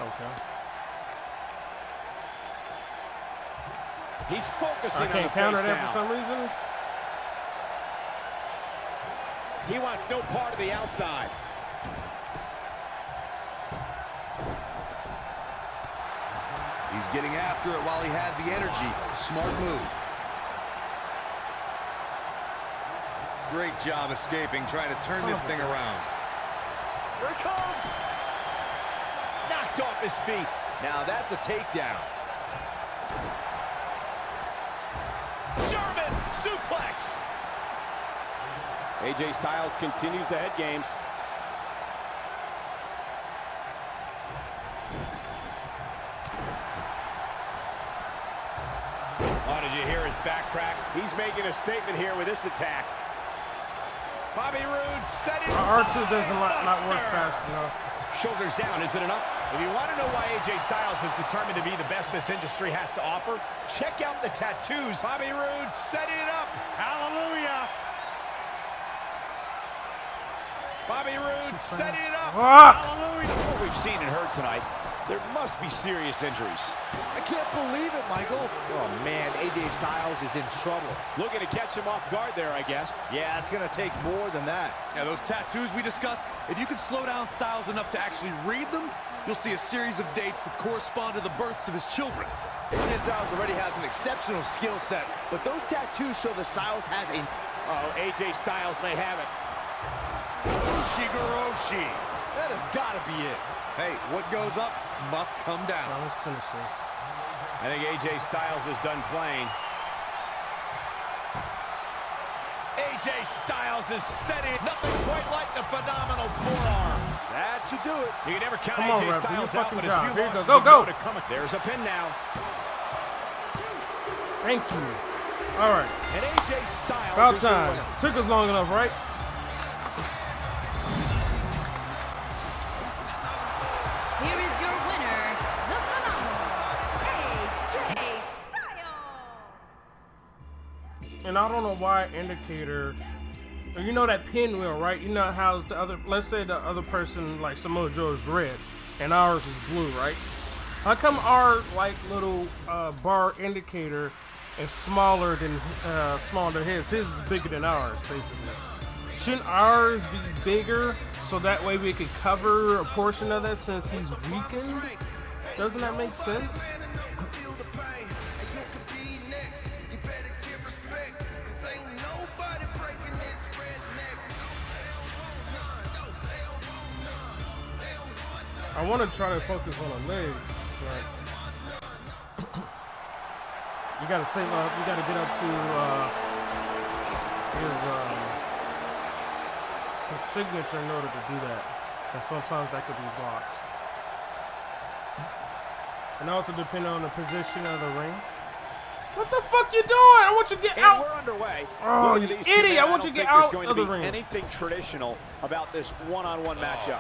Okay. He's focusing I on can't the counter face that now. for some reason. He wants no part of the outside. He's getting after it while he has the energy. Smart move. Great job escaping, trying to turn this thing around. Here it comes. Knocked off his feet. Now that's a takedown. German suplex. AJ Styles continues the head games. Oh, did you hear his back crack? He's making a statement here with this attack. Bobby Roode set his R2 doesn't not work fast enough. Shoulders down, is it enough? If you want to know why AJ Styles is determined to be the best this industry has to offer, check out the tattoos. Bobby Roode setting it up. Hallelujah. Bobby Roode setting it up. Hallelujah. What we've seen and heard tonight, there must be serious injuries. I can't believe it, Michael. Oh, man, AJ Styles is in trouble. Looking to catch him off guard there, I guess. Yeah, it's going to take more than that. Yeah, those tattoos we discussed, if you can slow down Styles enough to actually read them, you'll see a series of dates that correspond to the births of his children. AJ Styles already has an exceptional skill set, but those tattoos show that Styles has a... Oh, AJ Styles may have it. Ushigoroshi. That has got to be it. Hey, what goes up must come down. Now let's finish this. I think AJ Styles is done playing. AJ Styles is setting nothing quite like the phenomenal forearm. That should do it. You can never count Come on, AJ ref, do your Styles out, fucking but job. a few Here you go. losses Go, go. to come. There's a pin now. Thank you. All right. And AJ Styles About is the time. winner. Took us long enough, right? Here is your winner, the phenomenal AJ Styles. And I don't know why indicator. You know that pinwheel, right? You know how the other. Let's say the other person, like Samoa Joe, is red, and ours is blue, right? How come our like little bar indicator is smaller than his? His is bigger than ours, basically. Shouldn't ours be bigger so that way we could cover a portion of that since he's weakened? Doesn't that make sense? I want to try to focus on the legs, but you gotta save up. You gotta get up to his signature in order to do that, and sometimes that could be blocked. And also depending on the position of the ring. What the fuck you doing? I want you to get out. We're underway. Oh, you idiot! I want you to get out of the ring. Anything traditional about this one-on-one matchup.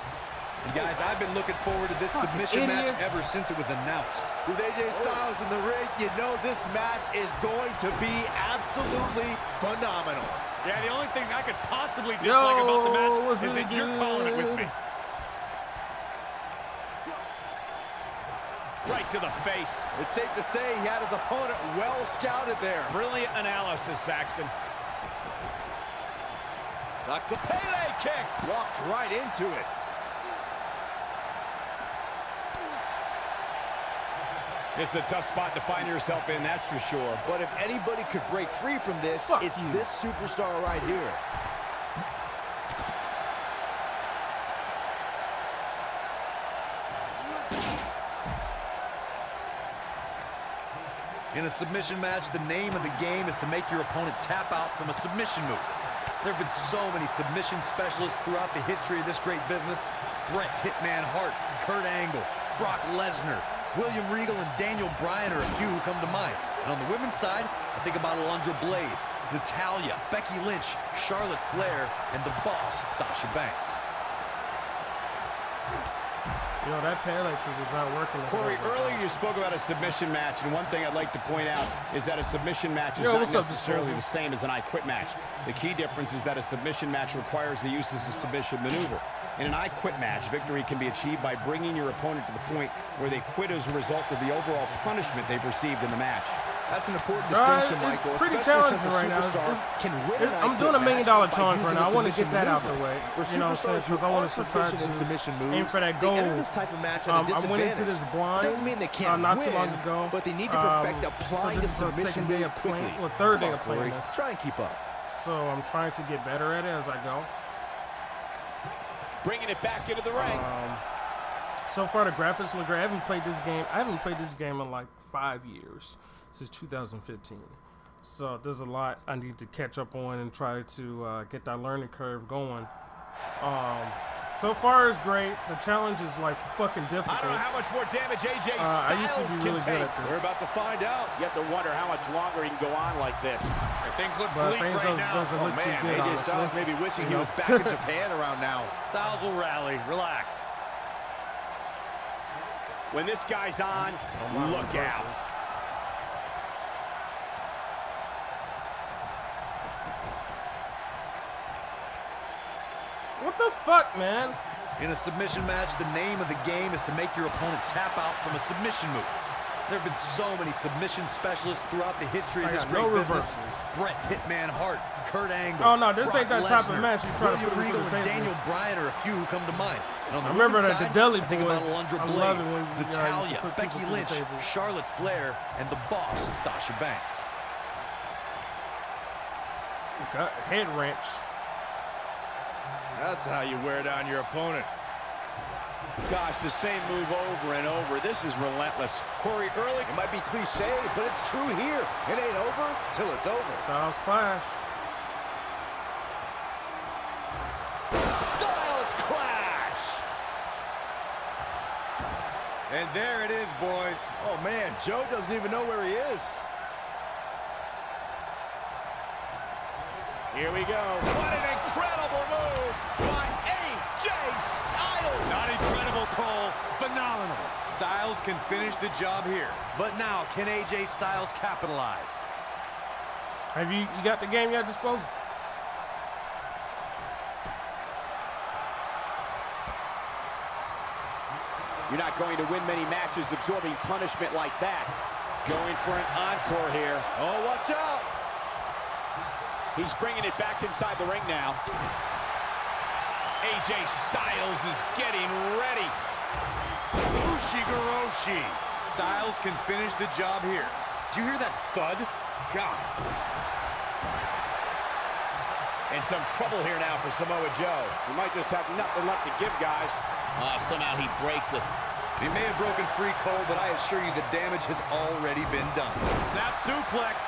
And guys, I've been looking forward to this submission match ever since it was announced. With AJ Styles in the ring, you know this match is going to be absolutely phenomenal. Yeah, the only thing I could possibly dislike about the match is really that you're calling it with me. Right to the face. It's safe to say he had his opponent well scouted there. Brilliant analysis, Saxton. That's a Pele kick. Walked right into it. It's a tough spot to find yourself in, that's for sure. But if anybody could break free from this, it's this superstar right here. In a submission match, the name of the game is to make your opponent tap out from a submission move. There have been so many submission specialists throughout the history of this great business. Bret Hitman Hart, Kurt Angle, Brock Lesnar, William Regal, and Daniel Bryan are a few who come to mind. And on the women's side, I think about Alundra Blaze, Natalya, Becky Lynch, Charlotte Flair, and the boss, Sasha Banks. You know, that Pele kick is not working. Corey, earlier you spoke about a submission match, and one thing I'd like to point out is that a submission match is not necessarily the same as an I Quit match. The key difference is that a submission match requires the use of a submission maneuver. In an I quit match, victory can be achieved by bringing your opponent to the point where they quit as a result of the overall punishment they've received in the match. That's an important It's distinction, Michael. pretty especially challenging since a right now. superstar can win an I'm I doing a $1 quit million match by challenge right using now. I a want to get that submission out the maneuver. way. For You know what I'm saying? superstars who Because I want are to try proficient in to submission moves, aim for that they goal. enter this type of match at a I disadvantage. went into this blind Doesn't mean they can't not win, too long ago. but they need to perfect So applying this the is our submission second day move of quickly. playing, or third day Come of on, playing Corey. this. Try and keep up. So I'm trying to get better at it as I go. Bringing it back into the ring. So far, the graphics look great. I haven't played this game in like 5 years, since 2015. So there's a lot I need to catch up on and try to get that learning curve going. So far, it's great. The challenge is like fucking difficult. I don't know how much more damage AJ Styles I used to be really can good take. at this. We're about to find out. You have to wonder how much longer he can go on like this. Things look But bleak things right now. doesn't look too man, good, AJ honestly. Styles may be wishing he You was know? back in Japan around now. Styles will rally. Relax. When this guy's on, look out. What the fuck, man? In a submission match, the name of the game is to make your opponent tap out from a submission move. There have been so many submission specialists throughout the history of I this got great no business. reversals. Bret Hitman Hart, Kurt Angle. Oh, no, this Brock ain't that type of Lesnar, match you try to William put it Regal, through the and table. Daniel Bryan are a few who come to mind. And on the I remember women's that the side, Deli I think about Boys, Alundra I Blaze, love it when you guys used to Natalya, put Becky people through the Lynch, table. Charlotte Flair, and the Boss, Sasha Banks. Got head wrench. That's how you wear down your opponent. Gosh, the same move over and over. This is relentless. Corey, early. It might be cliche, but it's true here. It ain't over till it's over. Styles clash. Styles clash! And there it is, boys. Oh, man, Joe doesn't even know where he is. Here we go. What an incredible move by AJ Styles. Not incredible, Cole. Phenomenal. Styles can finish the job here. But now, can AJ Styles capitalize? Have you got the game at disposal? You're not going to win many matches absorbing punishment like that. Going for an encore here. Oh, watch out. He's bringing it back inside the ring now. AJ Styles is getting ready. Ushigoroshi. Styles can finish the job here. Did you hear that thud? God. And some trouble here now for Samoa Joe. He might just have nothing left to give, guys. Somehow he breaks it. He may have broken free, Cole, but I assure you the damage has already been done. Snap suplex.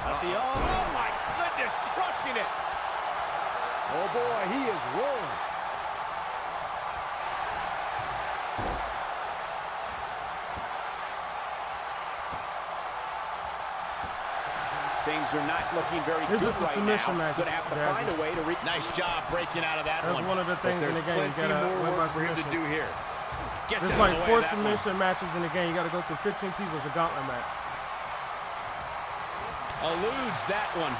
Oh, my goodness, crushing it. Oh, boy, he is rolling. Things are not looking very This good is a right submission now. match, Gonna have to Jazzy. find a way to Nice job breaking out of that That's one. one of the things in There's the game. You plenty gotta more win by work for him to submission. do here. Gets There's out of like the way 4 of that one. submission matches in the game. You got to go through 15 people as a gauntlet match. eludes that one.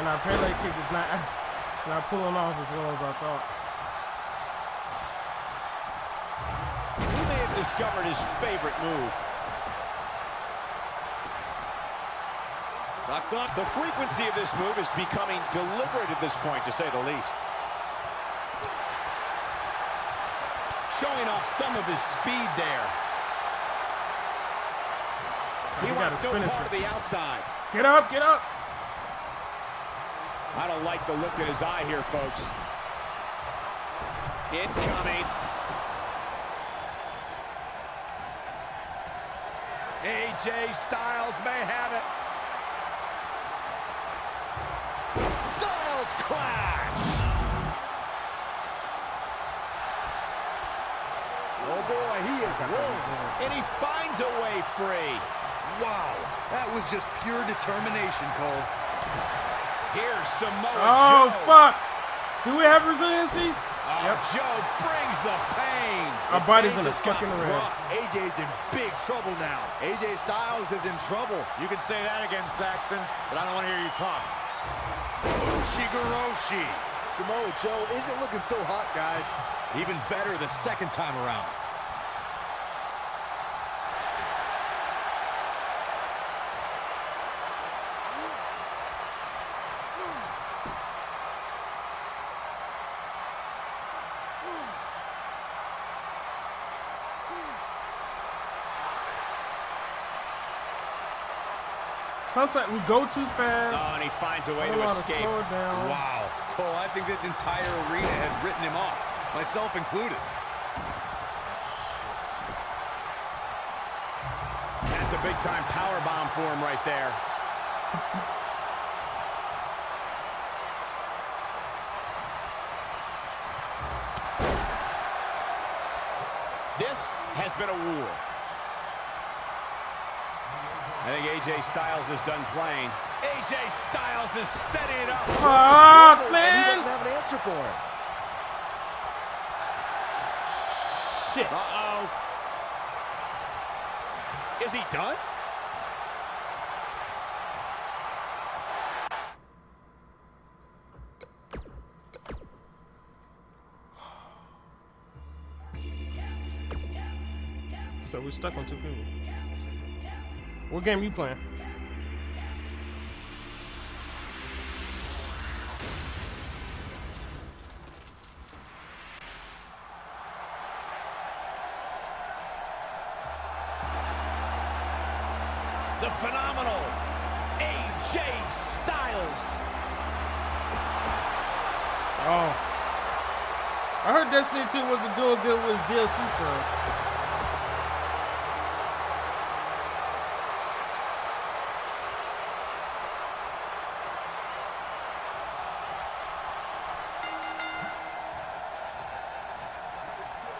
And our Pele kick is not pulling off as well as I thought. He may have discovered his favorite move. The frequency of this move is becoming deliberate at this point, to say the least. Showing off some of his speed there. He He wants got no his part of finisher. the outside. Get up, get up! I don't like the look in his eye here, folks. Incoming. AJ Styles may have it. Styles clash. Oh boy, he is rolling. And he finds a way free. Wow, that was just pure determination, Cole. Here's Samoa Oh, Joe. fuck! Do we have resiliency? Oh, Joe brings the pain. Our body's in a Just got fucking red. rocked. AJ's in big trouble now. AJ Styles is in trouble. You can say that again, Saxton, but I don't want to hear you talk. Ushigoroshi. Samoa Joe isn't looking so hot, guys. Even better the second time around. Sometimes we go too fast. Oh, and he finds a way I to don't know how escape. slow it down. Wow. Cole, I think this entire arena had written him off, myself included. That's a big-time power bomb for him right there. This has been a war. I think AJ Styles is done playing. AJ Styles is setting it up. Fuck, He man! doesn't have an answer for him. Shit. Uh-oh. Is he done? So we're stuck on 2 people. What game you playing? The phenomenal AJ Styles. Oh. I heard Destiny 2 wasn't doing good with his DLC sales.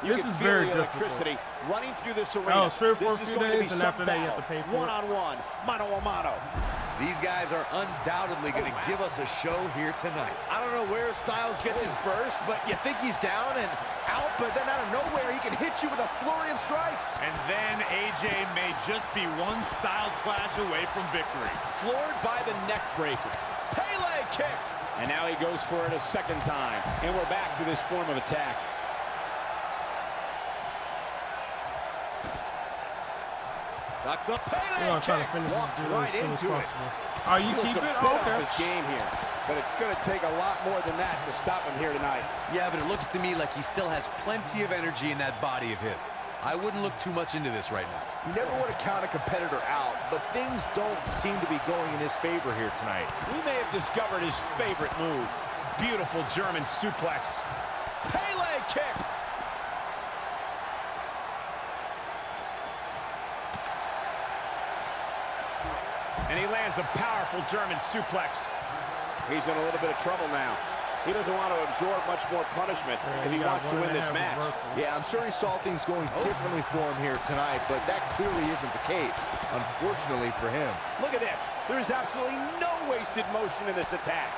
This is very difficult. Electricity running through this arena. Oh, it's fair for a This is few going to be days, and some after that you have battle. to pay for it. One-on-one, mano-a-mano. These guys are undoubtedly going to give us a show here tonight. I don't know where Styles gets his burst, but you think he's down and out, but then out of nowhere, he can hit you with a flurry of strikes. And then AJ may just be one Styles clash away from victory. Floored by the neck breaker. Pele kick. And now he goes for it a second time. And we're back to this form of attack. Ducks up. We're Pele gonna try to kick. finish this Walked deal right as soon as into it. possible. Oh, you keep it? Oh, okay. His game here, but it's going to take a lot more than that to stop him here tonight. Yeah, but it looks to me like he still has plenty of energy in that body of his. I wouldn't look too much into this right now. You never want to count a competitor out, but things don't seem to be going in his favor here tonight. We may have discovered his favorite move. Beautiful German suplex. Pele kick. And he lands a powerful German suplex. He's in a little bit of trouble now. He doesn't want to absorb much more punishment if he wants to win this match. Yeah, I'm sure he saw things going differently for him here tonight, but that clearly isn't the case, unfortunately for him. Look at this. There is absolutely no wasted motion in this attack.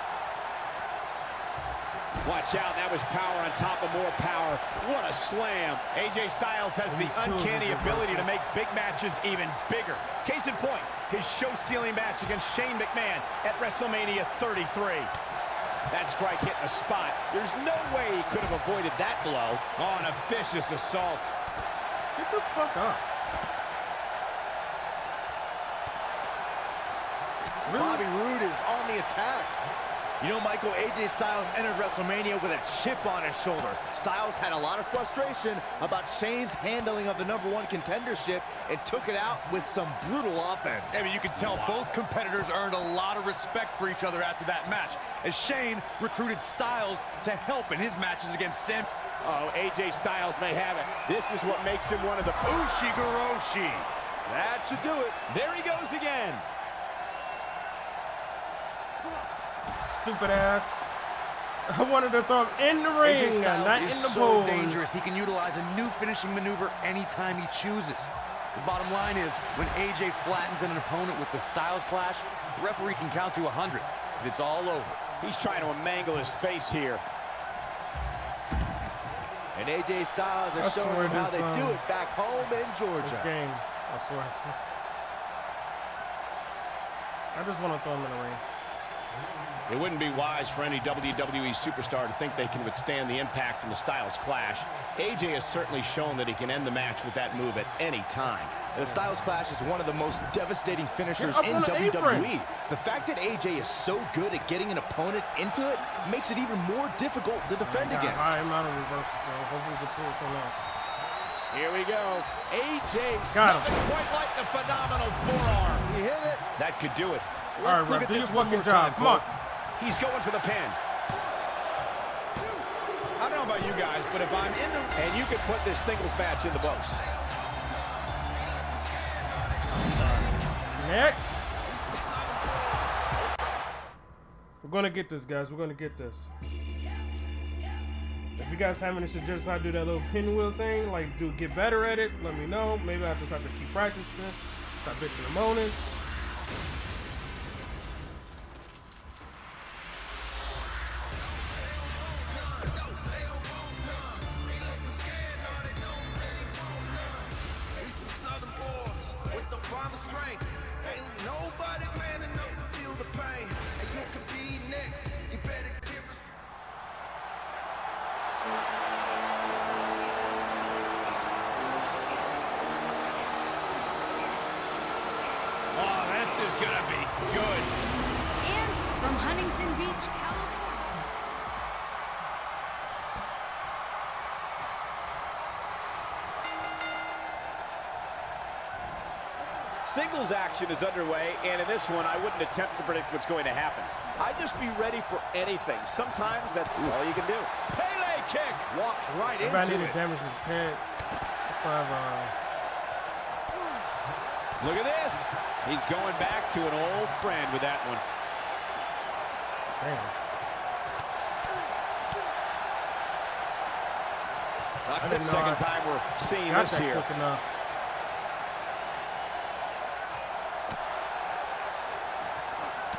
Watch out, that was power on top of more power. What a slam. AJ Styles has the uncanny ability to make big matches even bigger. Case in point, his show-stealing match against Shane McMahon at WrestleMania 33. That strike hit the spot. There's no way he could have avoided that blow. Oh, and a vicious assault. Get the fuck up. Really? Bobby Roode is on the attack. You know, Michael, AJ Styles entered WrestleMania with a chip on his shoulder. Styles had a lot of frustration about Shane's handling of the #1 contendership and took it out with some brutal offense. I mean, you can tell both competitors earned a lot of respect for each other after that match, as Shane recruited Styles to help in his matches against Sam. Oh, AJ Styles may have it. This is what makes him one of the Ushigoroshi. That should do it. There he goes again. Stupid ass. I wanted to throw him in the ring, AJ Styles not is in the so pole. dangerous. He can utilize a new finishing maneuver anytime he chooses. The bottom line is, when AJ flattens an opponent with the Styles clash, the referee can count to 100, because it's all over. He's trying to mangle his face here. And AJ Styles I is showing swear him how this, they do it back home in This Georgia. game, I swear. I just want to throw him in the ring. It wouldn't be wise for any WWE superstar to think they can withstand the impact from the Styles Clash. AJ has certainly shown that he can end the match with that move at any time. The Styles Clash is one of the most devastating finishers Up in on the apron. WWE. The fact that AJ is so good at getting an opponent into it makes it even more difficult to defend against. I'm not a reversal, so hopefully we can pull something out. Here we go. AJ Got him. nothing quite like the phenomenal forearm. He hit it. That could do it. All right, look Ref, at do this your one fucking more job. time, Come on. He's going for the pin. I don't know about you guys, but if I'm in the... And you could put this singles match in the books. Next. We're going to get this, guys. We're going to get this. If you guys have any suggestions how to do that little pinwheel thing, like get better at it, let me know. Maybe I just have to keep practicing. Stop bitching and moaning. Oh, this is going to be good. And from Huntington Beach, California. Singles action is underway, and in this one, I wouldn't attempt to predict what's going to happen. I'd just be ready for anything. Sometimes that's all you can do. Pele kick! Walked right If I need into to it. damage his head, so I have Look at this. He's going back to an old friend with that one. damn. Not I the didn't know second I time we're seeing Got this that here. quick enough.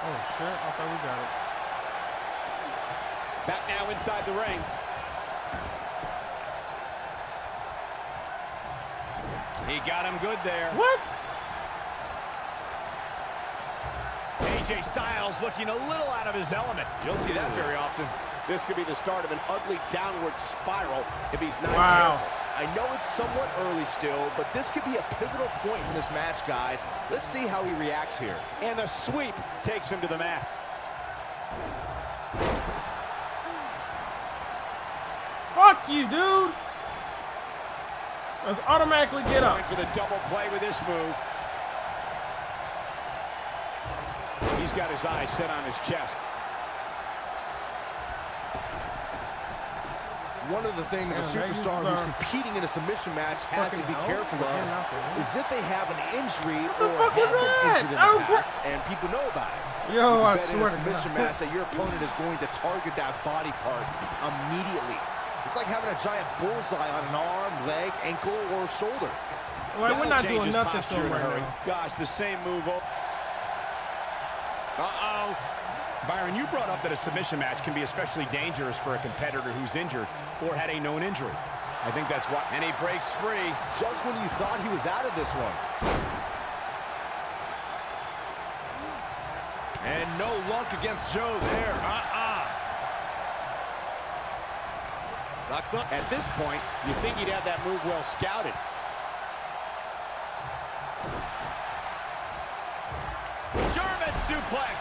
Oh shit! I thought we got it. Back now inside the ring. He got him good there. What? AJ Styles looking a little out of his element. You don't see that very often. This could be the start of an ugly downward spiral if he's not Wow. careful. I know it's somewhat early still, but this could be a pivotal point in this match, guys. Let's see how he reacts here. And the sweep takes him to the mat. Fuck you, dude. Let's automatically get up. Going for the double play with this move. He's got his eyes set on his chest. One of the things a Damn, they superstar use, who's competing in a submission match has to fucking be help. careful Fucking of out there. is if they have an injury the or fuck was have been that? injured in Oh, the past, and people know about it. Yo, You I bet in swear a to submission God. match that your opponent is going to target that body part immediately. It's like having a giant bullseye on an arm, leg, ankle, or shoulder. Like, we're not That'll doing change his nothing to posture him in a right hurry. now. Gosh, the same move. Uh-oh. Byron, you brought up that a submission match can be especially dangerous for a competitor who's injured or had a known injury. I think that's why. And he breaks free. Just when you thought he was out of this one. And no luck against Joe there. Rocks up. At this point, you think he'd have that move well scouted. German suplex.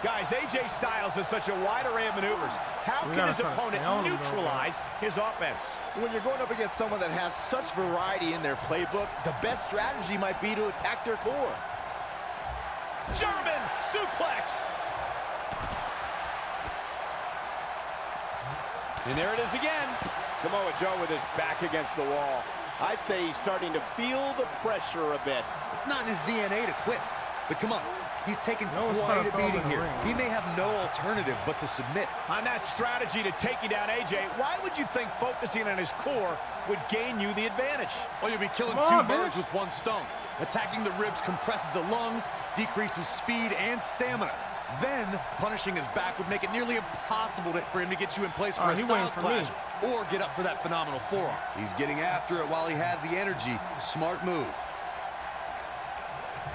Guys, AJ Styles has such a wide array of maneuvers. How We can gotta his start opponent staying on him, though, neutralize his offense? When you're going up against someone that has such variety in their playbook, the best strategy might be to attack their core. German suplex. And there it is again. Samoa Joe with his back against the wall. I'd say he's starting to feel the pressure a bit. It's not in his DNA to quit. But come on, he's taken No one's quite trying to a throw him beating in the here. ring. He may have no alternative but to submit. On that strategy to taking down AJ, why would you think focusing on his core would gain you the advantage? Well, you'll be killing Come two on, birds bitch. with one stone. Attacking the ribs compresses the lungs, decreases speed and stamina. Then, punishing his back would make it nearly impossible for him to get you in place for a he waiting Styles for Clash me. or get up for that phenomenal forearm. He's getting after it while he has the energy. Smart move.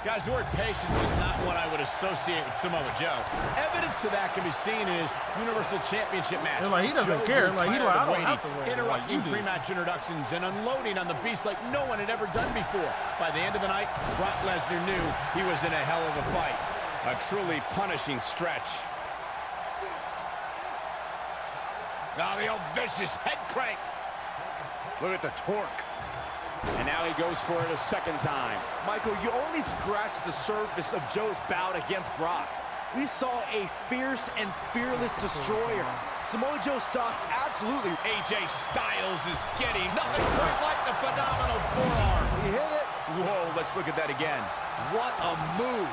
Guys, the word patience is not what I would associate with Samoa Joe. Evidence to that can be seen in his Universal Championship match. Like, he doesn't care. Like, tired I of don't waiting, have to wait. interrupting Like, pre-match introductions and unloading on the beast like no one had ever done before. By the end of the night, Brock Lesnar knew he was in a hell of a fight. A truly punishing stretch. Now the old vicious head crank. Look at the torque. And now he goes for it a second time. Michael, you only scratched the surface of Joe's bout against Brock. We saw a fierce and fearless destroyer. Samoa Joe stock absolutely. AJ Styles is getting nothing quite like the phenomenal forearm. He hit it. Whoa, let's look at that again. What a move.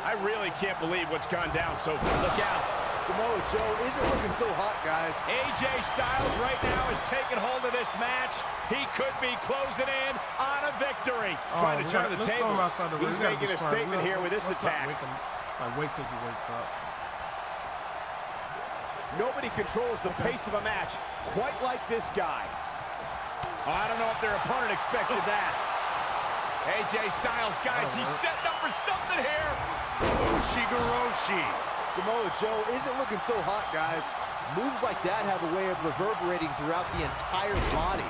I really can't believe what's gone down so far. Look out. Samoa Joe isn't looking so hot, guys. AJ Styles right now is taking hold of this match. He could be closing in on a victory. Trying to turn the tables. He's making a statement here with this attack. Wait till he wakes up. Nobody controls the pace of a match quite like this guy. Oh, I don't know if their opponent expected that. AJ Styles, guys, he's setting up for something here. Ushigoroshi. Samoa Joe isn't looking so hot, guys. Moves like that have a way of reverberating throughout the entire body.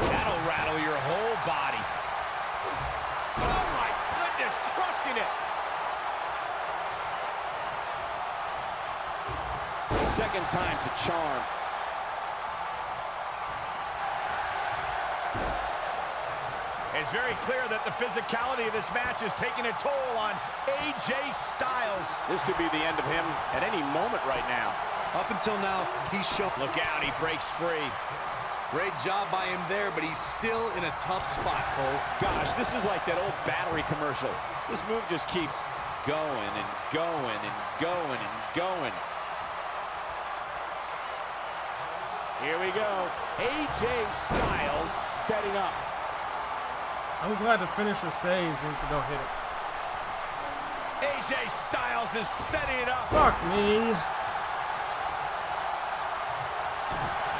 That'll rattle your whole body. Oh my goodness, crushing it. Second time's a charm. It's very clear that the physicality of this match is taking a toll on AJ Styles. This could be the end of him at any moment right now. Up until now, he's shown. Look out, he breaks free. Great job by him there, but he's still in a tough spot, Cole. Gosh, this is like that old battery commercial. This move just keeps going and going and going and going. Here we go. AJ Styles setting up. I'm glad the finisher saves and can go hit it. AJ Styles is setting it up. Fuck me.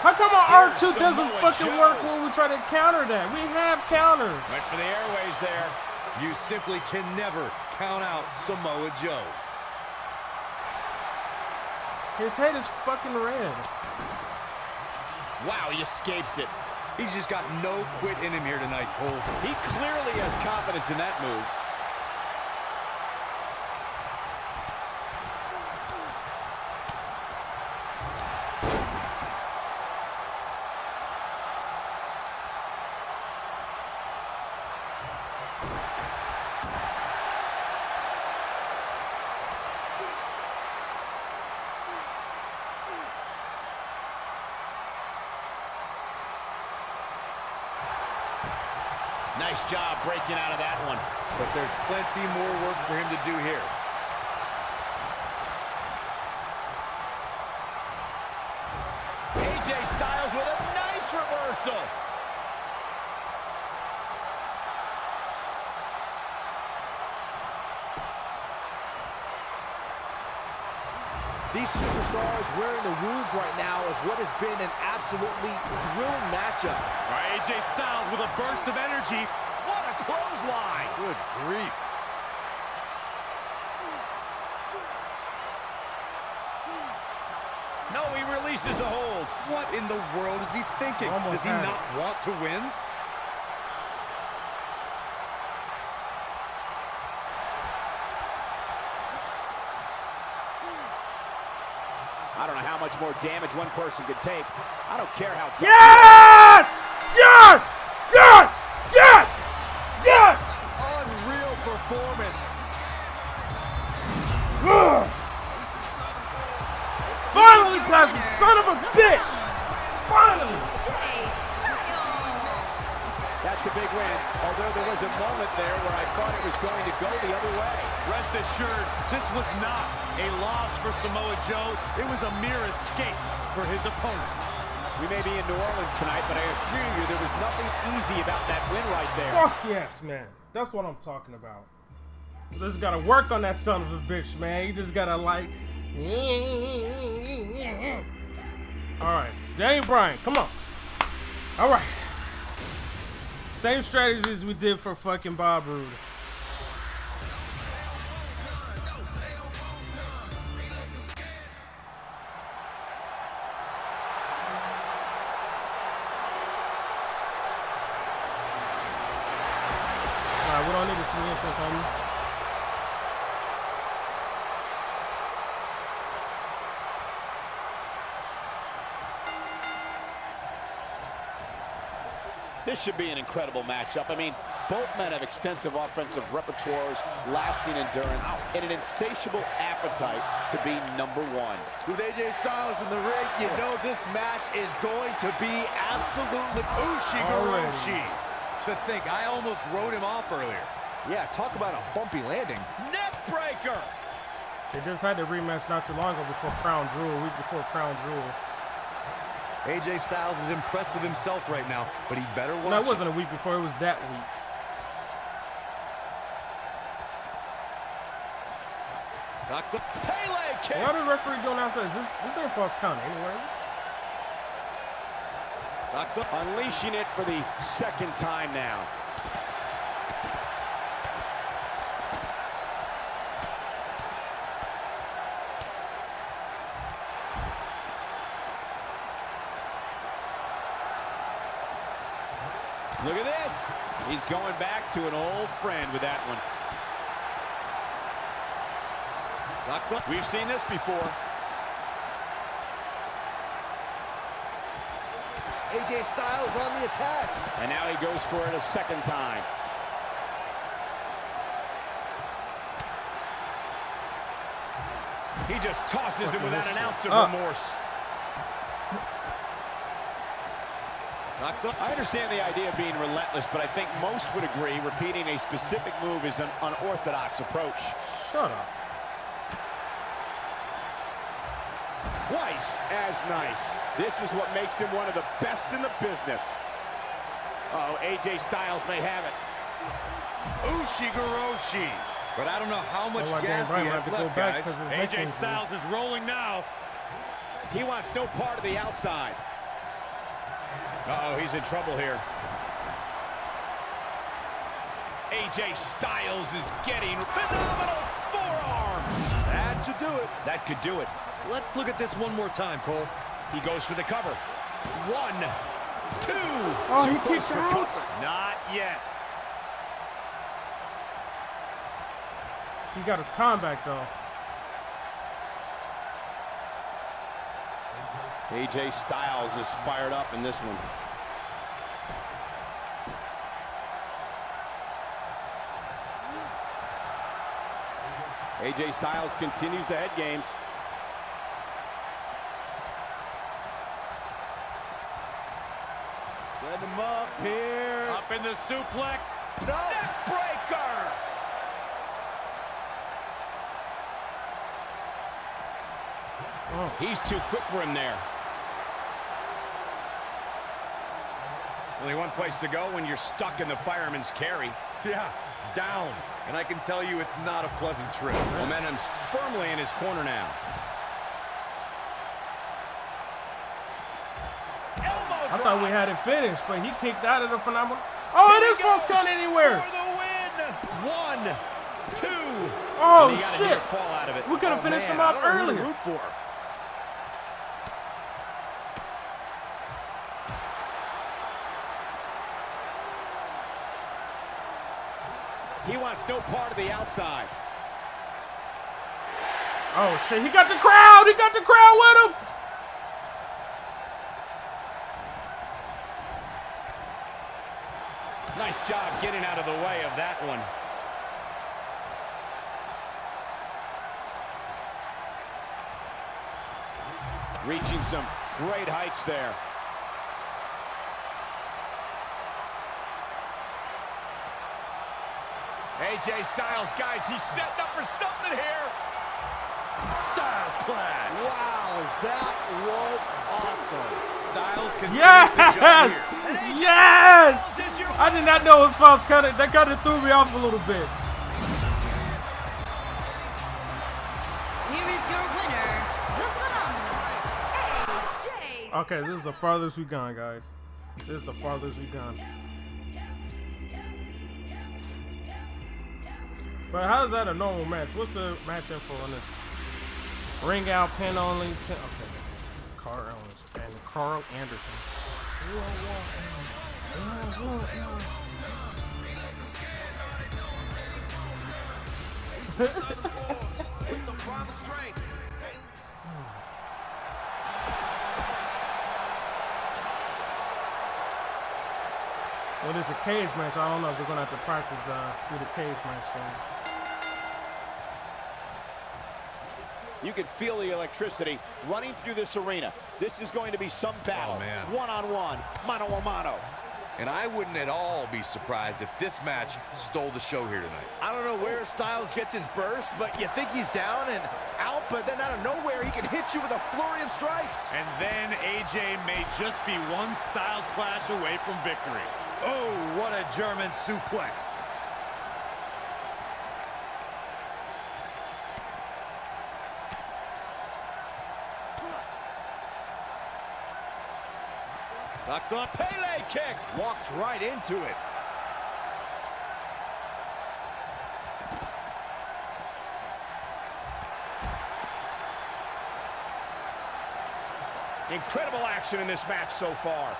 How come our R2 doesn't fucking work when we try to counter that? We have counters. Went for the airways there. You simply can never count out Samoa Joe. His head is fucking red. Wow, he escapes it. He's just got no quit in him here tonight, Cole. He clearly has confidence in that move. Nice job breaking out of that one. But there's plenty more work for him to do here. AJ Styles with a nice reversal. These superstars wearing the wounds right now of what has been an absolutely thrilling matchup. All right, AJ Styles with a burst of energy. What a clothesline. Good grief. No, he releases the hold. What in the world is he thinking? Almost Does he had not want to win? I don't know how much more damage one person could take. I don't care how tough. Yes! Yes! Yes! Yes! Yes! Unreal performance. Ugh. Finally, guys, the son of a bitch! Finally! That's a big win, although there was a moment there where I thought it was going to go the other way. Rest assured, this was not a loss for Samoa Joe. It was a mere escape for his opponent. We may be in New Orleans tonight, but I assure you there was nothing easy about that win right there. Fuck yes, man. That's what I'm talking about. Just gotta work on that son of a bitch, man. You just gotta like. All right, Daniel Bryan, come on. All right. Same strategies we did for fucking Bob Roode. We don't need to see entrance on you. This should be an incredible matchup. I mean, both men have extensive offensive repertoires, lasting endurance, and an insatiable appetite to be number one. With AJ Styles in the ring, you know this match is going to be absolutely Ushi-Gurushi. To think, I almost wrote him off earlier. Yeah, talk about a bumpy landing. Neck breaker. They just had the rematch not too long ago before Crown Jewel, a week before Crown Jewel. AJ Styles is impressed with himself right now, but he better watch. No, it wasn't a week before, it was that week. Knocks up Pele kick. What are the referee doing outside? This ain't false count anywhere, is it? Knocks up. Unleashing it for the second time now. Look at this. He's going back to an old friend with that one. Knocks up. We've seen this before. AJ Styles on the attack. And now he goes for it a second time. He just tosses it without an ounce of remorse. Knocks up. I understand the idea of being relentless, but I think most would agree repeating a specific move is an unorthodox approach. Shut up. Twice as nice. This is what makes him one of the best in the business. Uh-oh, AJ Styles may have it. Ushi-Gurushi. But I don't know how much Well, gas Bryan he might has have to go left, back guys. 'cause his neck AJ injury. Styles is rolling now. He wants no part of the outside. Uh-oh, he's in trouble here. AJ Styles is getting phenomenal forearm. That should do it. That could do it. Let's look at this one more time, Cole. He goes for the cover. 1, 2. Oh, Too he close kicked for out. comfort. Not yet. He got his comeback though. AJ Styles is fired up in this one. AJ Styles continues the head games. Set him up here. Up in the suplex. No. Neck breaker. He's too quick for him there. Only one place to go when you're stuck in the fireman's carry. Yeah, down. And I can tell you it's not a pleasant trip. Momentum's firmly in his corner now. I thought we had it finished, but he kicked out of the phenomenal. Oh, it is false count anywhere. For the win. 1, 2. Oh, And he got a shit. near fall out of it. We could have finished him I off don't know who to earlier. root for. He wants no part of the outside. Oh, shit. He got the crowd. He got the crowd with him. Nice job getting out of the way of that one. Reaching some great heights there. AJ Styles, guys, he's setting up for something here. Styles clash. Wow, that was awesome. Styles can Yes! Yes! I did not know it was false count. That kind of threw me off a little bit. Here is your winner, the phenomenal AJ. Okay, this is the farthest we gone, guys. This is the farthest we gone. But how is that a normal match? What's the match info on this? Ring out, pin only. Okay. Carl Anderson. Well, it's a cage match. I don't know if we're gonna have to practice do the cage match thing. You can feel the electricity running through this arena. This is going to be some battle. Oh, man. One-on-one, mano-a-mano. And I wouldn't at all be surprised if this match stole the show here tonight. I don't know where Styles gets his burst, but you think he's down and out, but then out of nowhere, he can hit you with a flurry of strikes. And then AJ may just be one Styles clash away from victory. Oh, what a German suplex. Knocks on Pele kick. Walked right into it. Incredible action in this match so far.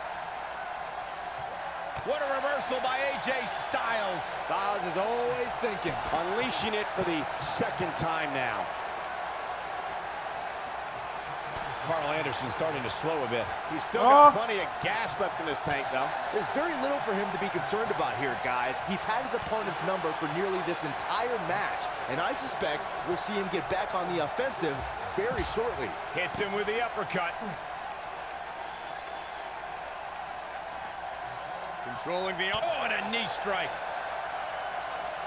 What a reversal by AJ Styles. Styles is always thinking. Unleashing it for the second time now. Carl Anderson starting to slow a bit. He's still got plenty of gas left in his tank, though. There's very little for him to be concerned about here, guys. He's had his opponent's number for nearly this entire match, and I suspect we'll see him get back on the offensive very shortly. Hits him with the uppercut. Controlling the... Oh, and a knee strike.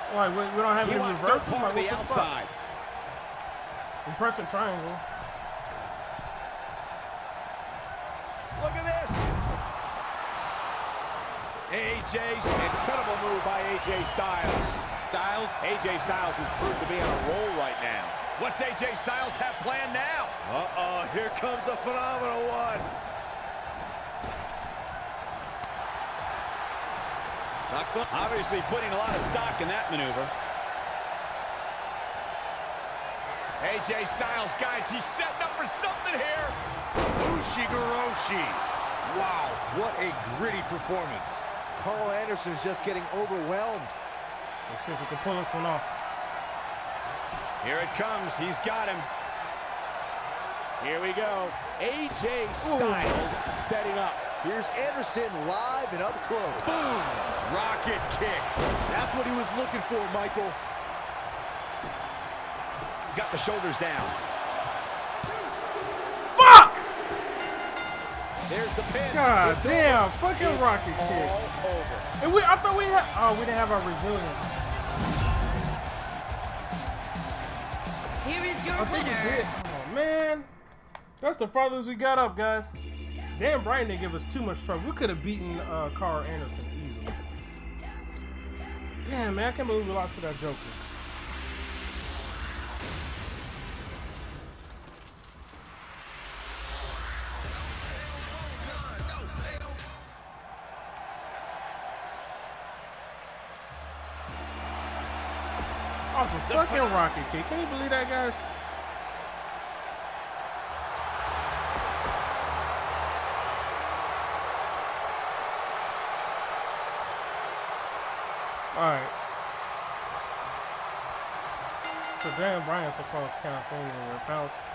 Why, we don't have He any wants no reversals? part of the outside. Impressive triangle. Look at this. AJ's incredible move by AJ Styles. AJ Styles is proved to be on a roll right now. What's AJ Styles have planned now? Uh-oh, here comes a phenomenal one. Obviously putting a lot of stock in that maneuver. AJ Styles, guys, he's setting up for something here. Ushigoroshi. Wow, what a gritty performance. Carl Anderson's just getting overwhelmed. Let's see if we can pull this one off. Here it comes. He's got him. Here we go. AJ Styles setting up. Here's Anderson live and up close. Boom! Rocket kick. That's what he was looking for, Michael. Got the shoulders down. Fuck! There's the pin. God damn, fucking rocket kick. All over. And I thought we had, we didn't have our resilience. Here is your I think we did. winner, Oh man, that's the farthest we got up, guys. Dan Bryan didn't give us too much trouble. We could have beaten Carl Anderson easily. Damn, man, I can't believe we lost to that Joker. Off a fucking rocket kick. Can you believe that, guys? All right. So Dan Bryan's a false count.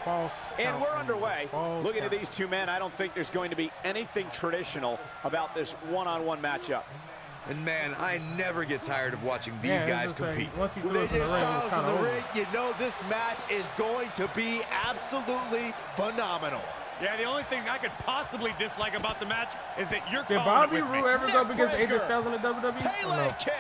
False And count we're anywhere. underway. False Looking count. at these two men, I don't think there's going to be anything traditional about this one-on-one matchup. And man, I never get tired of watching these Yeah, guys it's just compete. like, once he With threw us in the AJ ring, it was Styles kind in of the over. ring, you know this match is going to be absolutely phenomenal. Yeah, the only thing I could possibly dislike about the match is that you're Did calling Bobby it with me. Roode ever go up against Neckbreaker. AJ Styles in the WWE? Pele No. kick.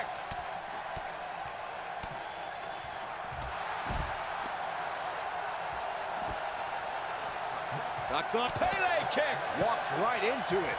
Knocks on Pele kick. Walked right into it.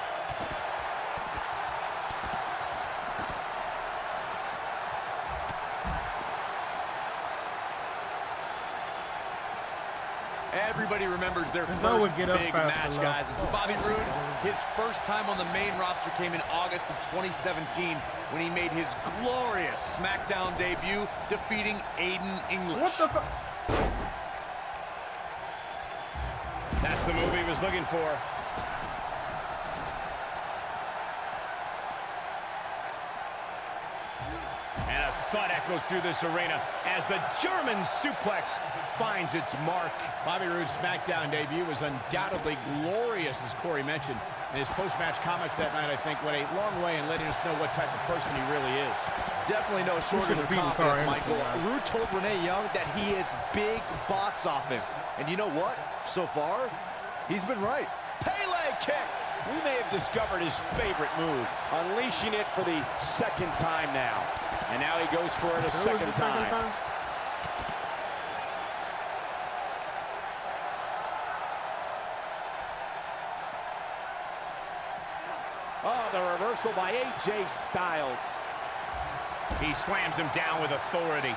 Everybody remembers their no first one get up big fast match, enough. guys. And for Bobby Roode, his first time on the main roster came in August of 2017 when he made his glorious SmackDown debut, defeating Aiden English. What the fuck? That's the move he was looking for. And a thud echoes through this arena as the German suplex finds its mark. Bobby Roode's SmackDown debut was undoubtedly glorious, as Corey mentioned. And his post-match comments that night, I think, went a long way in letting us know what type of person he really is. Definitely no shortage of confidence, Michael. guys. Rude told Renee Young that he is big box office. And you know what? So far, he's been right. Pele kick! We may have discovered his favorite move, unleashing it for the second time now. And now he goes for it a second time. Oh, the reversal by AJ Styles. He slams him down with authority.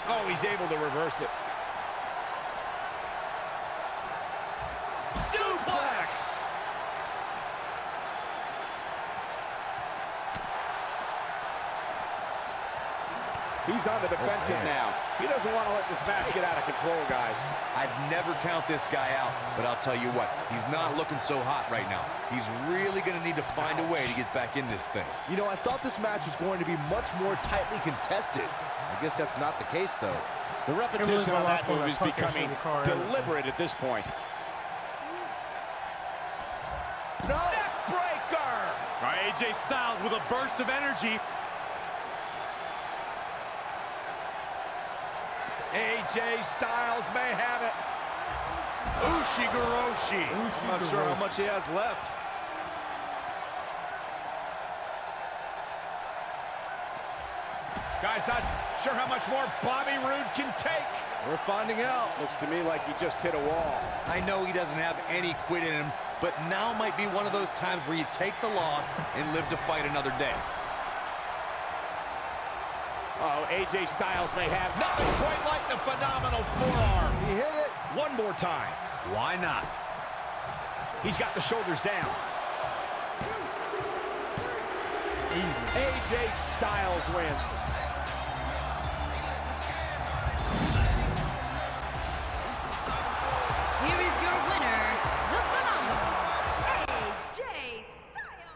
Oh, he's able to reverse it. Suplex! He's on the defensive now. He doesn't want to let this match get out of control, guys. I'd never count this guy out, but I'll tell you what, he's not looking so hot right now. He's really going to need to find a way to get back in this thing. You know, I thought this match was going to be much more tightly contested. I guess that's not the case, though. The repetition on that move is becoming deliberate at this point. No! Neck breaker! AJ Styles with a burst of energy. AJ Styles may have it. Ushigoroshi. I'm not sure how much he has left. Guys, not sure how much more Bobby Roode can take. We're finding out. Looks to me like he just hit a wall. I know he doesn't have any quit in him, but now might be one of those times where you take the loss and live to fight another day. Oh, AJ Styles may have nothing quite like the phenomenal forearm. He hit it. One more time. Why not? He's got the shoulders down. Easy. AJ Styles wins. Here is your winner, the phenomenal AJ Styles.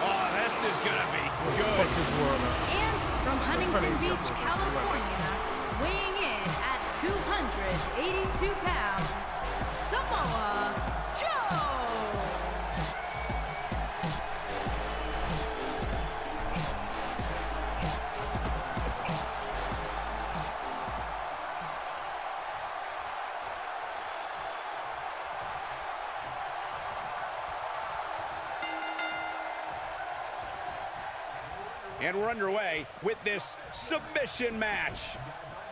Oh, this is gonna be good. Fuck this world up. And from Huntington easy Beach, up. California, weighing in at 282 pounds, Samoa Joe. And we're underway with this submission match.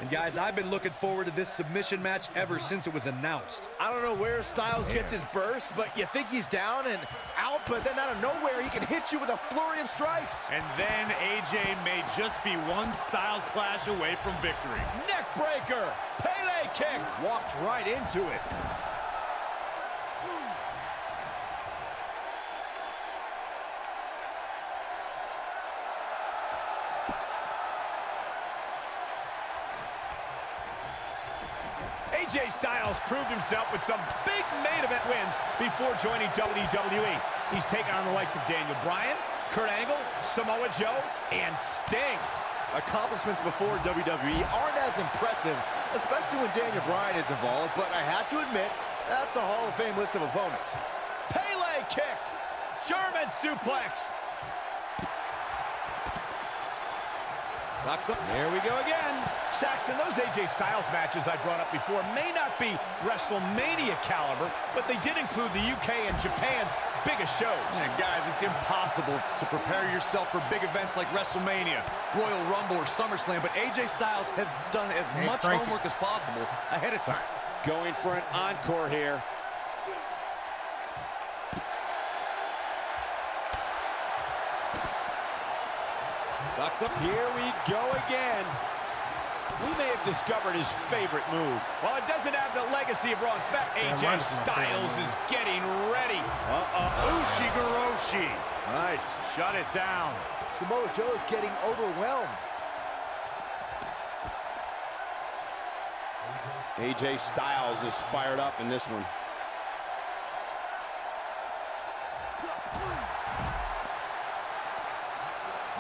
And guys, I've been looking forward to this submission match ever since it was announced. I don't know where Styles gets his burst, but you think he's down and out, but then out of nowhere, he can hit you with a flurry of strikes. And then AJ may just be one Styles clash away from victory. Neck breaker. Pele kick. Walked right into it. AJ Styles proved himself with some big main event wins before joining WWE. He's taken on the likes of Daniel Bryan, Kurt Angle, Samoa Joe, and Sting. Accomplishments before WWE aren't as impressive, especially when Daniel Bryan is involved, but I have to admit, that's a Hall of Fame list of opponents. Pele kick, German suplex. Knocks up. Here we go again. Saxton, those AJ Styles matches I brought up before may not be WrestleMania caliber, but they did include the UK and Japan's biggest shows. And guys, it's impossible to prepare yourself for big events like WrestleMania, Royal Rumble, or SummerSlam, but AJ Styles has done as much homework as possible ahead of time. Going for an encore here. Knocks up. Here we go again. We may have discovered his favorite move. Well, it doesn't have the legacy of Raw and Smack. AJ Styles is getting ready. Ushigoroshi. Nice. Shut it down. Samoa Joe is getting overwhelmed. AJ Styles is fired up in this one.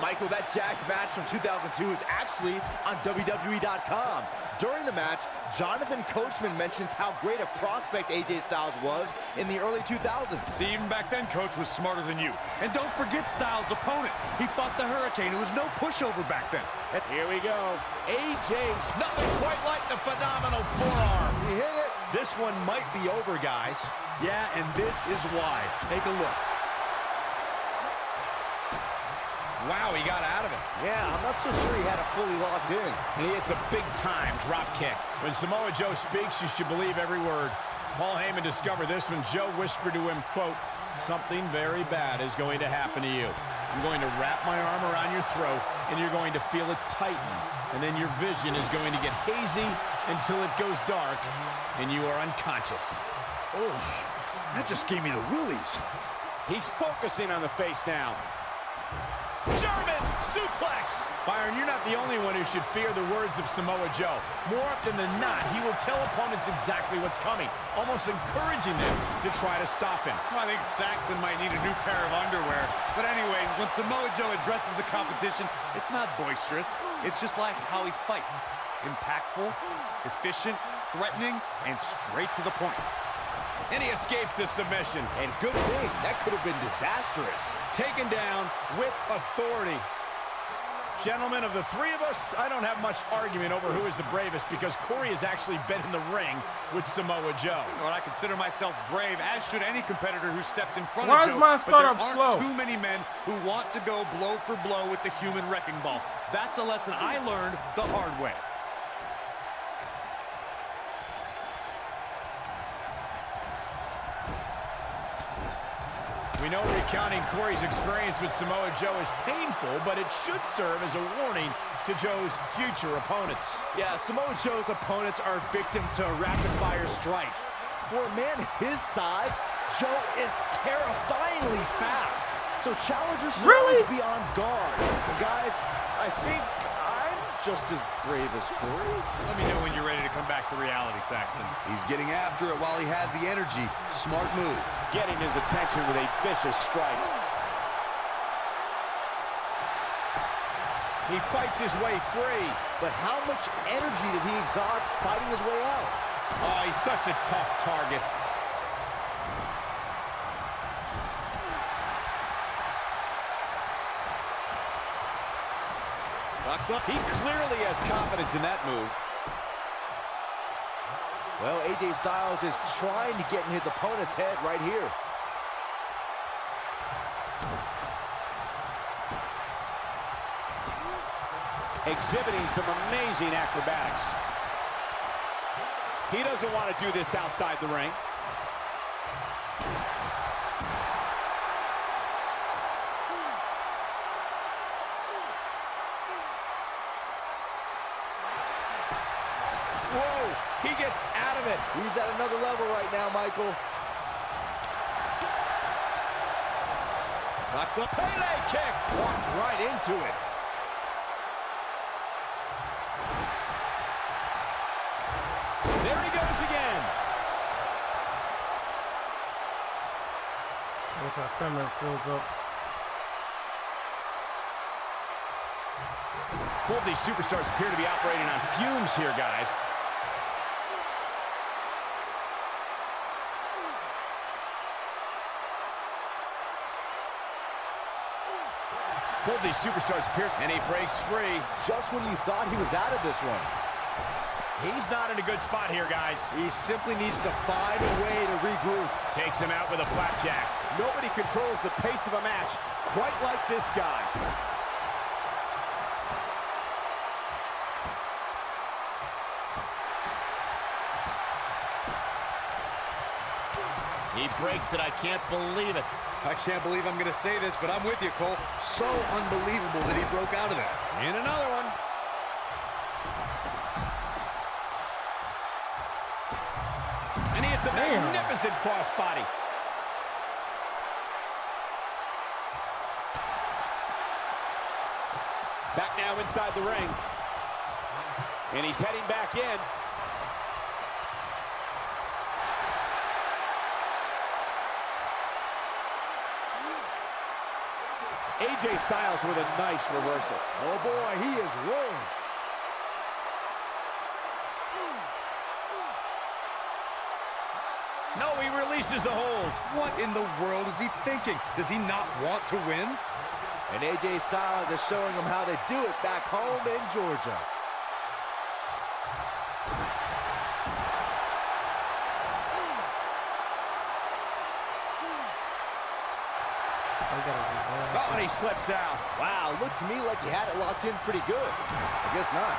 Michael, that Jack match from 2002 is actually on WWE.com. During the match, Jonathan Coachman mentions how great a prospect AJ Styles was in the early 2000s. See, even back then, Coach was smarter than you. And don't forget Styles' opponent. He fought the Hurricane. It was no pushover back then. Here we go. AJ's nothing quite like the phenomenal forearm. He hit it. This one might be over, guys. Yeah, and this is why. Take a look. Wow, he got out of it. Yeah, I'm not so sure he had it fully locked in. And it's a big-time drop kick. When Samoa Joe speaks, you should believe every word. Paul Heyman discovered this when Joe whispered to him, quote, "Something very bad is going to happen to you. I'm going to wrap my arm around your throat, and you're going to feel it tighten. And then your vision is going to get hazy until it goes dark, and you are unconscious." Oh, that just gave me the willies. He's focusing on the face now. German suplex! Byron, you're not the only one who should fear the words of Samoa Joe. More often than not, he will tell opponents exactly what's coming, almost encouraging them to try to stop him. Well, I think Saxton might need a new pair of underwear. But anyway, when Samoa Joe addresses the competition, it's not boisterous. It's just like how he fights. Impactful, efficient, threatening, and straight to the point. And he escapes the submission. And good thing, that could have been disastrous. Taken down with authority. Gentlemen, of the three of us, I don't have much argument over who is the bravest because Corey has actually been in the ring with Samoa Joe. Well, I consider myself brave, as should any competitor who steps in front Why of is Joe. my But startup there slow? aren't too many men who want to go blow for blow with the human wrecking ball. That's a lesson I learned the hard way. We know recounting Corey's experience with Samoa Joe is painful, but it should serve as a warning to Joe's future opponents. Yeah, Samoa Joe's opponents are victim to rapid-fire strikes. For a man his size, Joe is terrifyingly fast. So challengers should always be on guard. And guys, I think I'm just as brave as Corey. Let me know when you're ready to come back to reality, Saxton. He's getting after it while he has the energy. Smart move. Getting his attention with a vicious strike. He fights his way free. But how much energy did he exhaust fighting his way out? Oh, he's such a tough target. Knocks up. He clearly has confidence in that move. Well, AJ Styles is trying to get in his opponent's head right here. Exhibiting some amazing acrobatics. He doesn't want to do this outside the ring. Whoa, he gets out of it. He's at another level right now, Michael. Knocks up. Pele kick. Walked right into it. There he goes again. Once our stomach fills up. Both these superstars appear to be operating on fumes here, guys. Both these superstars appear, and he breaks free. Just when you thought he was out of this one. He's not in a good spot here, guys. He simply needs to find a way to regroup. Takes him out with a flapjack. Nobody controls the pace of a match quite like this guy. He breaks it. I can't believe it. I can't believe I'm going to say this, but I'm with you, Cole. So unbelievable that he broke out of that. And another one. And he hits a magnificent crossbody. Back now inside the ring. And he's heading back in. AJ Styles with a nice reversal. Oh boy, he is rolling. No, he releases the hold. What in the world is he thinking? Does he not want to win? And AJ Styles is showing him how they do it back home in Georgia. Oh, and he slips out. Wow, looked to me like he had it locked in pretty good. I guess not.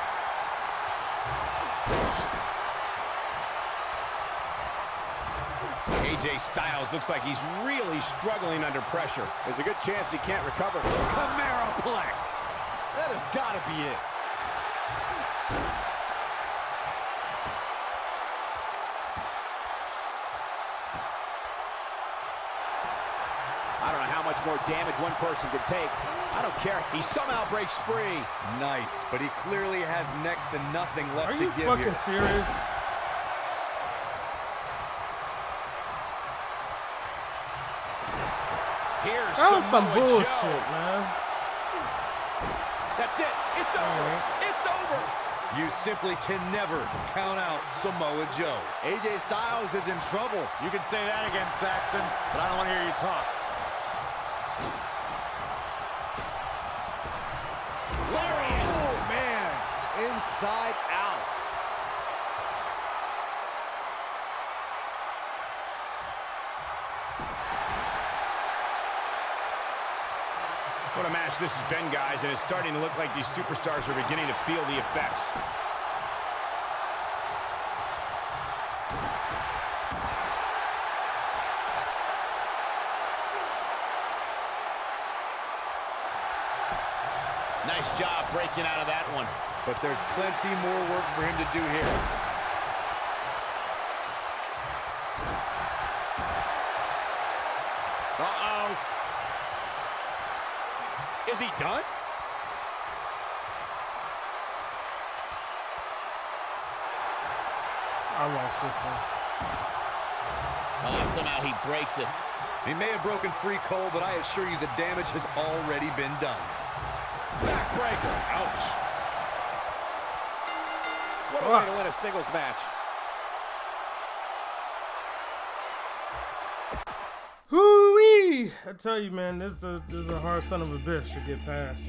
AJ Styles looks like he's really struggling under pressure. There's a good chance he can't recover. Cameraplex. That has got to be it. I don't know how much more damage one person can take. I don't care. He somehow breaks free. Nice, but he clearly has next to nothing left Are to you give fucking here. serious? Here's That was some Samoa bullshit, Joe. man. That's it. It's over. It's over. You simply can never count out Samoa Joe. AJ Styles is in trouble. You can say that again, Saxton, but I don't want to hear you talk. Oh, man. Inside out. What a match this has been, guys, and it's starting to look like these superstars are beginning to feel the effects. Nice job breaking out of that one. But there's plenty more work for him to do here. Uh-oh. Is he done? I lost this one. Oh, somehow he breaks it. He may have broken free, Cole, but I assure you the damage has already been done. Backbreaker. Ouch. What a way to win a singles match. Hoo-wee! I tell you, man, this is a hard son of a bitch to get past.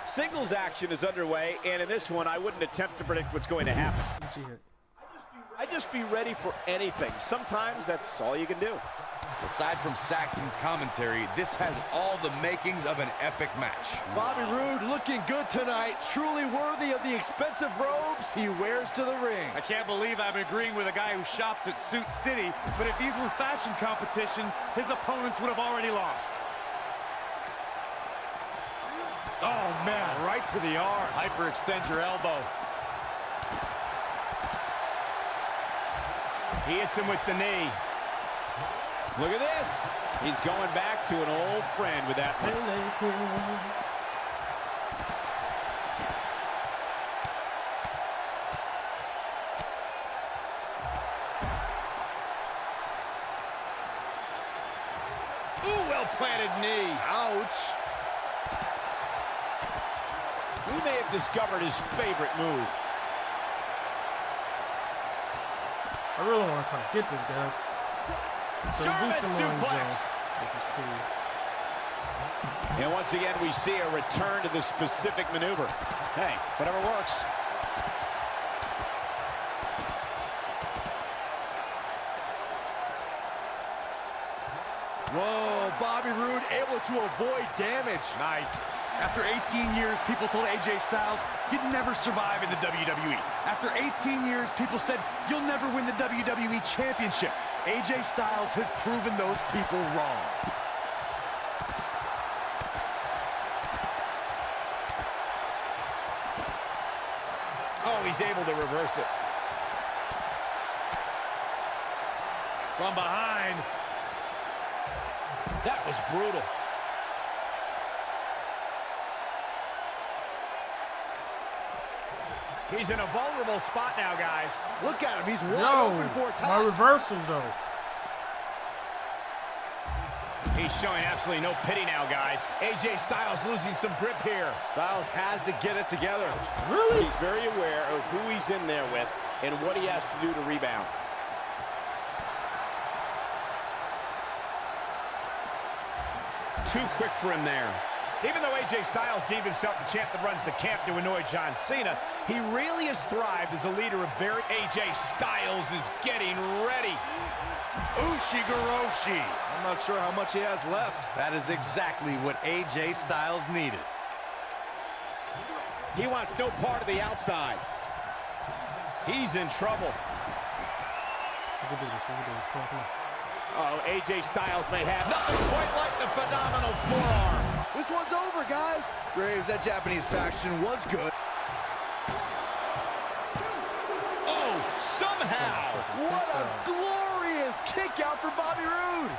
Singles action is underway, and in this one, I wouldn't attempt to predict what's going to happen. I'd just be ready for anything. Sometimes that's all you can do. Aside from Saxton's commentary, this has all the makings of an epic match. Bobby Roode looking good tonight. Truly worthy of the expensive robes he wears to the ring. I can't believe I'm agreeing with a guy who shops at Suit City, but if these were fashion competitions, his opponents would have already lost. Oh, man, right to the arm. Hyperextend your elbow. He hits him with the knee. Look at this. He's going back to an old friend with that one. Ooh, well-planted knee. Ouch. We may have discovered his favorite move. I really want to try to get this, guys. So German do some suplex. This is cool. And once again, we see a return to the specific maneuver. Hey, whatever works. Whoa, Bobby Roode able to avoid damage. Nice. After 18 years, people told AJ Styles he'd never survive in the WWE. After 18 years, people said you'll never win the WWE Championship. AJ Styles has proven those people wrong. Oh, he's able to reverse it. From behind. That was brutal. He's in a vulnerable spot now, guys. Look at him. He's wide open for a My tie. reversals, though. He's showing absolutely no pity now, guys. AJ Styles losing some grip here. Styles has to get it together. Really? He's very aware of who he's in there with and what he has to do to rebound. Too quick for him there. Even though AJ Styles deemed himself the champ that runs the camp to annoy John Cena, he really has thrived as a leader of very... AJ Styles is getting ready. Ushigoroshi. I'm not sure how much he has left. That is exactly what AJ Styles needed. He wants no part of the outside. He's in trouble. We can do this. We can do this. Come on, come on. Oh, AJ Styles may have Nothing quite like the phenomenal forearm. This one's over, guys. Graves, that Japanese faction was good. Oh, somehow. What a glorious kick out for Bobby Roode.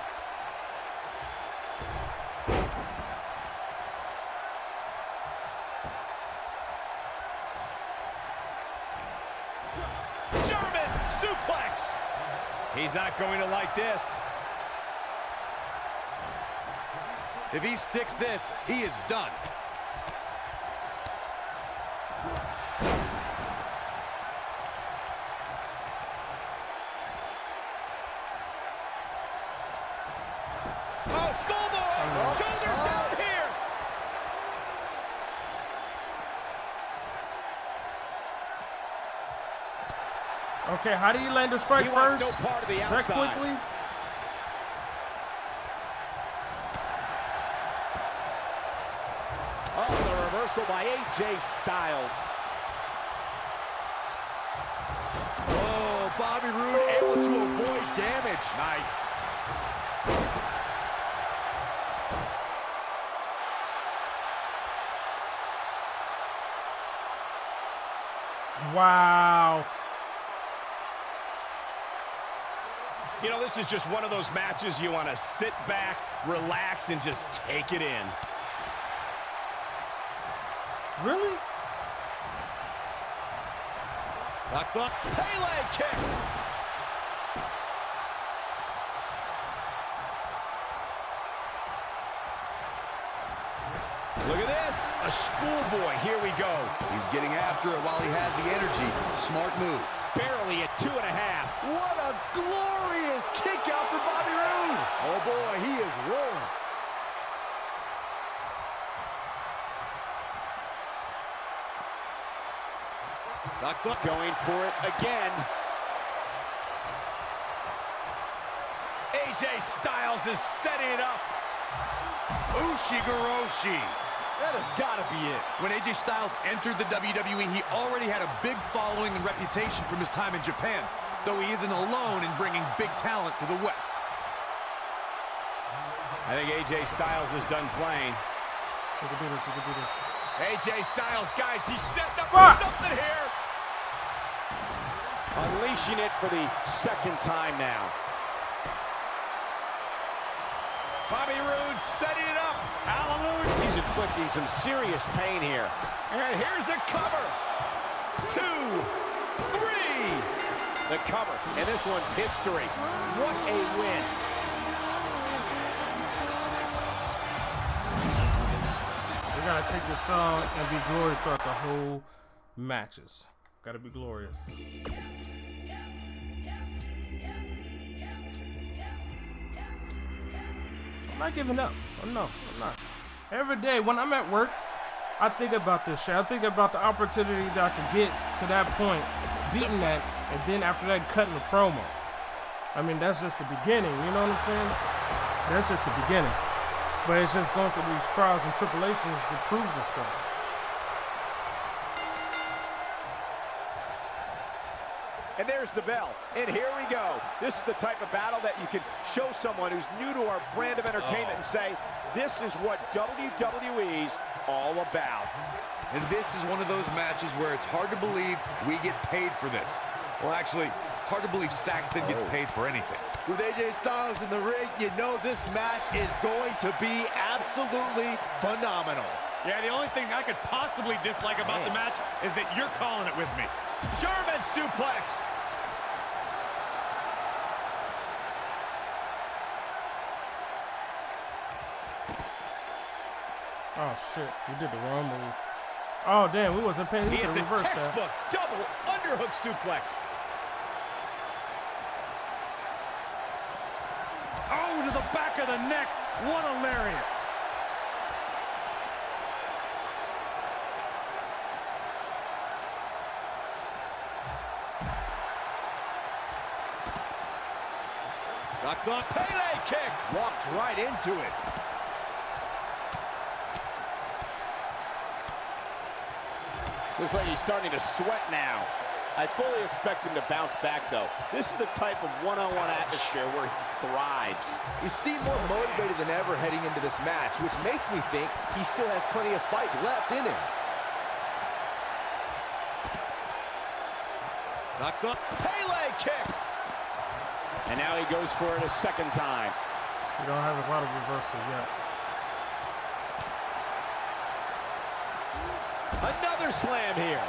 German suplex. He's not going to like this. If he sticks this, he is done. Oh, schoolboy! Shoulders down here! Okay, how do you land a strike He first? wants no part of the That outside. quickly? Oh, the reversal by AJ Styles. Oh, Bobby Roode able to avoid damage. Nice. Wow. You know, this is just one of those matches you want to sit back, relax, and just take it in. Really? Locks up. Pele kick. Look at this. A schoolboy. Here we go. He's getting after it while he has the energy. Smart move. Barely at 2.5. What a glorious kick out for Bobby Roode. Oh, boy, he is rolling. Knocks up. Going for it again. AJ Styles is setting it up. Ushigoroshi. That has got to be it. When AJ Styles entered the WWE, he already had a big following and reputation from his time in Japan, though he isn't alone in bringing big talent to the West. I think AJ Styles is done playing. We can do this. We can do this. AJ Styles, guys, he's setting up Fuck. for something here. Unleashing it for the second time now. Bobby Roode setting it up. Hallelujah. He's inflicting some serious pain here. And here's a cover. 2, 3. The cover, and this one's history. What a win. We gotta take this song and be glorious throughout the whole matches. Gotta be glorious. I'm not giving up. Oh, no, I'm not. Every day when I'm at work, I think about this shit. I think about the opportunity that I could get to that point, beating that, and then after that, cutting the promo. I mean, that's just the beginning, you know what I'm saying? That's just the beginning. But it's just going through these trials and tribulations to prove yourself. And there's the bell. And here we go. This is the type of battle that you can show someone who's new to our brand of entertainment and say, this is what WWE's all about. And this is one of those matches where it's hard to believe we get paid for this. Well, actually, it's hard to believe Saxton gets paid for anything. With AJ Styles in the ring, you know this match is going to be absolutely phenomenal. Yeah, the only thing I could possibly dislike about the match is that you're calling it with me. German suplex. Oh shit, we did the wrong move. Oh damn, we wasn't paying. We could It's a reverse textbook that. double underhook suplex. Oh, to the back of the neck. What a lariat. Knocks on Pele kick. Walked right into it. Looks like he's starting to sweat now. I fully expect him to bounce back, though. This is the type of one-on-one atmosphere where he thrives. You seem more motivated than ever heading into this match, which makes me think he still has plenty of fight left in him. Knocks on Pele kick. And now he goes for it a second time. We don't have a lot of reversals yet. Another slam here.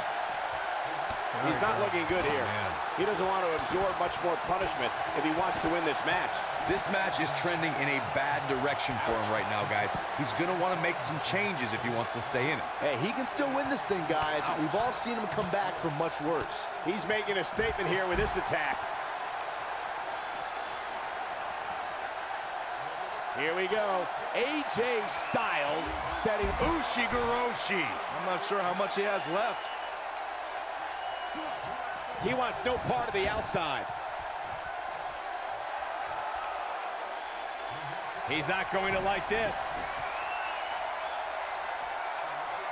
He's not looking good here. Man. He doesn't want to absorb much more punishment if he wants to win this match. This match is trending in a bad direction for him right now, guys. He's going to want to make some changes if he wants to stay in it. Hey, he can still win this thing, guys. We've all seen him come back from much worse. He's making a statement here with this attack. Here we go. AJ Styles setting Ushigoroshi. I'm not sure how much he has left. He wants no part of the outside. He's not going to like this.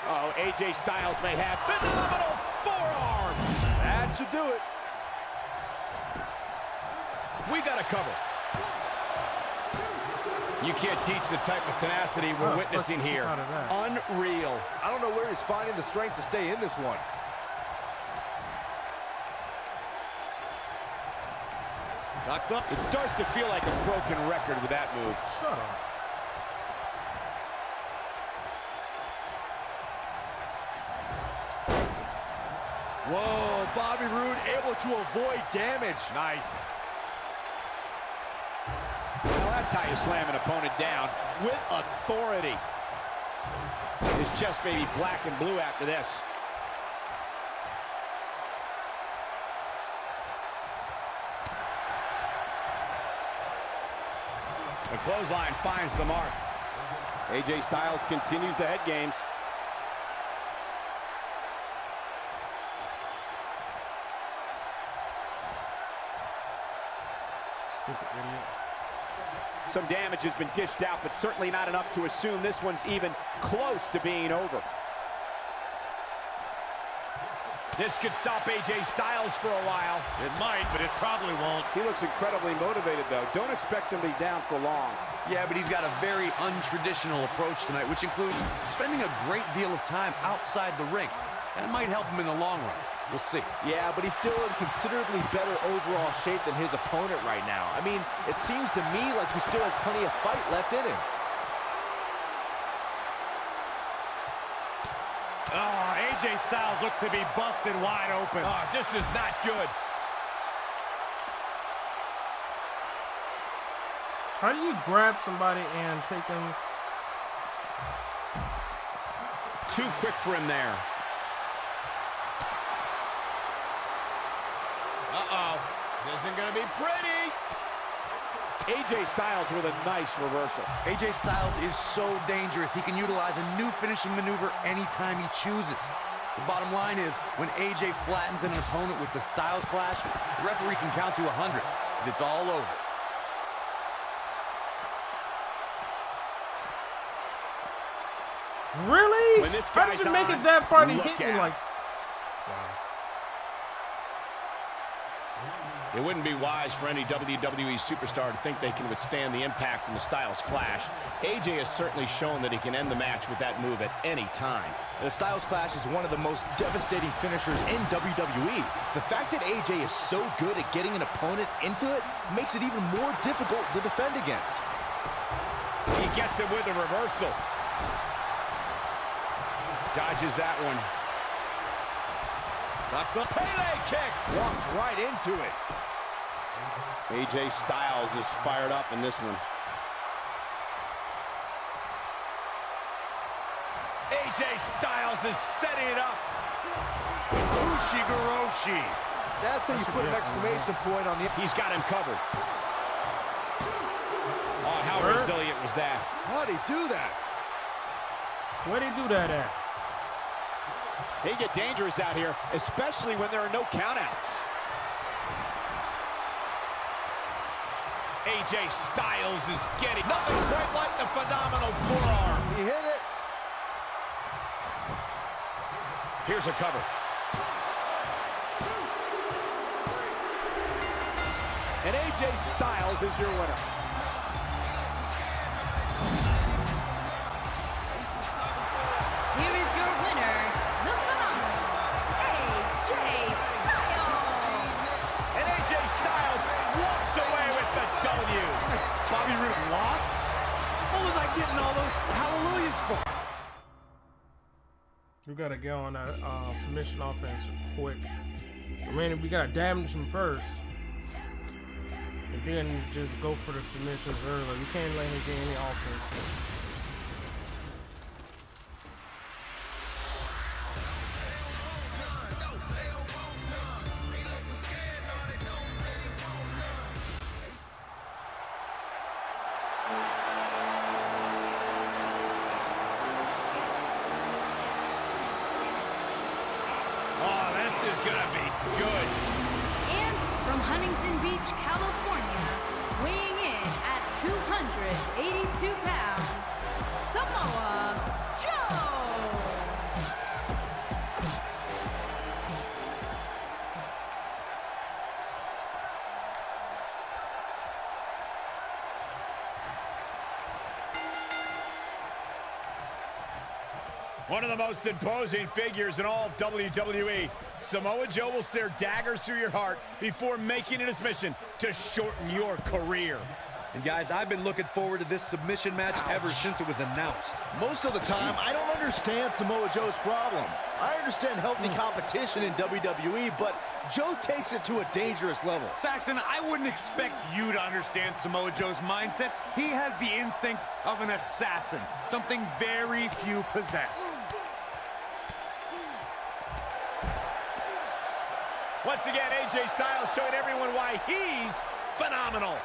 Oh, AJ Styles may have phenomenal forearm. That should do it. We got a cover. You can't teach the type of tenacity we're witnessing here. Out of that. Unreal. I don't know where he's finding the strength to stay in this one. Knocks up. It starts to feel like a broken record with that move. Shut up. Whoa, Bobby Roode able to avoid damage. Nice. Well, that's how you slam an opponent down, with authority. His chest may be black and blue after this. The clothesline finds the mark. AJ Styles continues the head games. Stupid idiot. Some damage has been dished out, but certainly not enough to assume this one's even close to being over. This could stop AJ Styles for a while. It might, but it probably won't. He looks incredibly motivated, though. Don't expect him to be down for long. Yeah, but he's got a very untraditional approach tonight, which includes spending a great deal of time outside the ring. That might help him in the long run. We'll see. Yeah, but he's still in considerably better overall shape than his opponent right now. I mean, it seems to me like he still has plenty of fight left in him. Oh, AJ Styles looked to be busted wide open. Oh, this is not good. How do you grab somebody and take them? Too quick for him there. Uh-oh. This isn't going to be pretty. AJ Styles with a nice reversal. AJ Styles is so dangerous. He can utilize a new finishing maneuver anytime he chooses. The bottom line is, when AJ flattens an opponent with the Styles Clash, the referee can count to 100, because it's all over. Really? When this How did guy's you make on, it that far to look hit me out. like? It wouldn't be wise for any WWE superstar to think they can withstand the impact from the Styles Clash. AJ has certainly shown that he can end the match with that move at any time. The Styles Clash is one of the most devastating finishers in WWE. The fact that AJ is so good at getting an opponent into it makes it even more difficult to defend against. He gets it with a reversal. Dodges that one. Knocks up Pele kick. Walked right into it. AJ Styles is fired up in this one. AJ Styles is setting it up. Ushigoroshi. That's how you put an exclamation point on the... He's got him covered. Oh, how Hurt. resilient was that? How'd he do that? Where'd he do that at? They get dangerous out here, especially when there are no countouts. AJ Styles is getting nothing quite like the phenomenal forearm. He hit it. Here's a cover. And AJ Styles is your winner. Here is your winner, the phenomenal AJ Styles. And AJ Styles walks away with the W. Bobby Roode lost? What was I getting all those hallelujahs for? We gotta get on that submission offense quick. I mean, we gotta damage him first, and then just go for the submissions early. We can't let him get any offense. Oh, this is gonna be good. And from Huntington Beach, California, weighing in at 282 pounds, Samoa Joe. One of the most imposing figures in all of WWE. Samoa Joe will stare daggers through your heart before making it his mission to shorten your career. And guys, I've been looking forward to this submission match ever since it was announced. Most of the time, I don't understand Samoa Joe's problem. I understand healthy competition in WWE, but Joe takes it to a dangerous level. Saxon, I wouldn't expect you to understand Samoa Joe's mindset. He has the instincts of an assassin, something very few possess. Once again, AJ Styles showing everyone why he's phenomenal.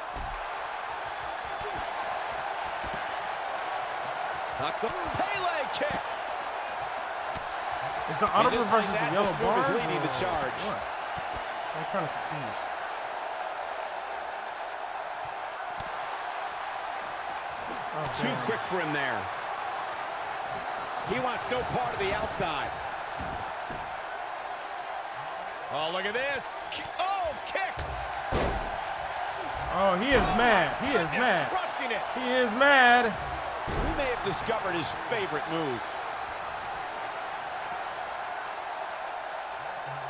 Knocks up Pele kick. Is the auto And just versus like that, the yellow this move is bar? leading the charge. What? I'm kind of confused. Oh, Too damn. quick for him there. He wants no part of the outside. Oh, look at this. Oh, kick. Oh, he is mad. He is mad. Crushing it. He is mad. We may have discovered his favorite move.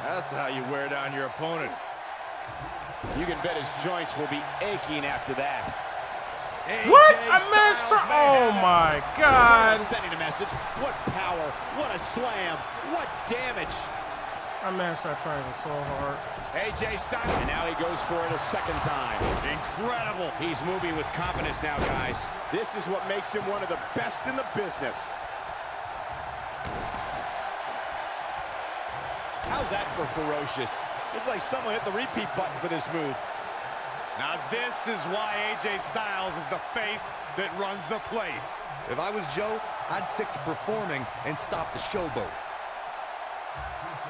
That's how you wear down your opponent. You can bet his joints will be aching after that. What? A master? Oh my God. Sending a message. What power. What a slam. What damage. I mashed that triangle so hard. AJ Styles. And now he goes for it a second time. Incredible. He's moving with confidence now, guys. This is what makes him one of the best in the business. How's that for ferocious? It's like someone hit the repeat button for this move. Now this is why AJ Styles is the face that runs the place. If I was Joe, I'd stick to performing and stop the showboat.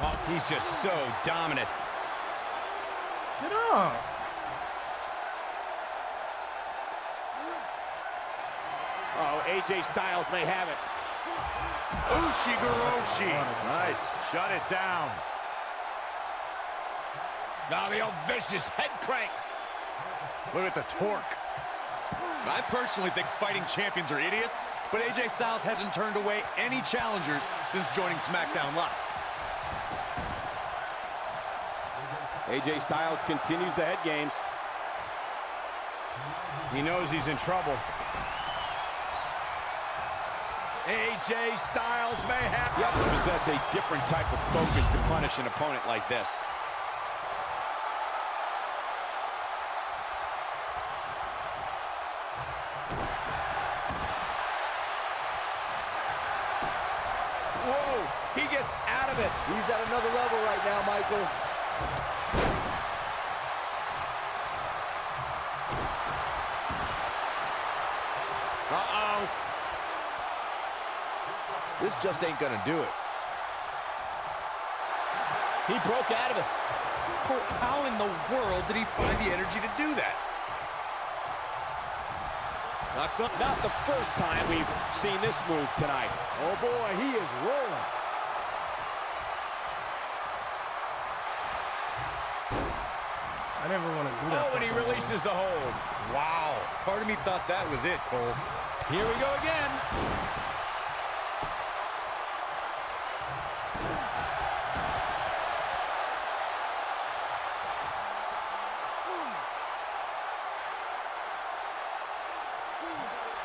Oh, he's just so dominant. Get up. Oh, AJ Styles may have it. Ushigoroshi. Nice. Shut it down. Now the old vicious head crank. Look at the torque. I personally think fighting champions are idiots, but AJ Styles hasn't turned away any challengers since joining SmackDown Live. AJ Styles continues the head games. He knows he's in trouble. AJ Styles may have... You have to possess a different type of focus to punish an opponent like this. Whoa, he gets out of it. He's at another level right now, Michael. Uh-oh. This just ain't gonna do it. He broke out of it. How in the world did he find the energy to do that? Not the first time we've seen this move tonight. Oh boy, he is rolling. I never want to do that. Oh, and he releases the hold. Wow. Part of me thought that was it, Cole. Here we go again.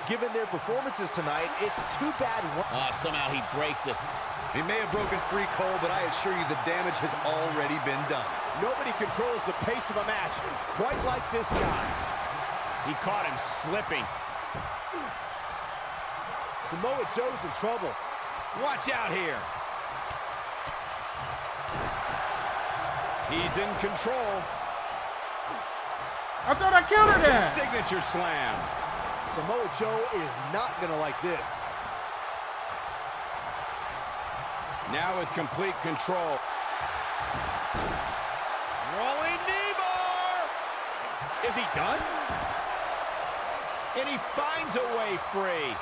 Given their performances tonight, it's too bad. Somehow he breaks it. He may have broken free, Cole, but I assure you the damage has already been done. Nobody controls the pace of a match quite like this guy. He caught him slipping. Samoa Joe's in trouble. Watch out here. He's in control. I thought I countered that. Signature slam. Samoa Joe is not gonna like this. Now with complete control. Rolling knee bar. Is he done? And he finds a way free.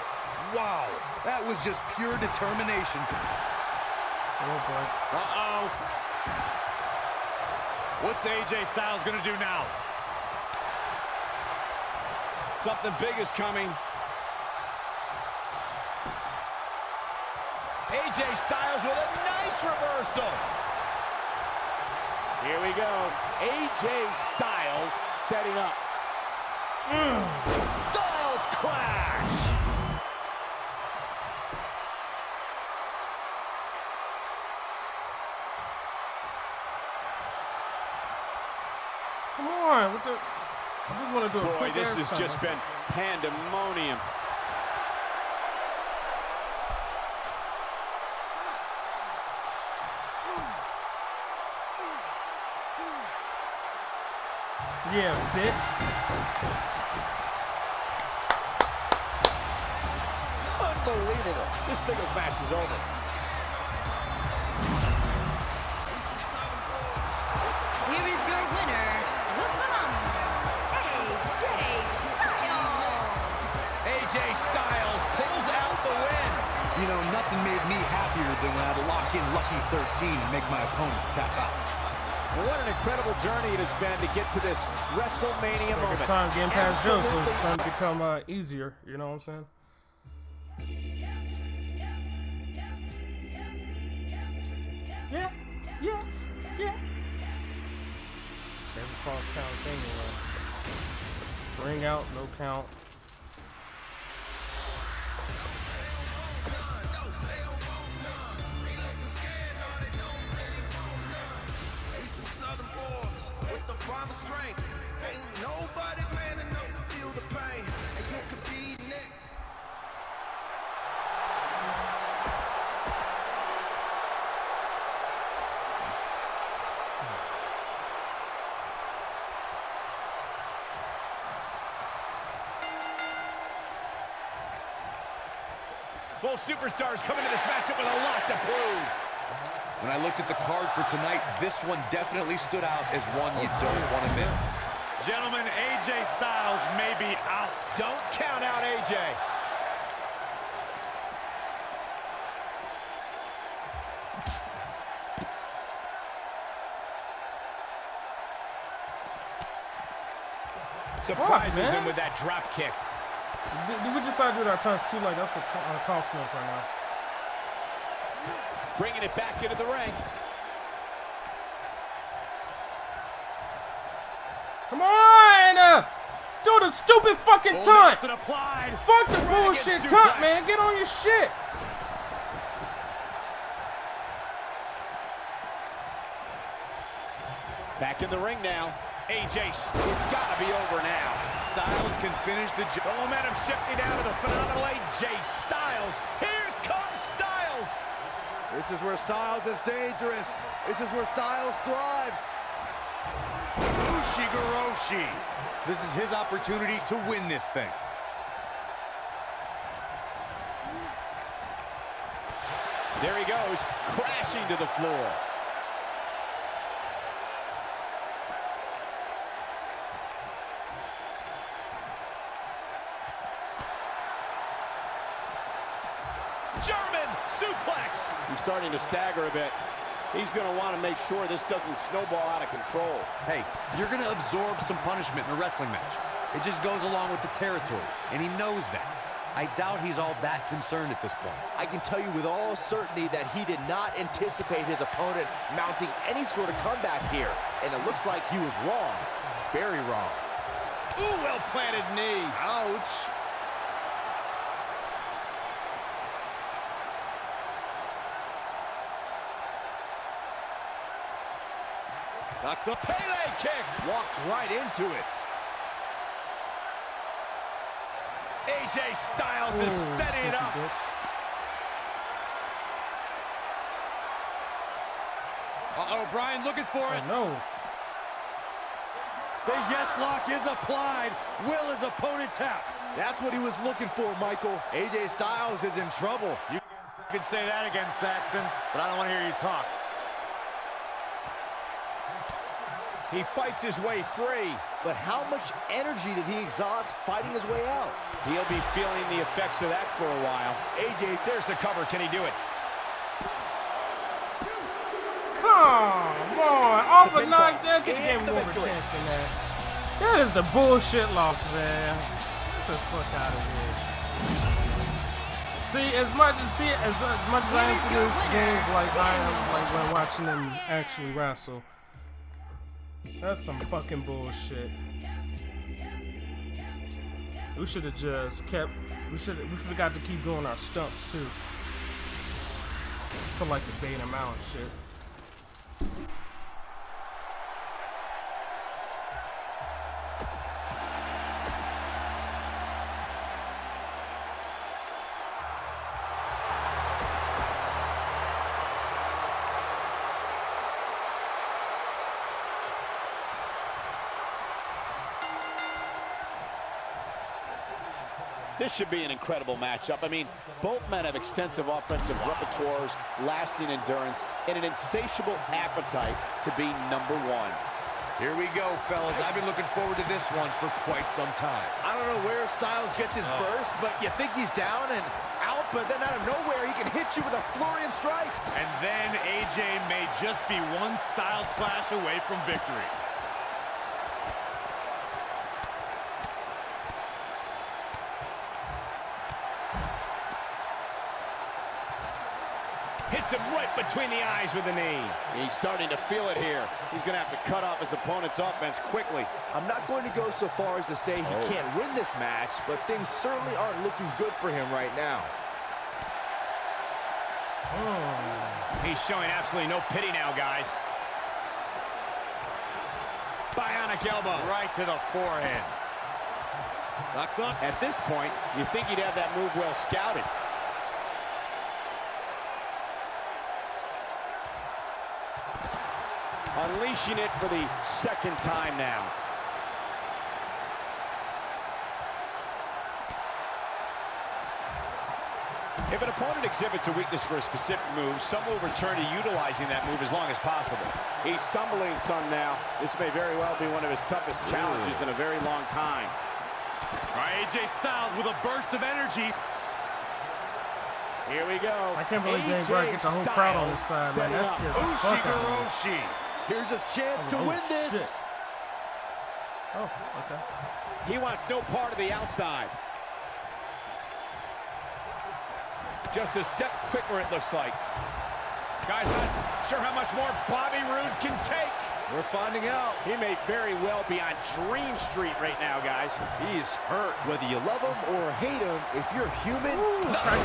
Wow. That was just pure determination. Oh boy. Uh-oh. What's AJ Styles gonna do now? Something big is coming. AJ Styles with a nice reversal. Here we go. AJ Styles setting up. Styles clash. Come on. What the? I just want to do a Boy, quick this air has stop. just been pandemonium. Yeah, bitch. Unbelievable. This singles match is over. Here is your winner, the phenomenal AJ Styles pulls out the win. You know, nothing made me happier than when I'd lock in Lucky 13 and make my opponents tap out. What an incredible journey it has been to get to this WrestleMania moment. Second time getting past Joe, so it's going to become easier. You know what I'm saying? Yeah. There's a false count thing. Ring out, no count. Strength. Ain't nobody man enough to feel the pain, and you could be next. Both superstars come into this matchup with a lot to prove. When I looked at the card for tonight, this one definitely stood out as one you don't want to miss. Gentlemen, AJ Styles may be out. Don't count out AJ. Surprises him with that drop kick. Did we decide to do our turns too? Like that's what costing us right now. Bringing it back into the ring. Come on! Do the stupid fucking taunt! Applied. Fuck the bullshit taunt, man! Get on your shit! Back in the ring now. AJ, it's got to be over now. Styles can finish the job. The momentum shifting down to the phenomenal AJ Styles. Here comes Styles. This is where Styles is dangerous. This is where Styles thrives. Ushigoroshi. This is his opportunity to win this thing. There he goes, crashing to the floor. German suplex. He's starting to stagger a bit. He's going to want to make sure this doesn't snowball out of control. Hey, you're going to absorb some punishment in a wrestling match. It just goes along with the territory, and he knows that. I doubt he's all that concerned at this point. I can tell you with all certainty that he did not anticipate his opponent mounting any sort of comeback here. And it looks like he was wrong. Very wrong. Ooh, well-planted knee. Ouch. Knocks up Pele kick. Walked right into it. AJ Styles is setting it up. Uh-oh, Brian looking for it. No. The yes lock is applied. Will his opponent tap? That's what he was looking for, Michael. AJ Styles is in trouble. You can say that again, Saxton, but I don't want to hear you talk. He fights his way free. But how much energy did he exhaust fighting his way out? He'll be feeling the effects of that for a while. AJ, there's the cover. Can he do it? Come on! Off a knock down. Get the game more of a chance than that. That is the bullshit loss, man. Get the fuck out of here. See, as much as I am into this game, like I am like when watching them actually wrestle. That's some fucking bullshit. We should have just kept. We forgot to keep doing our stumps too. To like the bait them out and shit. This should be an incredible matchup. I mean, both men have extensive offensive repertoires, lasting endurance, and an insatiable appetite to be number one. Here we go, fellas. I've been looking forward to this one for quite some time. I don't know where Styles gets his burst, but you think he's down and out but then out of nowhere, he can hit you with a flurry of strikes. And then AJ may just be one Styles Clash away from victory. Hits him right between the eyes with the knee. He's starting to feel it here. He's going to have to cut off his opponent's offense quickly. I'm not going to go so far as to say he can't win this match, but things certainly aren't looking good for him right now. He's showing absolutely no pity now, guys. Bionic elbow. Right to the forehead. Knocks on. At this point, you think he'd have that move well scouted. Unleashing it for the second time now. If an opponent exhibits a weakness for a specific move, some will return to utilizing that move as long as possible. He's stumbling some now. This may very well be one of his toughest challenges in a very long time. All right, AJ Styles with a burst of energy. Here we go. I can't believe James Wright gets the whole crowd on his side, man. That scares the fuck out of me. Here's his chance to win this. Shit. Oh, okay. He wants no part of the outside. Just a step quicker, it looks like. Guys, not sure how much more Bobby Roode can take. We're finding out. He may very well be on Dream Street right now, guys. He is hurt. Whether you love him or hate him, if you're human, Like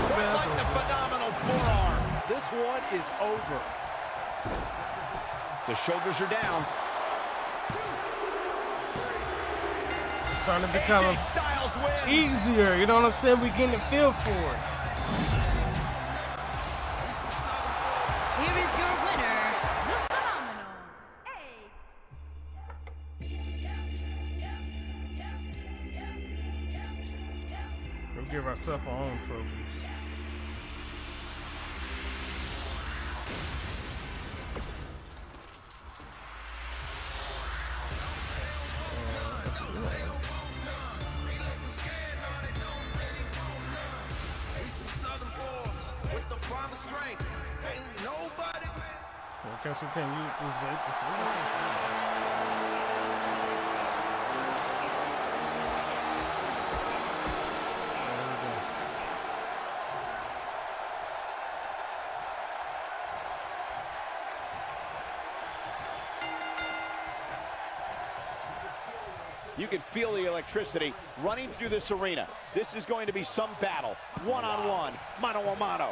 the phenomenal forearm. this one is over. The shoulders are down. It's starting to become AJ Styles wins. easier. You know what I'm saying? We're getting a feel for it. Here is your winner, the phenomenal We'll give ourselves our own trophies. I guess we can use this. You can feel the electricity running through this arena. This is going to be some battle. One-on-one, mano-a-mano.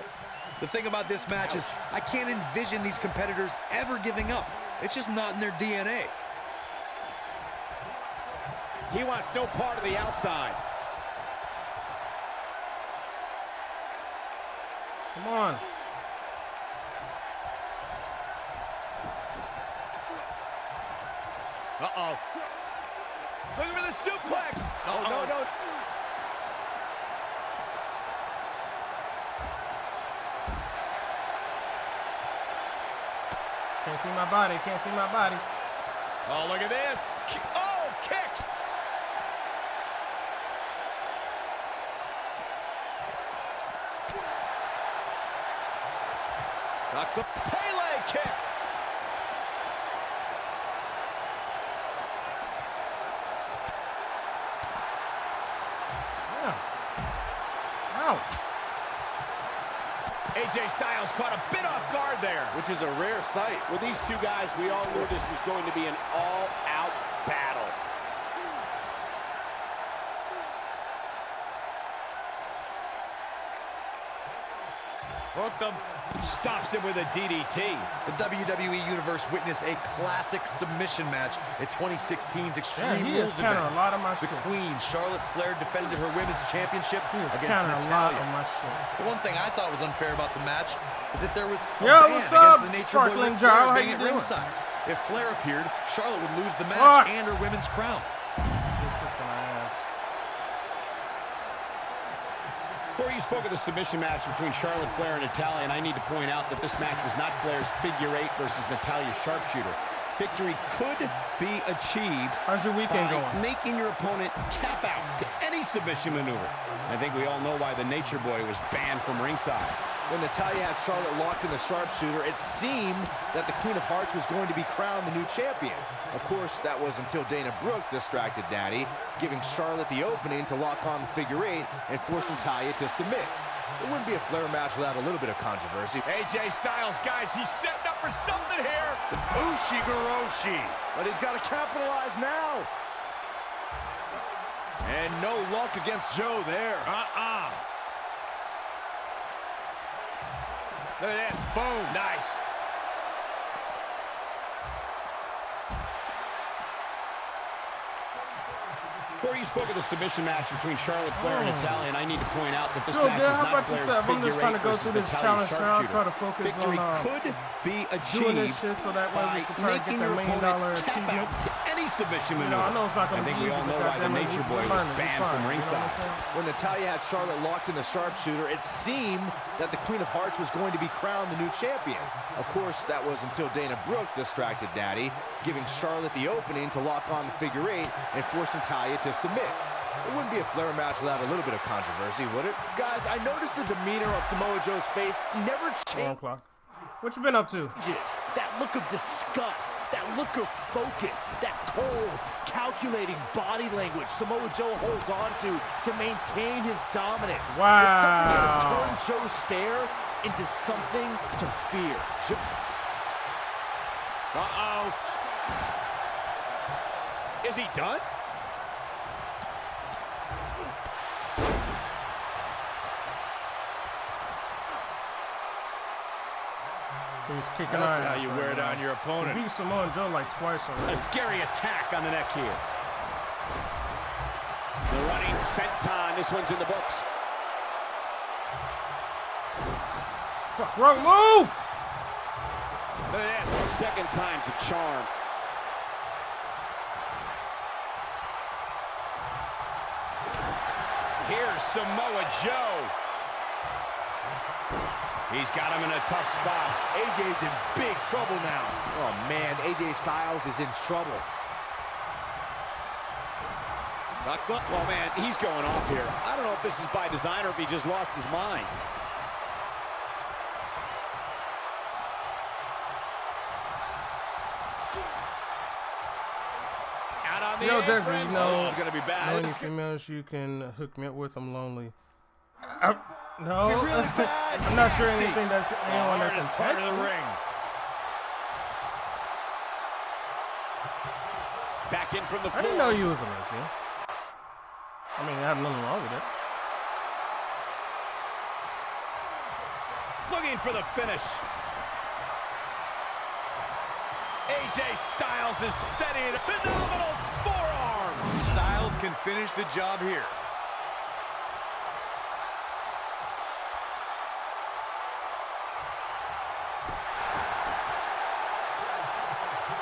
The thing about this match is I can't envision these competitors ever giving up. It's just not in their DNA. He wants no part of the outside. Come on. Uh-oh. Looking for the suplex. Oh, no. Can't see my body. Can't see my body. Oh, look at this. Oh, kicks. Knocks up. Pele kick. Ouch. AJ Styles caught a bit off guard there. Which is a rare sight. With these two guys, we all knew this was going to be an all-out battle. Hooked him. Stops him with a DDT. The WWE Universe witnessed a classic submission match at 2016's Extreme Yeah, he is Rules counting event. a lot of my The shit. Queen, Charlotte Flair, defended her women's championship He is against counting a lot Natalya. of my shit. The one thing I thought was unfair about the match is that there was a Yo, ban what's against up, the Nature Sparkling Boy Ric Flair Joe? How being you at doing? ringside. If Flair appeared, Charlotte would lose the match Fuck. and her women's crown. Corey, you spoke of the submission match between Charlotte Flair and Natalya, and I need to point out that this match was not Flair's figure 8 versus Natalya's sharpshooter. Victory could be achieved How's your weekend by going? making your opponent tap out to any submission maneuver. I think we all know why the Nature Boy was banned from ringside. When Natalya had Charlotte locked in the sharpshooter, it seemed that the Queen of Hearts was going to be crowned the new champion. Of course, that was until Dana Brooke distracted Daddy, giving Charlotte the opening to lock on the figure 8 and force Natalya to submit. It wouldn't be a Flair match without a little bit of controversy. AJ Styles, guys, he's setting up for something here. Ushigoroshi. But he's got to capitalize now. And no luck against Joe there. Look at this. Boom. Nice. Corey, you spoke of the submission match between Charlotte Flair and Natalya, and I need to point out that this match is how not about Flair's yourself? I'm figure just trying eight to go versus through this Natalya's challenge now. sharpshooter. Try to focus Victory on could be doing achieved this shit so that way we by can try to get making that your $1 million opponent tap achievement. out to any submission You maneuver. know, I know it's not going I to think be we easy, all but know why the goddamn it, Nature we're Boy was learning. We're banned trying, from you know what ringside. I'm saying? When Natalya had Charlotte locked in the sharpshooter, it seemed that the Queen of Hearts was going to be crowned the new champion. Of course, that was until Dana Brooke distracted Daddy, giving Charlotte the opening to lock on the figure 8 and force Natalya to submit. It wouldn't be a Flair match without a little bit of controversy, would it? Guys, I noticed the demeanor on Samoa Joe's face never 1 changes. o'clock. What you been up to? That look of disgust, that look of focus, that cold, calculating body language Samoa Joe holds on to maintain his dominance. Wow. It's something that has turned Joe's stare into something to fear. Uh-oh. Is he done? He's kicking That's iron. how you wear down your opponent. He beat Samoa Joe like twice A already. scary attack on the neck here. The running senton. This one's in the books. Fuck, wrong move! Look at this. Second time's a charm. Here's Samoa Joe. He's got him in a tough spot. AJ's in big trouble now. Oh man, AJ Styles is in trouble. Oh man, he's going off here. I don't know if this is by design or if he just lost his mind. Out on the Yo, apron. Dexter, you know, This is gonna be bad. know any females you can hook me up with? I'm lonely. No, I'm not sure anything that's anyone that's in Hardest part of Texas. the ring. Back in from the I floor. didn't know you was a lesbian. I mean, I have nothing wrong with it. Looking for the finish. AJ Styles is setting a phenomenal forearm. Styles can finish the job here.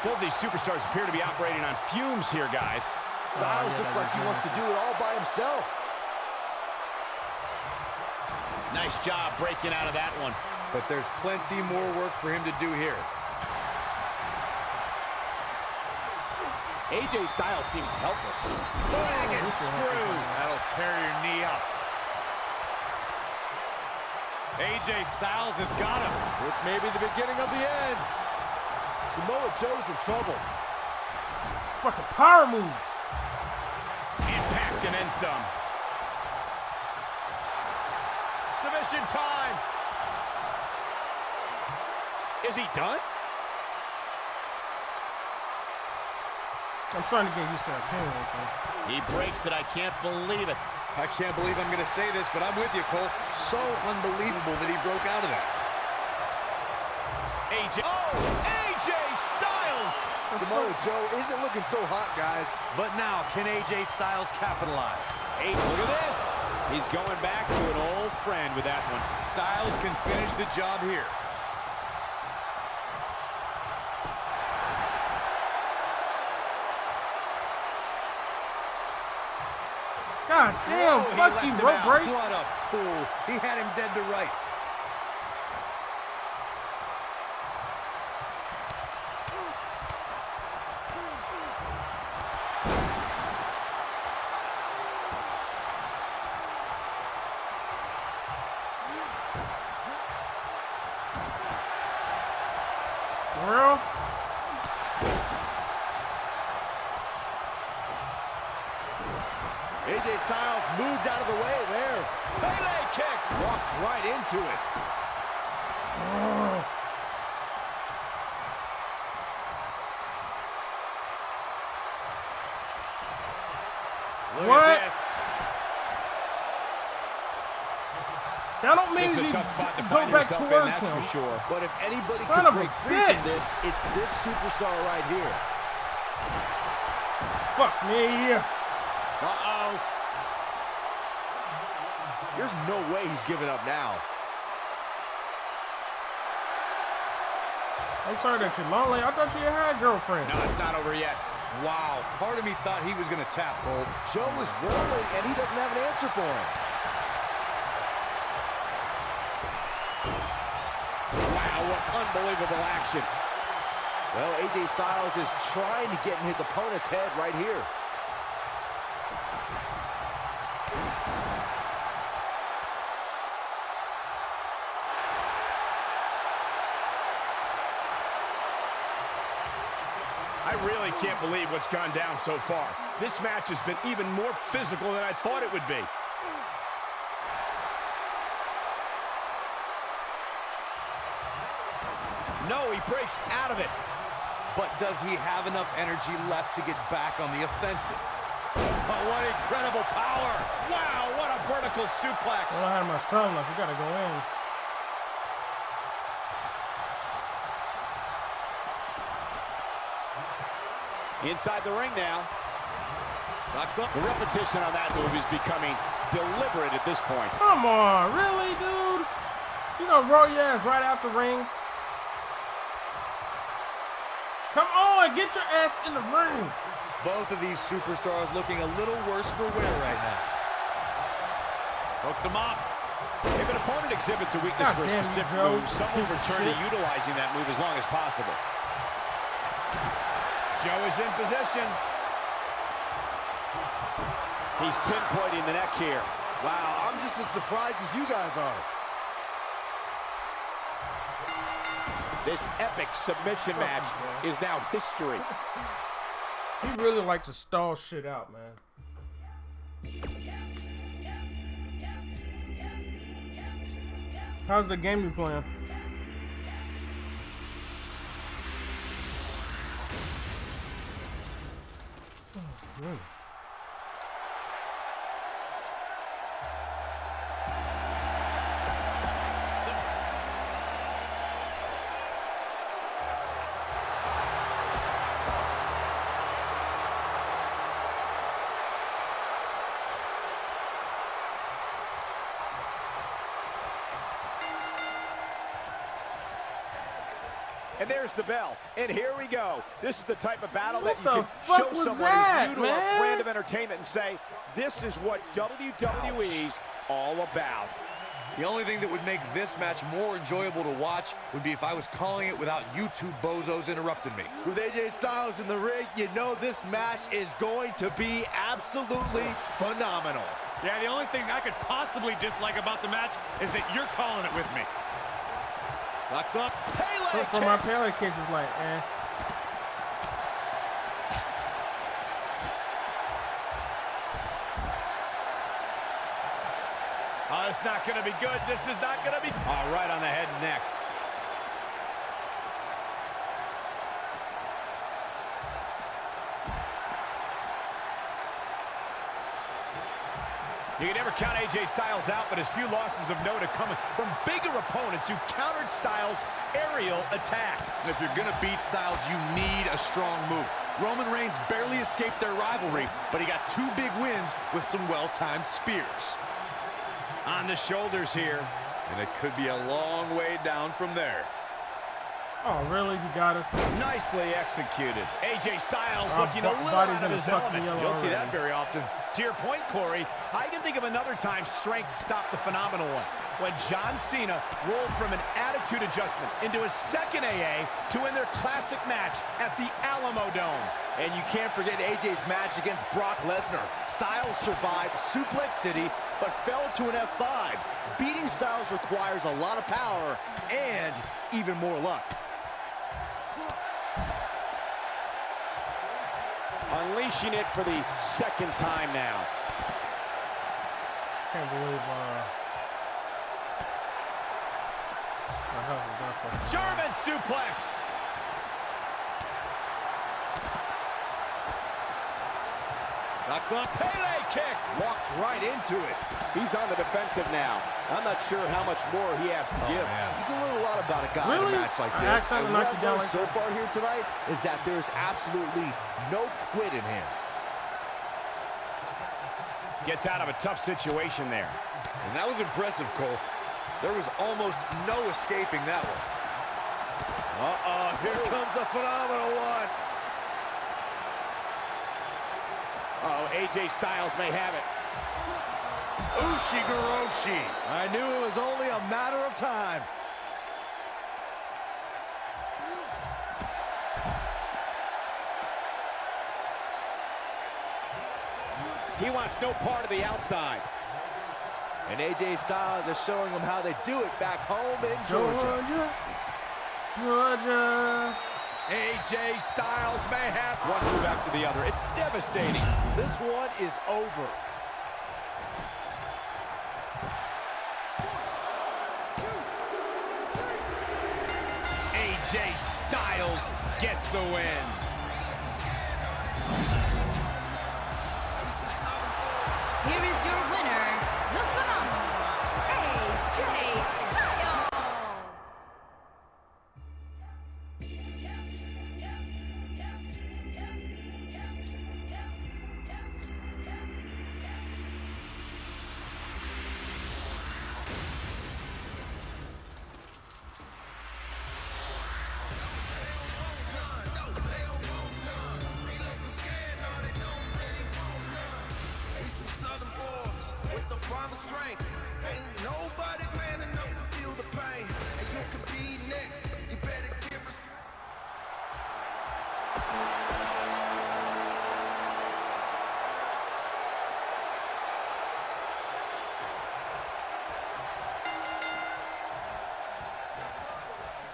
Both these superstars appear to be operating on fumes here, guys. Styles looks like he wants to do it all by himself. Nice job breaking out of that one. But there's plenty more work for him to do here. AJ Styles seems helpless. Dragon screw. That'll tear your knee up. AJ Styles has got him. This may be the beginning of the end. Samoa Joe's in trouble. It's fucking power moves. Impact and then some. Submission time. Is he done? I'm starting to get used to that pain right there. He breaks it. I can't believe it. I can't believe I'm going to say this, but I'm with you, Cole. So unbelievable that he broke out of that. AJ. Oh, AJ Styles. Samoa Joe isn't looking so hot, guys. But now, can AJ Styles capitalize? Hey, look at this. He's going back to an old friend with that one. Styles can finish the job here. God damn, Whoa, he fuck lets you, him bro, out. break. What a fool. He had him dead to rights. Walked right into it. Look What? at this. That don't mean This is he a tough spot to go find back yourself in, towards that's him. for sure. But if anybody Son could of a break free bitch. from this, it's this superstar right here. Fuck me. Uh-oh. There's no way he's giving up now. I'm sorry that you're lonely. I thought you had a girlfriend. No, it's not over yet. Wow, part of me thought he was going to tap, Cole. Joe is rolling, and he doesn't have an answer for him. Wow, what unbelievable action. Well, AJ Styles is trying to get in his opponent's head right here. I really can't believe what's gone down so far. This match has been even more physical than I thought it would be. No, he breaks out of it. But does he have enough energy left to get back on the offensive? Oh, what incredible power. Wow, what a vertical suplex. I don't have much time left. You gotta go in. Inside the ring now. The repetition on that move is becoming deliberate at this point. Come on, really, dude? You gonna roll your ass right out the ring? Come on, get your ass in the ring. Both of these superstars looking a little worse for wear right now. Hooked him up. If an opponent exhibits a weakness God for a damn you, specific Joe. move, some will Piece of return to shit. utilizing that move as long as possible. Joe is in position. He's pinpointing the neck here. Wow, I'm just as surprised as you guys are. This epic submission match is now history. He really like to stall shit out, man. How's the game you playing? And there's the bell. And here we go. This is the type of battle that What you the can fuck show was someone that, who's new to our man? brand of entertainment and say, this is what WWE's all about. The only thing that would make this match more enjoyable to watch would be if I was calling it without you two bozos interrupting me. With AJ Styles in the ring, you know this match is going to be absolutely phenomenal. Yeah, the only thing I could possibly dislike about the match is that you're calling it with me. Locks up. Pele For my Pele kicks, it's like, eh. Oh, it's not going to be good. This is not going to be... Oh, right on the head and neck. You can never count AJ Styles out, but his few losses of note are coming from bigger opponents who countered Styles' aerial attack. And if you're going to beat Styles, you need a strong move. Roman Reigns barely escaped their rivalry, but he got two big wins with some well-timed spears. On the shoulders here. And it could be a long way down from there. Oh, really? He got us? Nicely executed. AJ Styles Our looking a little body's out of in his the fucking element. yellow You don't see already. that very often. To your point, Corey, I can think of another time strength stopped the phenomenal one. When John Cena rolled from an attitude adjustment into his second AA to win their classic match at the Alamo Dome. And you can't forget AJ's match against Brock Lesnar. Styles survived Suplex City, but fell to an F5. Beating Styles requires a lot of power and even more luck. Unleashing it for the second time now. Can't believe hell is that fucking German suplex. Knocks on. Pele kick. Walked right into it. He's on the defensive now. I'm not sure how much more he has to give. You can learn a lot about a guy Really? in a match like I this. accidentally And what knocked you I've down learned like so that. far here tonight is that there's absolutely no quit in him. Gets out of a tough situation there. And that was impressive, Cole. There was almost no escaping that one. Here comes a phenomenal one. Oh, AJ Styles may have it. Ushigoroshi. I knew it was only a matter of time. He wants no part of the outside. And AJ Styles is showing him how they do it back home in Georgia. Georgia. AJ Styles may have one move after the other. It's devastating. This one is over. AJ Styles gets the win. Here is your winner, the phenomenal AJ Styles. Strength. Ain't nobody man enough to feel the pain. And you could be next. You better give us.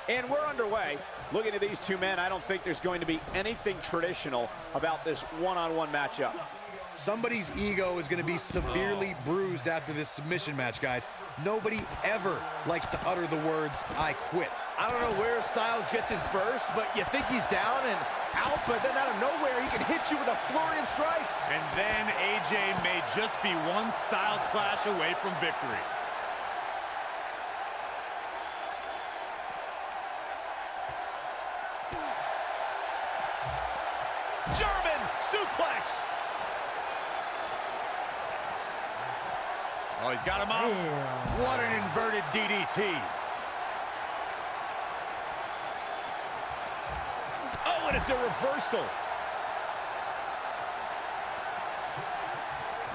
And we're underway. Looking at these two men, I don't think there's going to be anything traditional about this one-on-one matchup. Somebody's ego is going to be severely bruised after this submission match, guys. Nobody ever likes to utter the words, "I quit." I don't know where Styles gets his burst, but you think he's down and out, but then out of nowhere, he can hit you with a flurry of strikes. And then AJ may just be one Styles clash away from victory. German suplex. Oh, he's got him up. Damn. What an inverted DDT. Oh, and it's a reversal.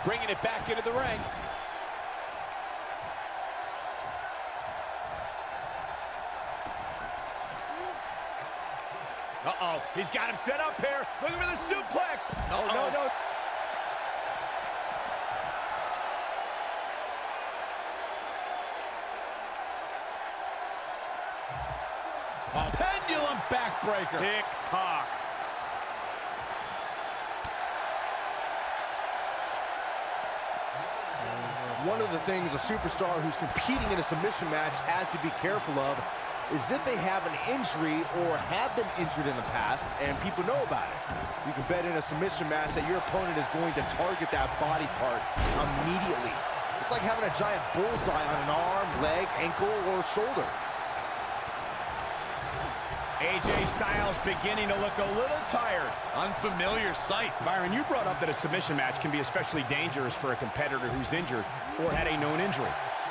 Bringing it back into the ring. Uh-oh, he's got him set up here. Looking for the suplex. No. A pendulum backbreaker. Tick-tock. One of the things a superstar who's competing in a submission match has to be careful of is if they have an injury or have been injured in the past and people know about it. You can bet in a submission match that your opponent is going to target that body part immediately. It's like having a giant bullseye on an arm, leg, ankle, or shoulder. AJ Styles beginning to look a little tired. Unfamiliar sight. Byron, you brought up that a submission match can be especially dangerous for a competitor who's injured or had a known injury.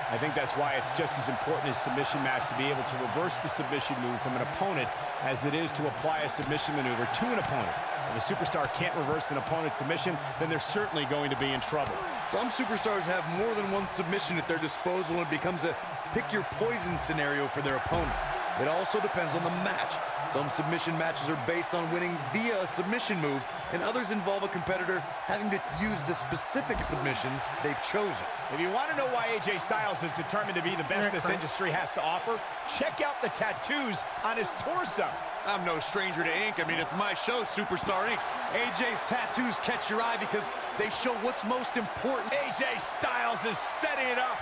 I think that's why it's just as important as submission match to be able to reverse the submission move from an opponent as it is to apply a submission maneuver to an opponent. If a superstar can't reverse an opponent's submission, then they're certainly going to be in trouble. Some superstars have more than one submission at their disposal, and it becomes a pick-your-poison scenario for their opponent. It also depends on the match. Some submission matches are based on winning via a submission move, and others involve a competitor having to use the specific submission they've chosen. If you want to know why AJ Styles is determined to be the best this industry has to offer, check out the tattoos on his torso. I'm no stranger to ink. I mean, it's my show, Superstar Inc. AJ's tattoos catch your eye because they show what's most important. AJ Styles is setting it up.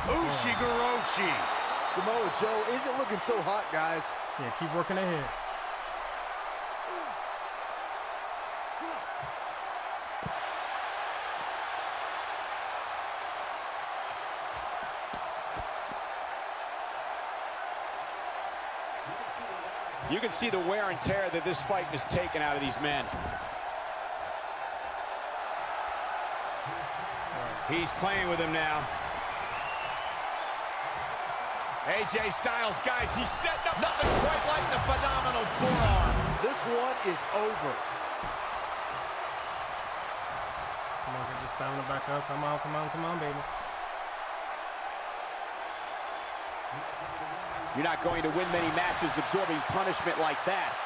Ushigoroshi. Samoa Joe isn't looking so hot, guys. Yeah, keep working ahead. You can see the wear and tear that this fight has taken out of these men. He's playing with him now. AJ Styles, guys, he's setting up nothing quite like the phenomenal forearm. This one is over. Come on, get your stamina back up. Come on, come on, come on, baby. You're not going to win many matches absorbing punishment like that.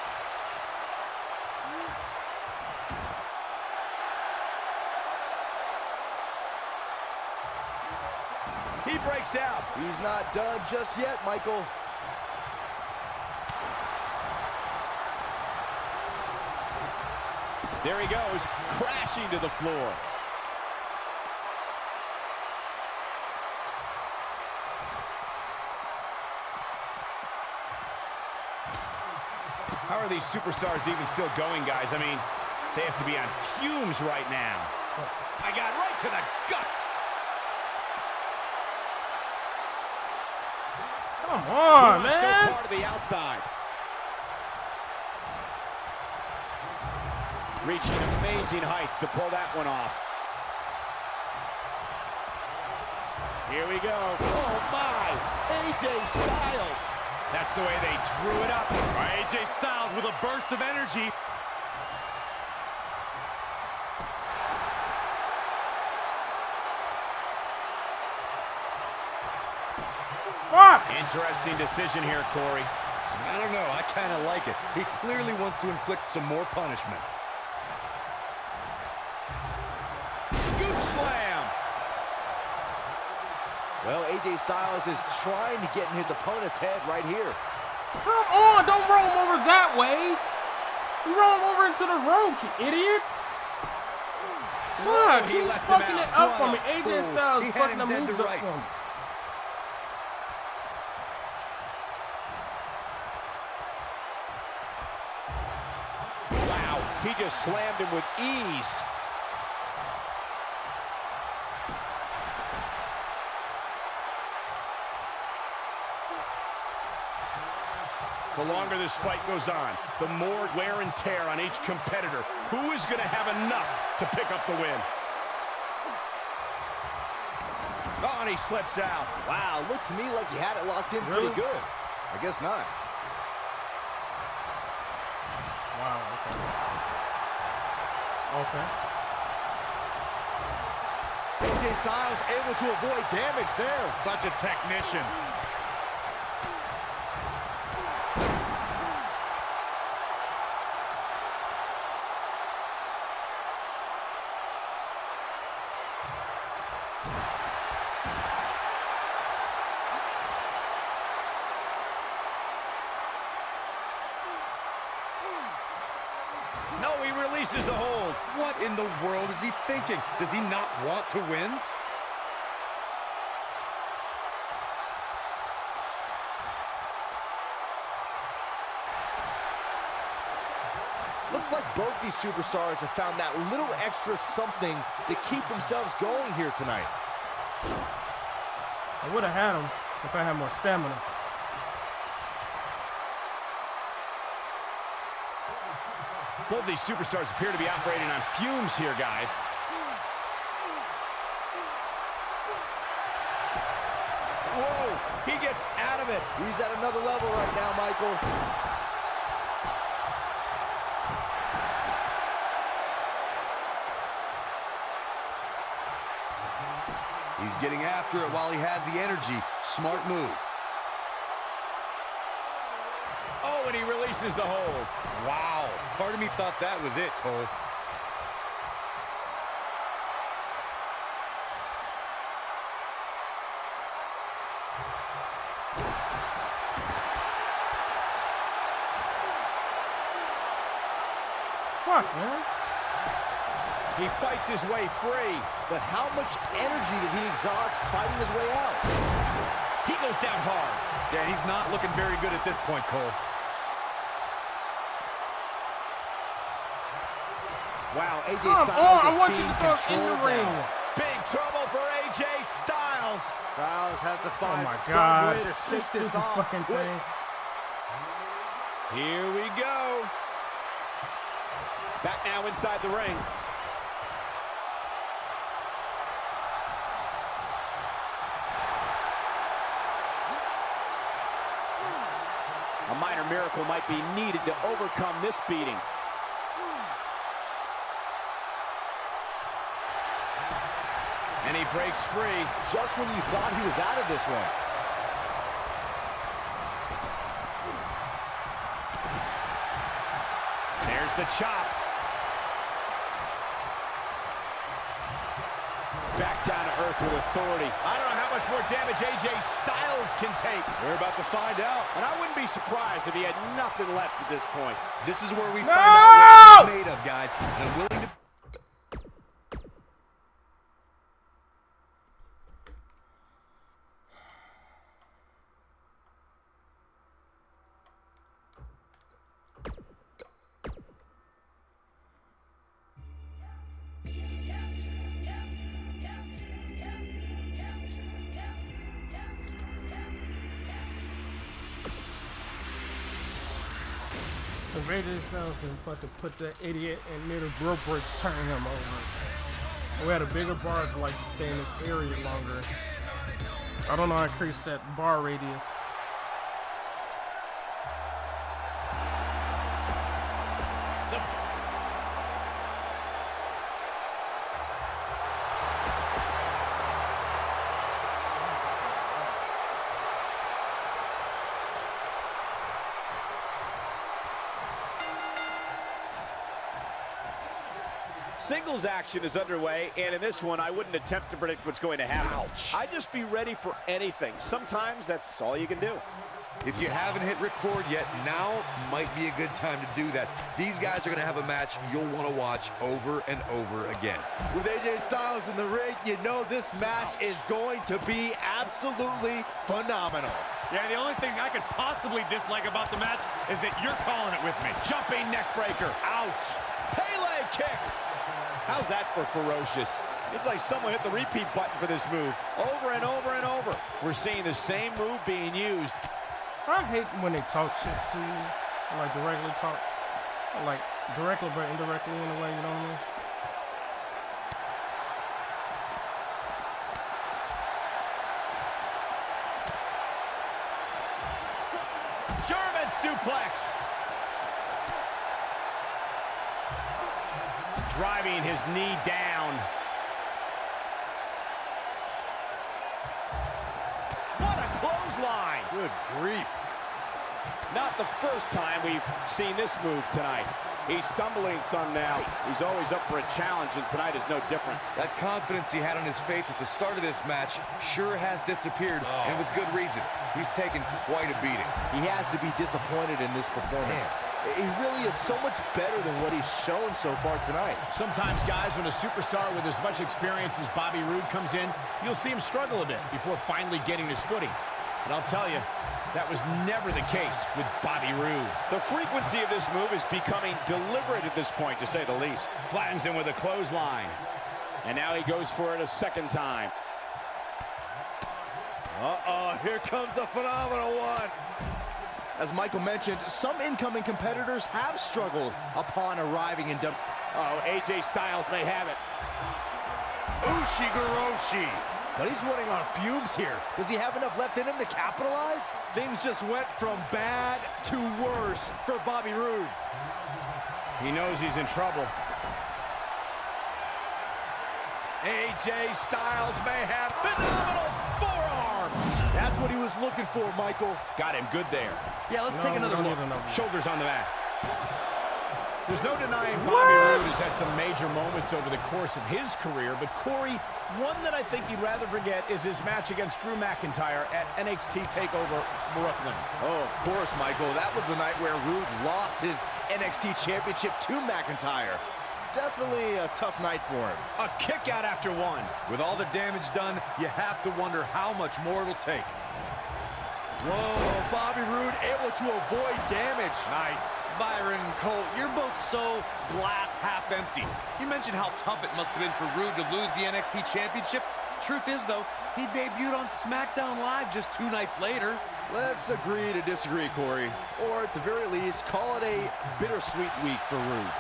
He breaks out. He's not done just yet, Michael. There he goes, crashing to the floor. How are these superstars even still going, guys? I mean, they have to be on fumes right now. I got right to the gut. Come on, He must go man. part of the outside. Reaching amazing heights to pull that one off. Here we go. Oh, my. AJ Styles. That's the way they drew it up. AJ Styles with a burst of energy. Fuck. Interesting decision here, Corey. I don't know. I kind of like it. He clearly wants to inflict some more punishment. Scoop slam. Well, AJ Styles is trying to get in his opponent's head right here. Come on, don't roll him over that way. You roll him over into the ropes, you idiots. Fuck, he he's lets him fucking out. it up for me. What a AJ fool. Styles He had fucking him the dead to moves up rights. for me. Wow, he just slammed him with ease. The longer this fight goes on, the more wear and tear on each competitor. Who is going to have enough to pick up the win? Oh, and he slips out. Wow, looked to me like he had it locked in Really? pretty good. I guess not. Wow, okay. Okay. AJ Styles able to avoid damage there. Such a technician. No, he releases the hold. What in the world is he thinking? Does he not want to win? Looks like both these superstars have found that little extra something to keep themselves going here tonight. I would have had him if I had more stamina. Both these superstars appear to be operating on fumes here, guys. Whoa, he gets out of it. He's at another level right now, Michael. He's getting after it while he has the energy. Smart move. Oh, and he releases the hold. Wow. Part of me thought that was it, Cole. Fuck, man. He fights his way free. But how much energy did he exhaust fighting his way out? He goes down hard. Yeah, he's not looking very good at this point, Cole. Wow, AJ Come Styles on, I is want you being to throw it in the controlled ring. now. Big trouble for AJ Styles. Styles has to find Oh my some God, way to this shake this stupid off. fucking quick. thing. Here we go. Back now inside the ring. A minor miracle might be needed to overcome this beating. And he breaks free. Just when you thought he was out of this one. There's the chop. Back down to earth with authority. I don't know how much more damage AJ Styles can take. We're about to find out. And I wouldn't be surprised if he had nothing left at this point. This is where we No! find out what he's made of, guys. And I'm willing to... The AJ Styles can fucking put that idiot in middle rope breaks, turning him over. We had a bigger bar to like to stay in this area longer. I don't know how to increase that bar radius. Singles action is underway, and in this one, I wouldn't attempt to predict what's going to happen. Ouch. I'd just be ready for anything. Sometimes that's all you can do. If you haven't hit record yet, now might be a good time to do that. These guys are going to have a match you'll want to watch over and over again. With AJ Styles in the ring, you know this match is going to be absolutely phenomenal. Yeah, the only thing I could possibly dislike about the match is that you're calling it with me. Jumping neck breaker. Ouch. Pele kick. How's that for ferocious? It's like someone hit the repeat button for this move over and over and over. We're seeing the same move being used. I hate when they talk shit to you, like directly talk, like directly but indirectly in a way, you know what I mean? German suplex. Driving his knee down. What a clothesline. Good grief. Not the first time we've seen this move tonight. He's stumbling some now. He's always up for a challenge, and tonight is no different. That confidence he had on his face at the start of this match sure has disappeared, and with good reason. He's taken quite a beating. He has to be disappointed in this performance. He really is so much better than what he's shown so far tonight. Sometimes, guys, when a superstar with as much experience as Bobby Roode comes in, you'll see him struggle a bit before finally getting his footing. But I'll tell you, that was never the case with Bobby Roode. The frequency of this move is becoming deliberate at this point, to say the least. Flattens him with a clothesline. And now he goes for it a second time. Uh-oh, here comes a phenomenal one. As Michael mentioned, some incoming competitors have struggled upon arriving in Oh, AJ Styles may have it. Ushigoroshi. But he's running on fumes here. Does he have enough left in him to capitalize? Things just went from bad to worse for Bobby Roode. He knows he's in trouble. AJ Styles may have phenomenal forearm. That's what he was looking for, Michael. Got him good there. Yeah, let's No, take we another don't look. need another. Shoulders on the mat. There's no denying Bobby Roode has had some major moments over the course of his career, but Corey, one that I think you'd rather forget is his match against Drew McIntyre at NXT TakeOver Brooklyn. Oh, of course, Michael. That was the night where Roode lost his NXT Championship to McIntyre. Definitely a tough night for him. A kick out after one. With all the damage done, you have to wonder how much more it'll take. Whoa, Bobby Roode able to avoid damage. Nice. Byron and Cole, you're both so glass half empty. You mentioned how tough it must have been for Roode to lose the NXT Championship. Truth is, though, he debuted on SmackDown Live just 2 nights later. Let's agree to disagree, Corey. Or at the very least, call it a bittersweet week for Roode.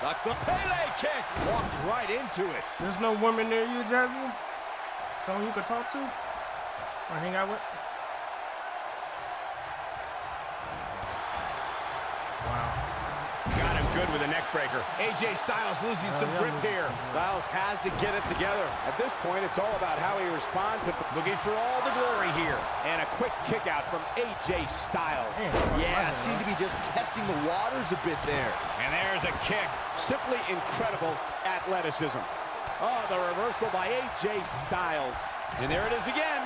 Ducks a Pele kick. Walked right into it. There's no woman near you, Jazzy? Someone you could talk to? Or hang out with? Wow. Got him good with a neck breaker. AJ Styles losing some grip here. Styles has to get it together. At this point, it's all about how he responds. Looking for all the glory here. And a quick kick out from AJ Styles. Yeah, seemed to be just testing the waters a bit there. And there's a kick. Simply incredible athleticism. Oh, the reversal by AJ Styles. And there it is again.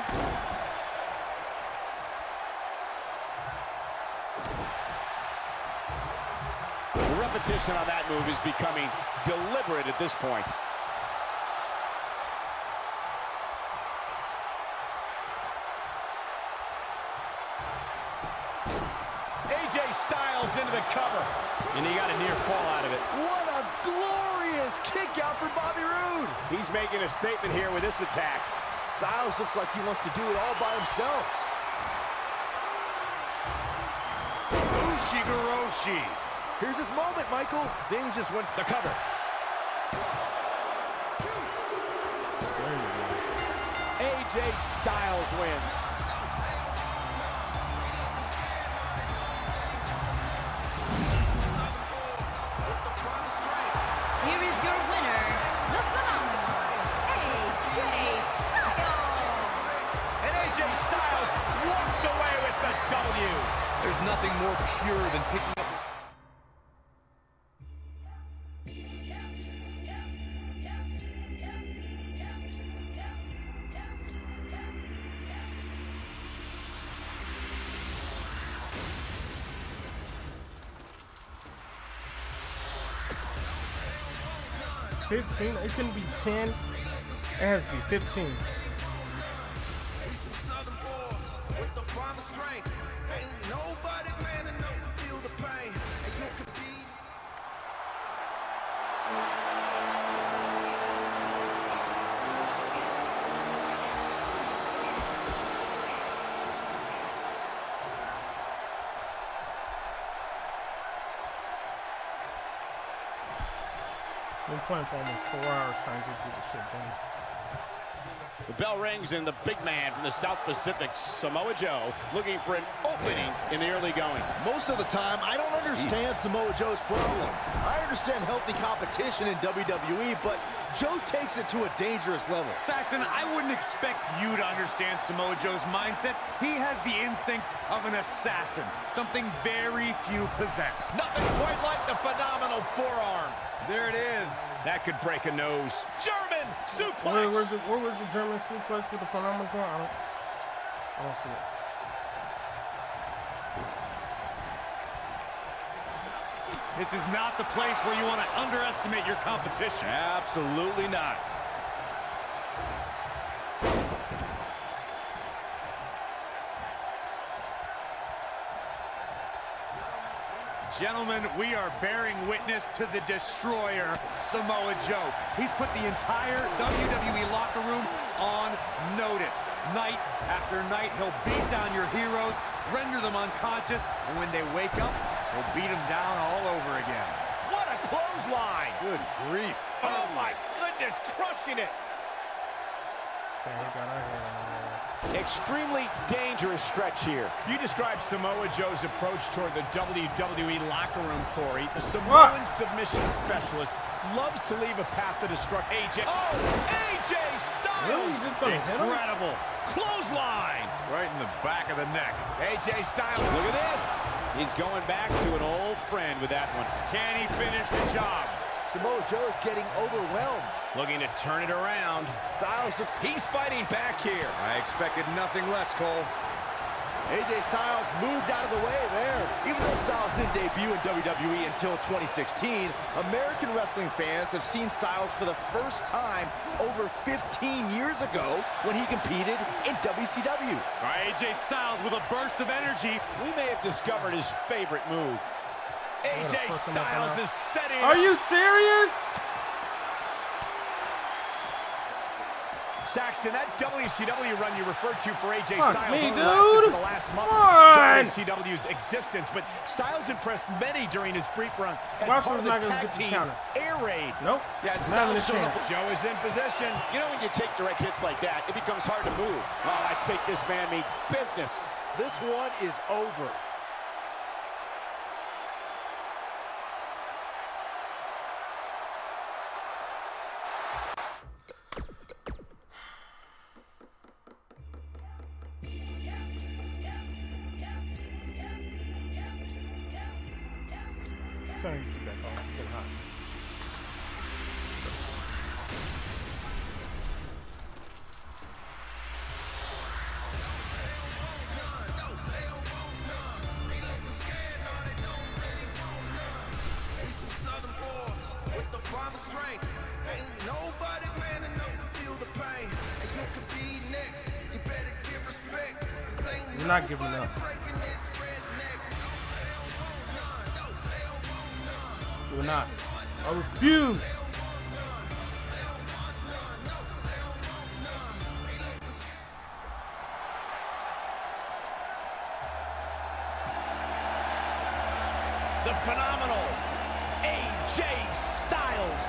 The repetition on that move is becoming deliberate at this point. AJ Styles into the cover. And he got a near fall out of it. What a glorious kick out for Bobby Roode. He's making a statement here with this attack. Styles looks like he wants to do it all by himself. Ushigoroshi. Here's his moment, Michael. Things just went the cover. AJ Styles wins. Here is your winner, the phenomenal AJ Styles. And AJ Styles walks away with the W. There's nothing more pure than picking up. $15. It couldn't be 10. It has to be 15. We some southern boys with the promised strength. Ain't nobody man enough to feel the pain. And you can be. We're playing for almost 4 hours trying to get this shit done. The bell rings and the big man from the South Pacific, Samoa Joe, looking for an opening in the early going. Most of the time, I don't understand Samoa Joe's problem. I understand healthy competition in WWE, but Joe takes it to a dangerous level. Saxon, I wouldn't expect you to understand Samoa Joe's mindset. He has the instincts of an assassin, something very few possess. Nothing quite like the phenomenal forearm. There it is. That could break a nose. German suplex. Where was the German suplex with the phenomenal point? I don't see it. This is not the place where you want to underestimate your competition. Absolutely not. Gentlemen, we are bearing witness to the destroyer, Samoa Joe. He's put the entire WWE locker room on notice. Night after night, he'll beat down your heroes, render them unconscious, and when they wake up, he'll beat them down all over again. What a clothesline. Good grief. Oh, my goodness, crushing it. Okay, he got our head on there. Extremely dangerous stretch here. You described Samoa Joe's approach toward the WWE locker room, Corey. The Samoan submission specialist loves to leave a path to destruct AJ. Oh, AJ Styles! Really? He's just gonna hit him? Incredible. Clothesline. Right in the back of the neck. AJ Styles. Look at this. He's going back to an old friend with that one. Can he finish the job? Samoa Joe's getting overwhelmed. Looking to turn it around. Styles looks, he's fighting back here. I expected nothing less, Cole. AJ Styles moved out of the way there. Even though Styles didn't debut in WWE until 2016, American wrestling fans have seen Styles for the first time over 15 years ago when he competed in WCW. All right, AJ Styles with a burst of energy. We may have discovered his favorite move. AJ Styles is setting Are you serious? Saxton, that WCW run you referred to for AJ Fuck Styles me, only lasted dude. for the last month Come on. of WCW's existence, but Styles impressed many during his brief run as Watch part of who's the not gonna tag get this team counter. Air Raid. Nope. Yeah, Not having a Styles showed up. chance. Joe is in position. You know when you take direct hits like that, it becomes hard to move. Oh, I think this man means business. This one is over. Turn your seat back on. It's getting hot. We some southern boys with the farmer strength. Ain't nobody man enough to feel the pain. And you could be next. You better give respect. 'Cause ain't You're not giving nobody up. breaking this redneck. They don't want none. No, they don't want none. Do not. I refuse. The phenomenal AJ Styles.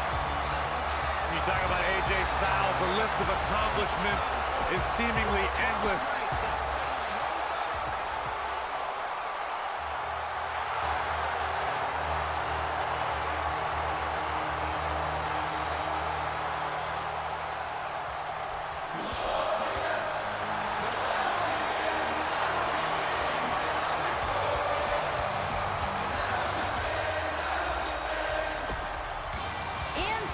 When you talk about AJ Styles, the list of accomplishments is seemingly endless. And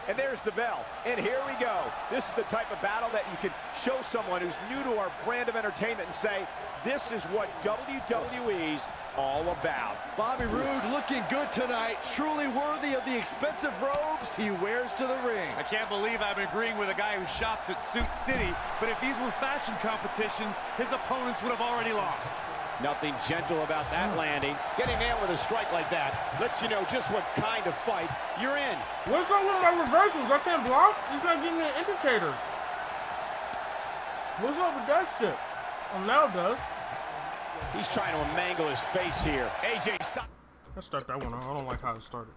And there's the bell. And here we go. This is the type of battle that you can show someone who's new to our brand of entertainment and say, this is what WWE's all about. Bobby Roode looking good tonight. Truly worthy of the expensive robes he wears to the ring. I can't believe I'm agreeing with a guy who shops at Suit City, but if these were fashion competitions, his opponents would have already lost. Nothing gentle about that landing. Getting nailed with a strike like that lets you know just what kind of fight you're in. What's up with my reversals? I can't block. It's not giving me an indicator. What's up with that shit? Oh, now it does. He's trying to mangle his face here. AJ Styles. Let's start that one. I don't like how it started.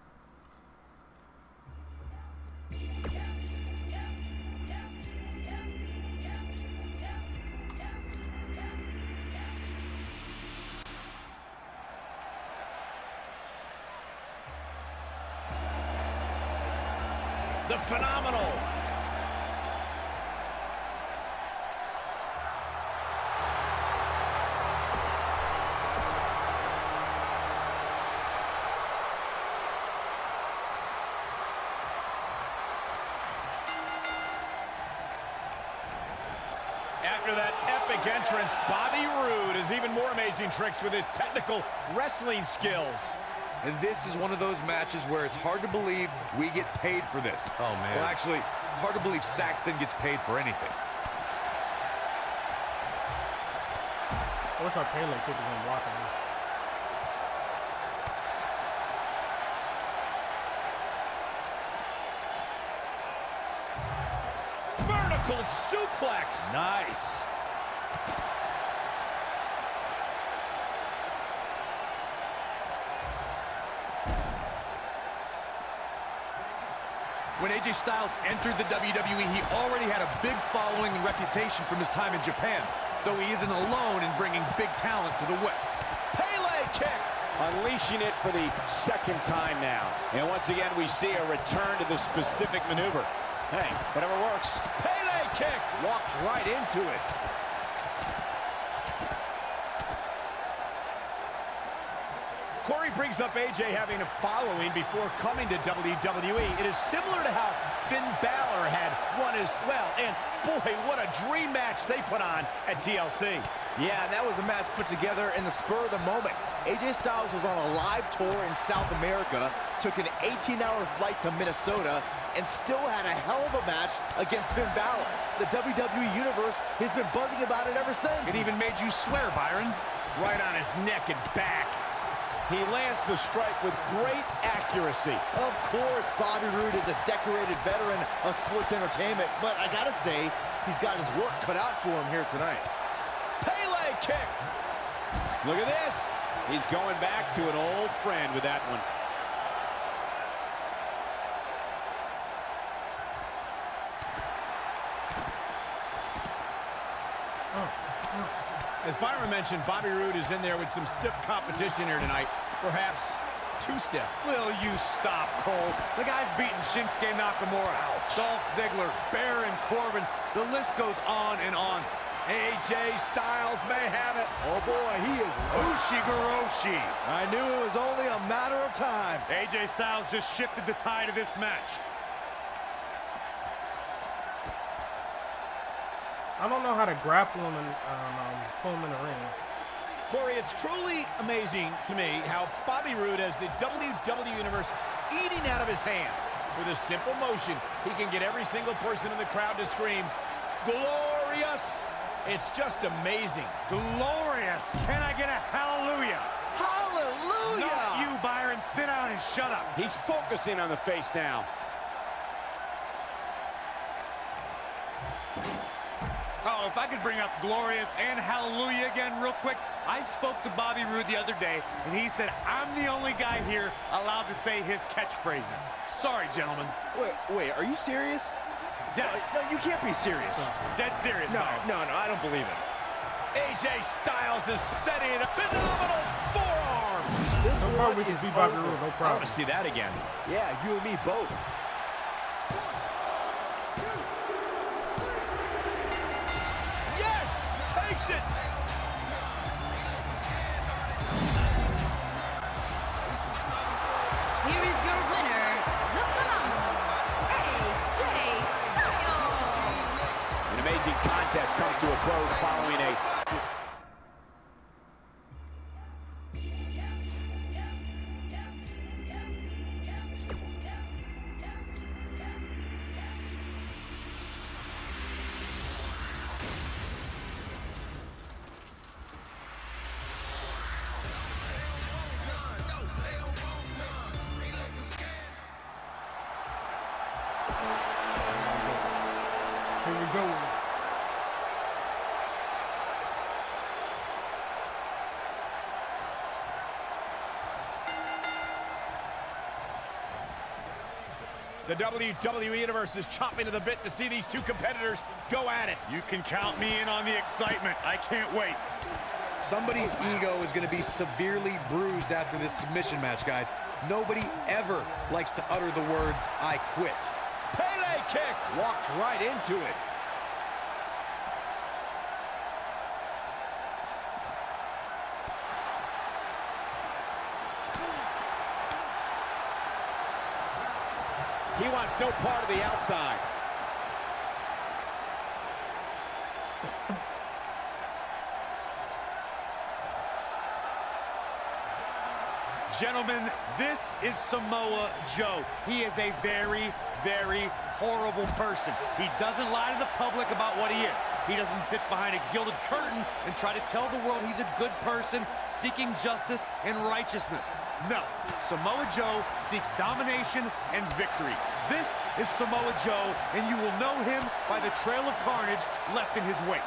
The phenomenal. After that epic entrance, Bobby Roode has even more amazing tricks with his technical wrestling skills. And this is one of those matches where it's hard to believe we get paid for this. Oh, man. Well, actually, it's hard to believe Saxton gets paid for anything. I wish our Pele kick was on blocking me. Vertical suplex. Nice. When AJ Styles entered the WWE, he already had a big following and reputation from his time in Japan, though he isn't alone in bringing big talent to the West. Pele kick. unleashing it for the second time now. And once again, we see a return to the specific maneuver. Hey, whatever works. Pele kick. Walked right into it. Corey brings up AJ having a following before coming to WWE. It is similar to how Finn Balor had one as well. And boy, what a dream match they put on at TLC. Yeah, that was a match put together in the spur of the moment. AJ Styles was on a live tour in South America, took an 18-hour flight to Minnesota, and still had a hell of a match against Finn Balor. The WWE Universe has been buzzing about it ever since. It even made you swear, Byron. Right on his neck and back. He lands the strike with great accuracy. Of course, Bobby Roode is a decorated veteran of sports entertainment, but I gotta say, he's got his work cut out for him here tonight. Pele kick. Look at this. He's going back to an old friend with that one. As Byron mentioned, Bobby Roode is in there with some stiff competition here tonight. Perhaps too stiff. Will you stop, Cole? The guy's beating Shinsuke Nakamura, Dolph Ziggler, Baron Corbin. The list goes on and on. AJ Styles may have it. Oh boy, he is Ushigoroshi. I knew it was only a matter of time. AJ Styles just shifted the tide of this match. I don't know how to grapple him and pull him in the ring. Corey, it's truly amazing to me how Bobby Roode has the WWE Universe eating out of his hands. With a simple motion, he can get every single person in the crowd to scream, "Glorious!" It's just amazing. Glorious. Can I get a hallelujah? Hallelujah! Not you, Byron. Sit down and shut up. He's focusing on the face now. Oh, if I could bring up glorious and hallelujah again real quick. I spoke to Bobby Roode the other day, and he said, I'm the only guy here allowed to say his catchphrases. Sorry, gentlemen. Wait, are you serious? Yes. No, you can't be serious. Dead serious, Byron. No, I don't believe it. AJ Styles is setting a phenomenal forearm. This No one problem, we can is see Bobby over. Roode, no I want problem. to see that again. Yeah, you and me both. Yes! Takes it! Here is your winner, the phenomenal AJ Styles. An amazing contest comes to a close following a... Here we go. The WWE Universe is chopping to the bit to see these two competitors go at it. You can count me in on the excitement. I can't wait. Somebody's ego is going to be severely bruised after this submission match, guys. Nobody ever likes to utter the words, I quit. Pele kick! Walked right into it. He wants no part of the outside. Gentlemen, this is Samoa Joe. He is a very, very horrible person. He doesn't lie to the public about what he is. He doesn't sit behind a gilded curtain and try to tell the world he's a good person seeking justice and righteousness. No, Samoa Joe seeks domination and victory. This is Samoa Joe, and you will know him by the trail of carnage left in his wake.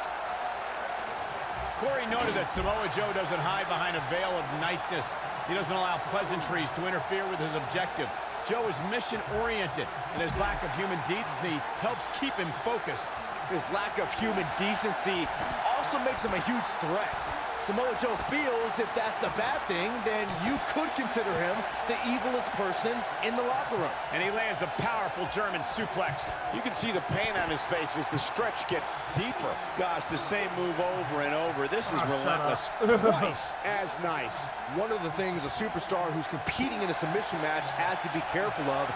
Corey noted that Samoa Joe doesn't hide behind a veil of niceness. He doesn't allow pleasantries to interfere with his objective. Joe is mission-oriented, and his lack of human decency helps keep him focused. His lack of human decency also makes him a huge threat. Samoa Joe feels if that's a bad thing, then you could consider him the evilest person in the locker room. And he lands a powerful German suplex. You can see the pain on his face as the stretch gets deeper. Gosh, the same move over and over. This is relentless. Twice as nice. One of the things a superstar who's competing in a submission match has to be careful of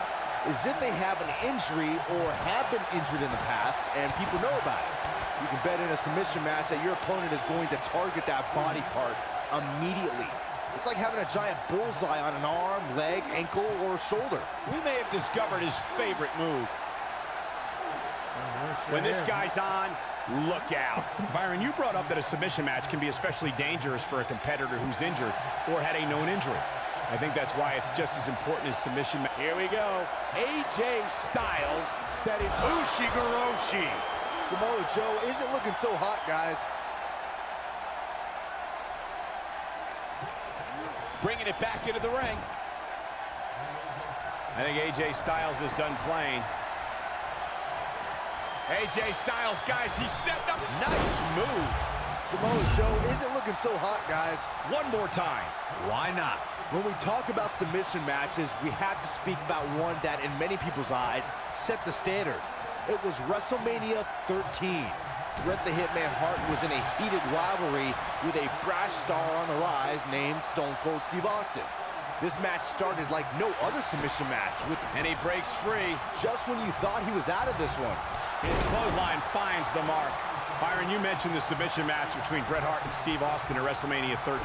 is if they have an injury or have been injured in the past and people know about it. You can bet in a submission match that your opponent is going to target that body part immediately. It's like having a giant bullseye on an arm, leg, ankle, or shoulder. We may have discovered his favorite move. When this guy's on, look out. Byron, you brought up that a submission match can be especially dangerous for a competitor who's injured or had a known injury. I think that's why it's just as important as submission. Here we go. AJ Styles setting Ushigoroshi. Samoa Joe isn't looking so hot, guys. Bringing it back into the ring. I think AJ Styles is done playing. AJ Styles, guys, he's setting up. Nice move. Samoa Joe isn't looking so hot, guys. One more time. Why not? When we talk about submission matches, we have to speak about one that, in many people's eyes, set the standard. It was WrestleMania 13. Bret the Hitman Hart was in a heated rivalry with a brash star on the rise named Stone Cold Steve Austin. This match started like no other submission match, and he breaks free. Just when you thought he was out of this one. His clothesline finds the mark. Byron, you mentioned the submission match between Bret Hart and Steve Austin at WrestleMania 13.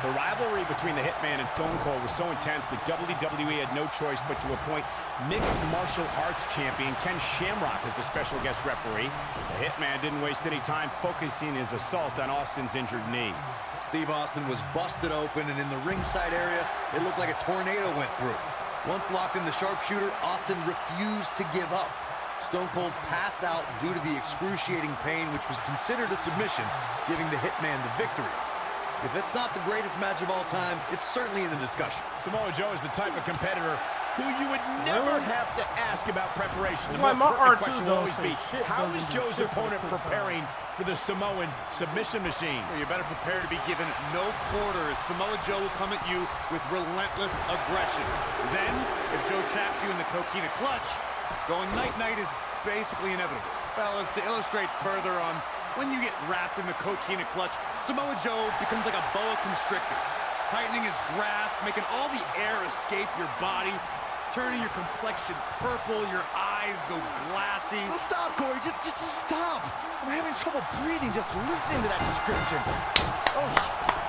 The rivalry between the Hitman and Stone Cold was so intense that WWE had no choice but to appoint mixed martial arts champion Ken Shamrock as the special guest referee. The Hitman didn't waste any time focusing his assault on Austin's injured knee. Steve Austin was busted open, and in the ringside area, it looked like a tornado went through. Once locked in the sharpshooter, Austin refused to give up. Stone Cold passed out due to the excruciating pain, which was considered a submission, giving the Hitman the victory. If it's not the greatest match of all time, it's certainly in the discussion. Samoa Joe is the type of competitor who you would never have to ask about preparation. The Like more my pertinent R2 question will always don't be, say shit, how doesn't is do Joe's shit for the opponent quick time. preparing for the Samoan submission machine? Well, you better prepare to be given no quarters. Samoa Joe will come at you with relentless aggression. Then, if Joe traps you in the coquina clutch, going night-night is basically inevitable. Fellas, to illustrate further on, when you get wrapped in the coquina clutch, Samoa Joe becomes like a boa constrictor, tightening his grasp, making all the air escape your body, turning your complexion purple, your eyes go glassy. So stop, Corey. Just stop. I'm having trouble breathing just listening to that description. Oh,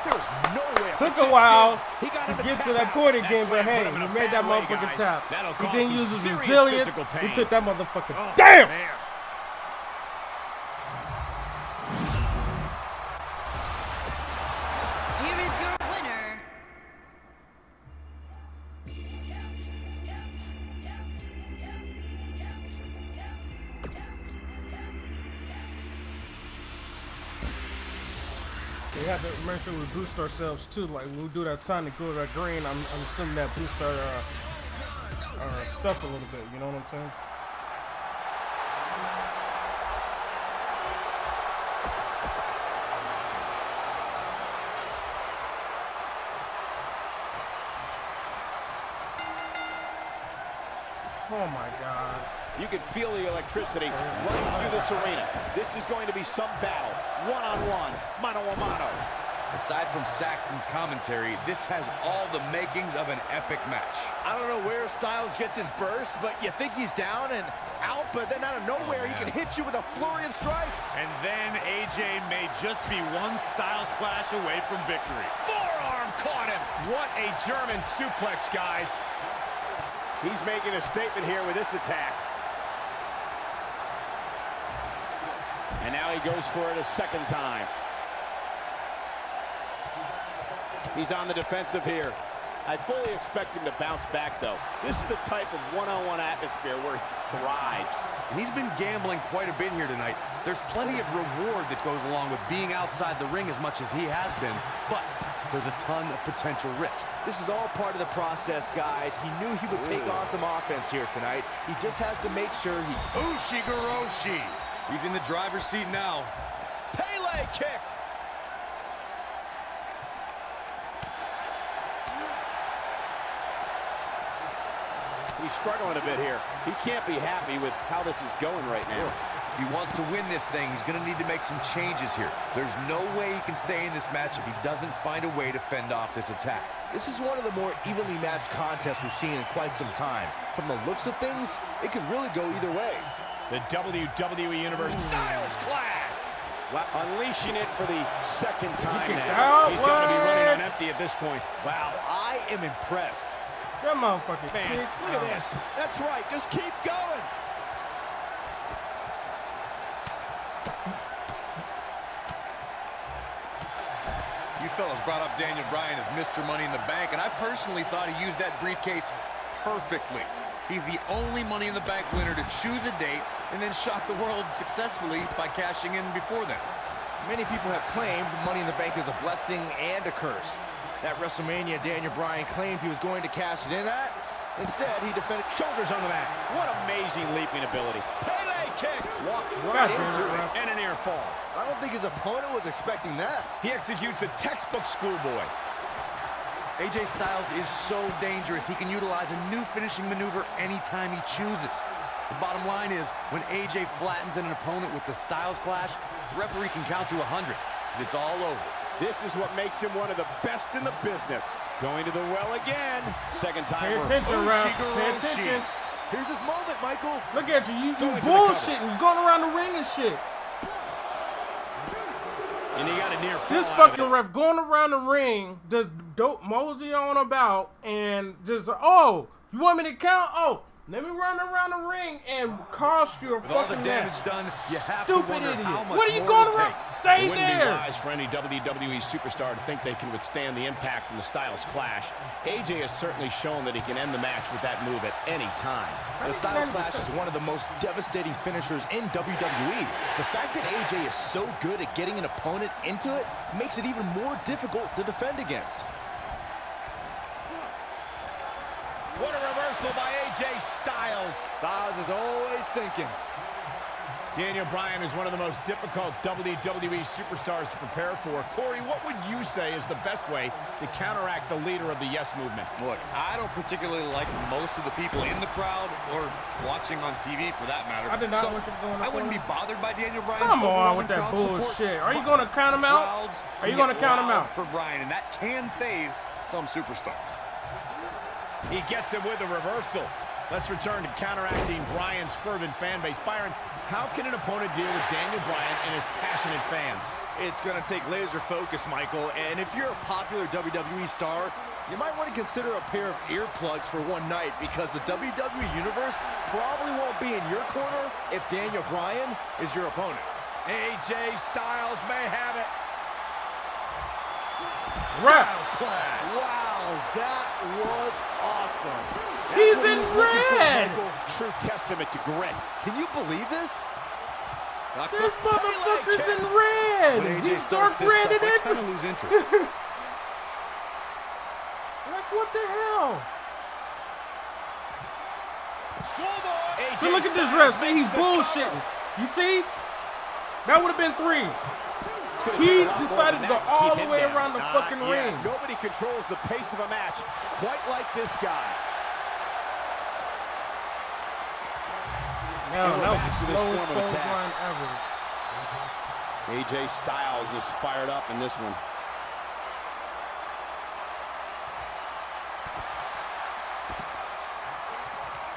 there was no way. Took a while He got to him to get tap to that out. point That again, but slam hey, put him in he a made bad that way, motherfucker guys. tap. That'll He cause didn't some use his serious resilience. physical He pain. took that motherfucker. Oh, Damn! man. Here is your winner, We have to make sure we boost ourselves too. Like when we do that time to go to that green, I'm assuming that boost our stuff a little bit. You know what I'm saying? Oh my God. You can feel the electricity running through this arena. This is going to be some battle. One-on-one, mano-a-mano. Aside from Saxton's commentary, this has all the makings of an epic match. I don't know where Styles gets his burst, but you think he's down and out, but then out of nowhere, he can hit you with a flurry of strikes. And then AJ may just be one Styles clash away from victory. Forearm caught him. What a German suplex, guys. He's making a statement here with this attack. And now he goes for it a second time. He's on the defensive here. I fully expect him to bounce back, though. This is the type of one-on-one atmosphere where he thrives. And he's been gambling quite a bit here tonight. There's plenty of reward that goes along with being outside the ring as much as he has been, but there's a ton of potential risk. This is all part of the process, guys. He knew he would take on some offense here tonight. He just has to make sure he... Ushigoroshi. He's in the driver's seat now. Pele kick. He's struggling a bit here. He can't be happy with how this is going right now. If he wants to win this thing, he's going to need to make some changes here. There's no way he can stay in this match if he doesn't find a way to fend off this attack. This is one of the more evenly matched contests we've seen in quite some time. From the looks of things, it could really go either way. The WWE Universe Styles Clash. Unleashing it for the second time now. out. He's got to be running on empty at this point. Wow, I am impressed. That motherfucker. Man, look at this. That's right. Just keep going. You fellas brought up Daniel Bryan as Mr. Money in the Bank, and I personally thought he used that briefcase perfectly. He's the only Money in the Bank winner to choose a date and then shock the world successfully by cashing in before then. Many people have claimed Money in the Bank is a blessing and a curse. That WrestleMania, Daniel Bryan claimed he was going to cash it in at. Instead, he defended shoulders on the mat. What amazing leaping ability. Pele kick. Walked right God damn into it, it. Ref. And a near fall. I don't think his opponent was expecting that. He executes a textbook schoolboy. AJ Styles is so dangerous, he can utilize a new finishing maneuver anytime he chooses. The bottom line is, when AJ flattens an opponent with the Styles Clash, the referee can count to 100, because it's all over. This is what makes him one of the best in the business. Going to the well again. Second time. Pay attention, Ralph. Pay attention. Here's his moment, Michael. Look at you. You Going to the bullshitting. You going around the ring and shit. And he got a near fall This out of fucking it. ref going around the ring, just dope mosey on about, and just, oh, you want me to count? Oh, let me run around the ring and cost you a With all the fucking damage match. done, you have to Stupid wonder idiot. how much What are you more going it'll around? take. Stay It wouldn't be there. wise for any WWE superstar to think they can withstand the impact from the Styles Clash. AJ has certainly shown that he can end the match with that move at any time. The Styles Clash is one of the most devastating finishers in WWE. The fact that AJ is so good at getting an opponent into it makes it even more difficult to defend against. What a reversal by AJ Styles. Styles is always thinking. Daniel Bryan is one of the most difficult WWE superstars to prepare for. Corey, what would you say is the best way to counteract the leader of the Yes Movement? Look, I don't particularly like most of the people in the crowd or watching on TV for that matter. I did not So, want you to go in the I wouldn't be corner. bothered by Daniel Bryan's Come on overwhelming with that crowd support, bullshit. Are you but going to count him out? crowds Are you can going to get count him loud out? for Bryan, and that can phase some superstars. He gets it with a reversal. Let's return to counteracting Bryan's fervent fan base. Byron, how can an opponent deal with Daniel Bryan and his passionate fans? It's going to take laser focus, Michael. And if you're a popular WWE star, you might want to consider a pair of earplugs for one night, because the WWE Universe probably won't be in your corner if Daniel Bryan is your opponent. AJ Styles may have it. Ref. Wow, that was awesome. That's He's what he in was looking for, red. Michael. True testament to grit. Can you believe this? This motherfucker's in red. When AJ He's starts dark this red stuff, and I kind of everything. lose interest. Like, what the hell? AJ So look at this Styles ref. See, he's makes the cover. bullshitting. You see? That would have been 3. It's gonna He take a lot more decided than to go that all keep the him way down. around the fucking ring. Nobody controls the pace of a match quite like this guy. No, And we're that was back the to this slowest form of attack. clothesline ever. AJ Styles is fired up in this one.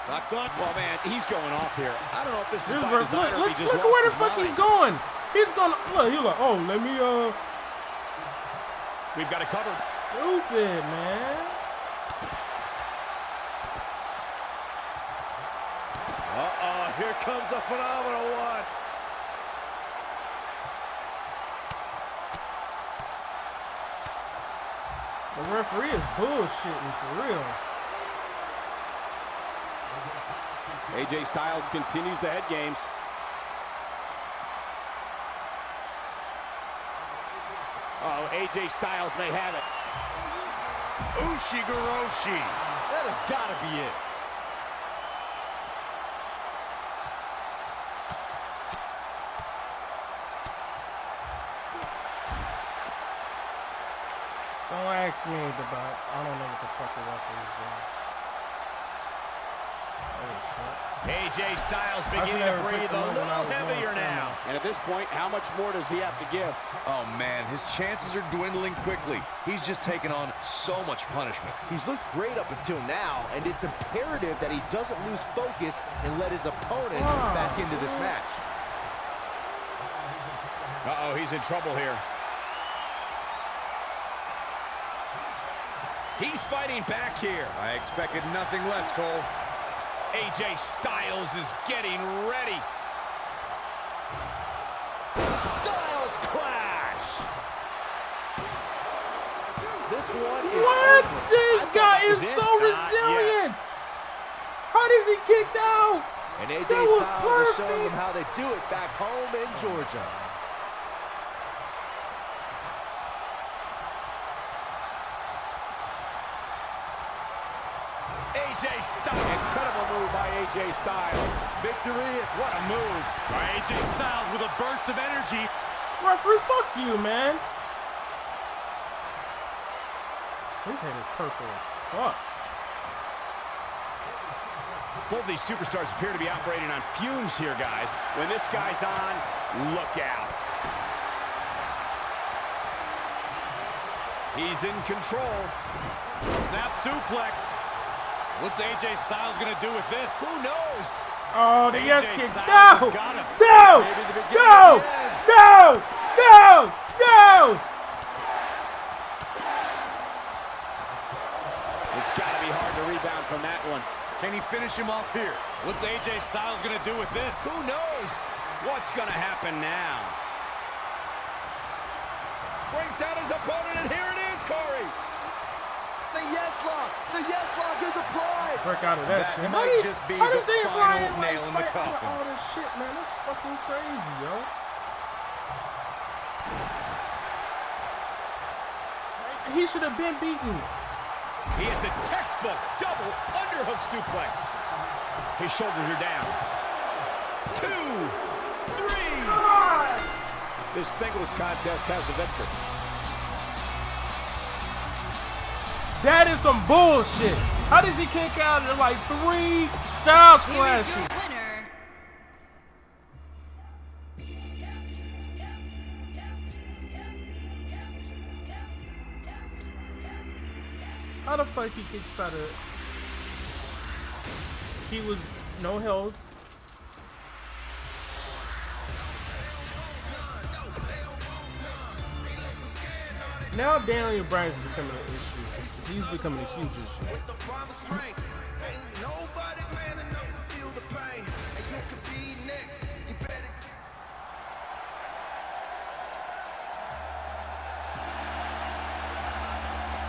Knocks on. Well, man, he's going off here. I don't know if this is This by ref, design or look, if he just look lost where the his fuck mind. he's going. He's gonna look. He's like, oh, let me We've got it covered. Stupid, man. Uh-oh, here comes the phenomenal one. The referee is bullshitting for real. AJ Styles continues the head games. Oh, AJ Styles may have it. Ushigoroshi. That has got to be it. Don't ask me about. I don't know what the fuck the referee is doing. AJ Styles beginning to breathe a little heavier now. And at this point, how much more does he have to give? Oh, man, his chances are dwindling quickly. He's just taken on so much punishment. He's looked great up until now, and it's imperative that he doesn't lose focus and let his opponent back into this match. Uh-oh, he's in trouble here. He's fighting back here. I expected nothing less, Cole. AJ Styles is getting ready. Styles clash. This one is What? over. This guy is was it. so resilient. How does he kick out? And AJ That was Styles is showing them perfect. how they do it back home in Georgia. AJ Styles. Incredible move by AJ Styles. Victory. What a move. By AJ Styles with a burst of energy. Referee, fuck you, man. His head is purple as fuck. Both these superstars appear to be operating on fumes here, guys. When this guy's on, look out. He's in control. Snap suplex. What's AJ Styles going to do with this? Who knows? Oh, the yes AJ kicks. Styles No! has got him. No! Maybe the beginning No! of the end. No! No! No! It's got to be hard to rebound from that one. Can he finish him off here? What's AJ Styles going to do with this? Who knows what's going to happen now? Brings down his opponent, and here it is, Corey. The yes lock. The yes lock is applied. Break out of that, That shit. might just be how does the Daniel final Bryan, nail in the fight out of coffin. all this shit, man? That's fucking crazy, yo. He should have been beaten. He hits a textbook double underhook suplex. His shoulders are down. 2, 3. This singles contest has the victor. That is some bullshit. How does he kick out in like 3 Styles Here is clashes? your winner, How the fuck he kicks out of? He was no health. Now Daniel Bryan's becoming an issue. He's becoming a huge issue. With the promise strength, ain't nobody man enough to feel the pain. And you could be next. You better.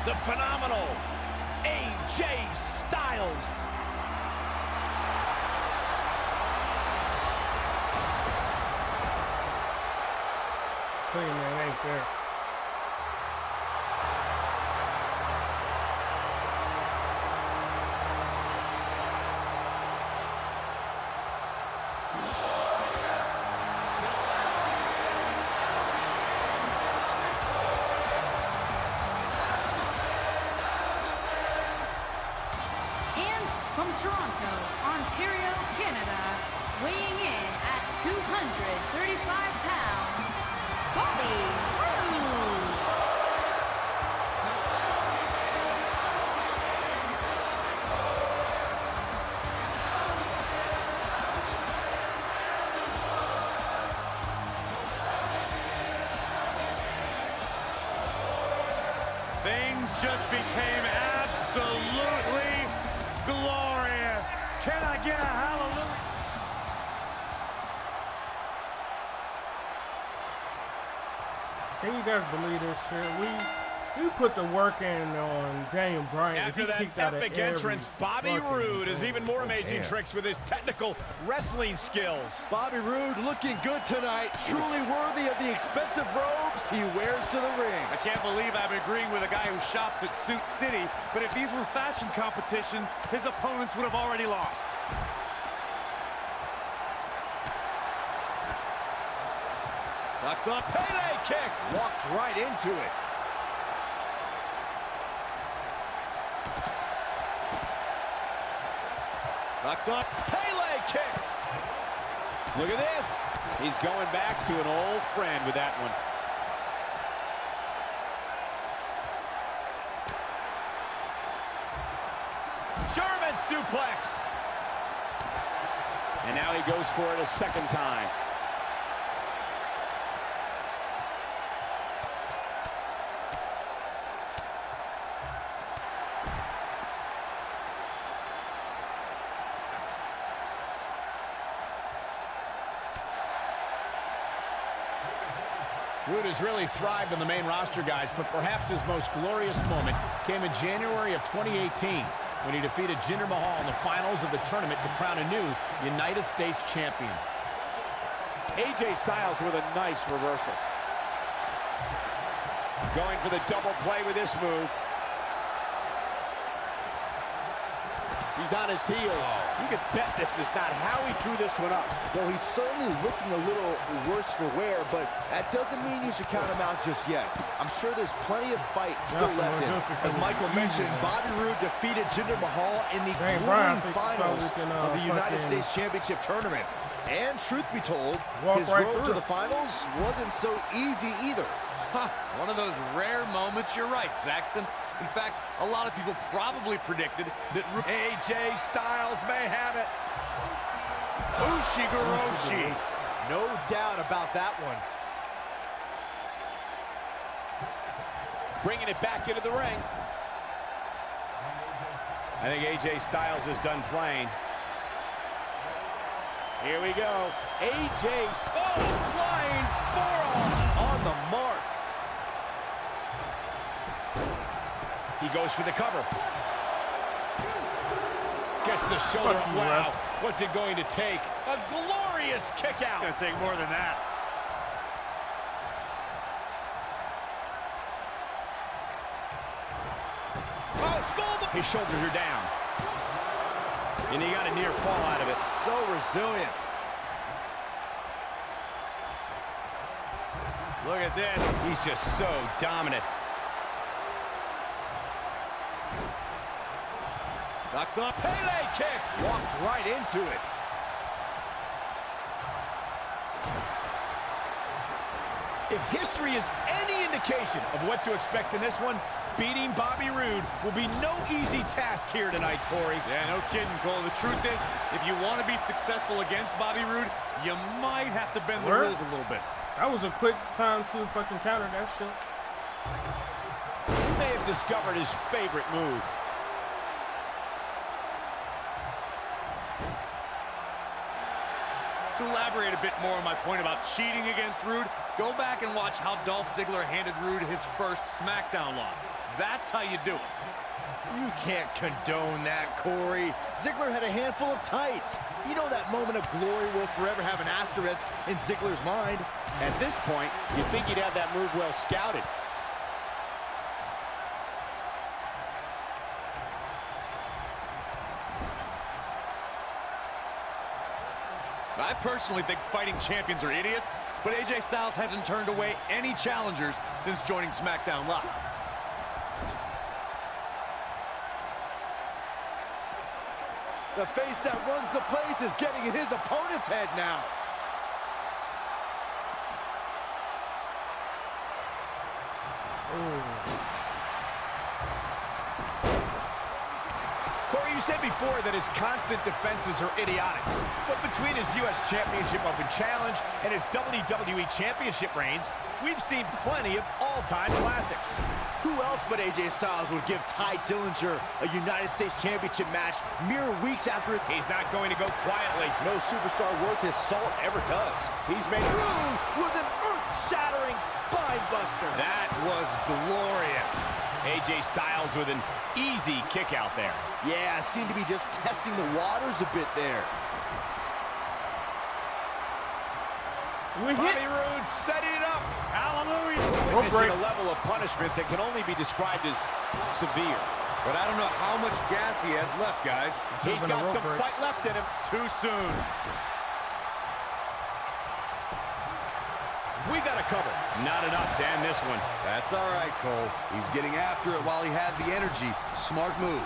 The phenomenal AJ Styles. Tell you, man, it ain't fair. and from Toronto, Ontario, Canada, weighing in at 235 pounds, Bobby Roode. Things just became absolutely glorious. Can I get a hallelujah? Can you guys believe this shit? We put the work in on Daniel Bryan. After He that kicked out of epic every entrance, Bobby fucking Roode has thing. even more amazing tricks with his technical wrestling skills. Bobby Roode looking good tonight. Truly worthy of the expensive robes he wears to the ring. I can't believe I'm agreeing with a guy who shops at Suit City, but if these were fashion competitions, his opponents would have already lost. Ducks on a Pele kick. Walked right into it. Knocks up. Pele kick. Look at this. He's going back to an old friend with that one. German suplex. And now he goes for it a second time. Rude has really thrived on the main roster, guys, but perhaps his most glorious moment came in January of 2018 when he defeated Jinder Mahal in the finals of the tournament to crown a new United States champion. AJ Styles with a nice reversal. Going for the double play with this move. He's on his heels. You can bet this is not how he drew this one up. Well, he's certainly looking a little worse for wear, but that doesn't mean you should count him out just yet. I'm sure there's plenty of fight still left in. As Michael mentioned, Bobby Roode defeated Jinder Mahal in the grueling finals of the United States Championship Tournament. And truth be told, his road to the finals wasn't so easy either. One of those rare moments, you're right, Saxton. In fact, a lot of people probably predicted that AJ Styles may have it. Ushigoroshi. No doubt about that one. Bringing it back into the ring. I think AJ Styles is done playing. Here we go. AJ Oh, flying forearm on the mark. He goes for the cover. Gets the shoulder up. Wow. What's it going to take? A glorious kick out. It's gonna take more than that. Oh, skull. His shoulders are down. And he got a near fall out of it. So resilient. Look at this. He's just so dominant. Knocks up. Pele kick. Walked right into it. If history is any indication of what to expect in this one, beating Bobby Roode will be no easy task here tonight, Corey. Yeah, no kidding, Cole. The truth is, if you want to be successful against Bobby Roode, you might have to bend the rules a little bit. That was a quick time to fucking counter that shit. He may have discovered his favorite move. To elaborate a bit more on my point about cheating against Roode, go back and watch how Dolph Ziggler handed Roode his first SmackDown loss. That's how you do it. You can't condone that, Corey. Ziggler had a handful of tights. You know that moment of glory will forever have an asterisk in Ziggler's mind. At this point, you'd think he'd have that move well scouted. I personally think fighting champions are idiots, but AJ Styles hasn't turned away any challengers since joining SmackDown Live. The face that runs the place is getting in his opponent's head now. Corey, you said before that his constant defenses are idiotic. But between his U.S. Championship Open Challenge and his WWE Championship reigns, we've seen plenty of all-time classics. Who else but AJ Styles would give Ty Dillinger a United States Championship match mere weeks after it? He's not going to go quietly. No superstar worth his salt ever does. He's made Roode with an earth-shattering spine buster. That was glorious. AJ Styles with an easy kick out there. Yeah, seemed to be just testing the waters a bit there. Bobby Roode setting it up. Hallelujah! Witnessing a level of punishment that can only be described as severe. But I don't know how much gas he has left, guys. He's got some fight left in him. Too soon. We got a cover. Not enough to end this one. That's all right, Cole. He's getting after it while he has the energy. Smart move.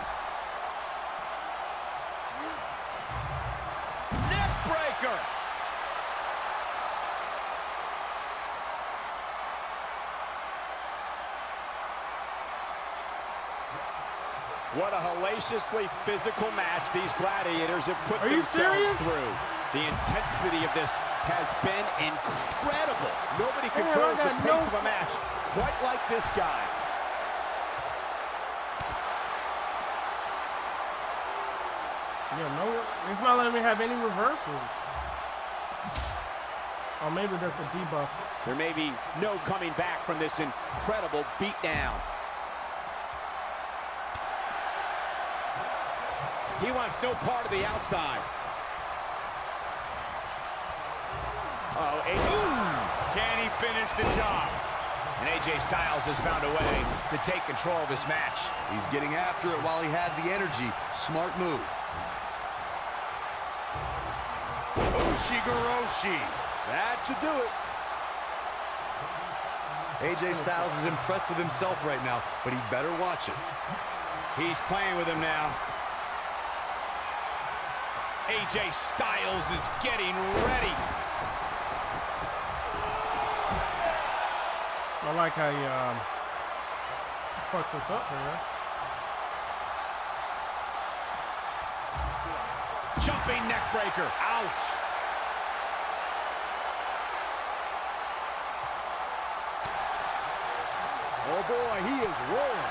What a hellaciously physical match these gladiators have put Are you themselves serious? through. The intensity of this has been incredible. Nobody Come on, controls I the got pace no- of a match quite like this guy. Yeah, no, it's not letting me have any reversals. Or maybe that's a debuff. There may be no coming back from this incredible beatdown. He wants no part of the outside. Can he finish the job? And AJ Styles has found a way to take control of this match. He's getting after it while he has the energy. Smart move. Ushigoroshi. That should do it. AJ Styles is impressed with himself right now, but he better watch it. He's playing with him now. AJ Styles is getting ready. I like how he fucks us up here. Jumping neck breaker. Ouch. Oh boy, he is rolling.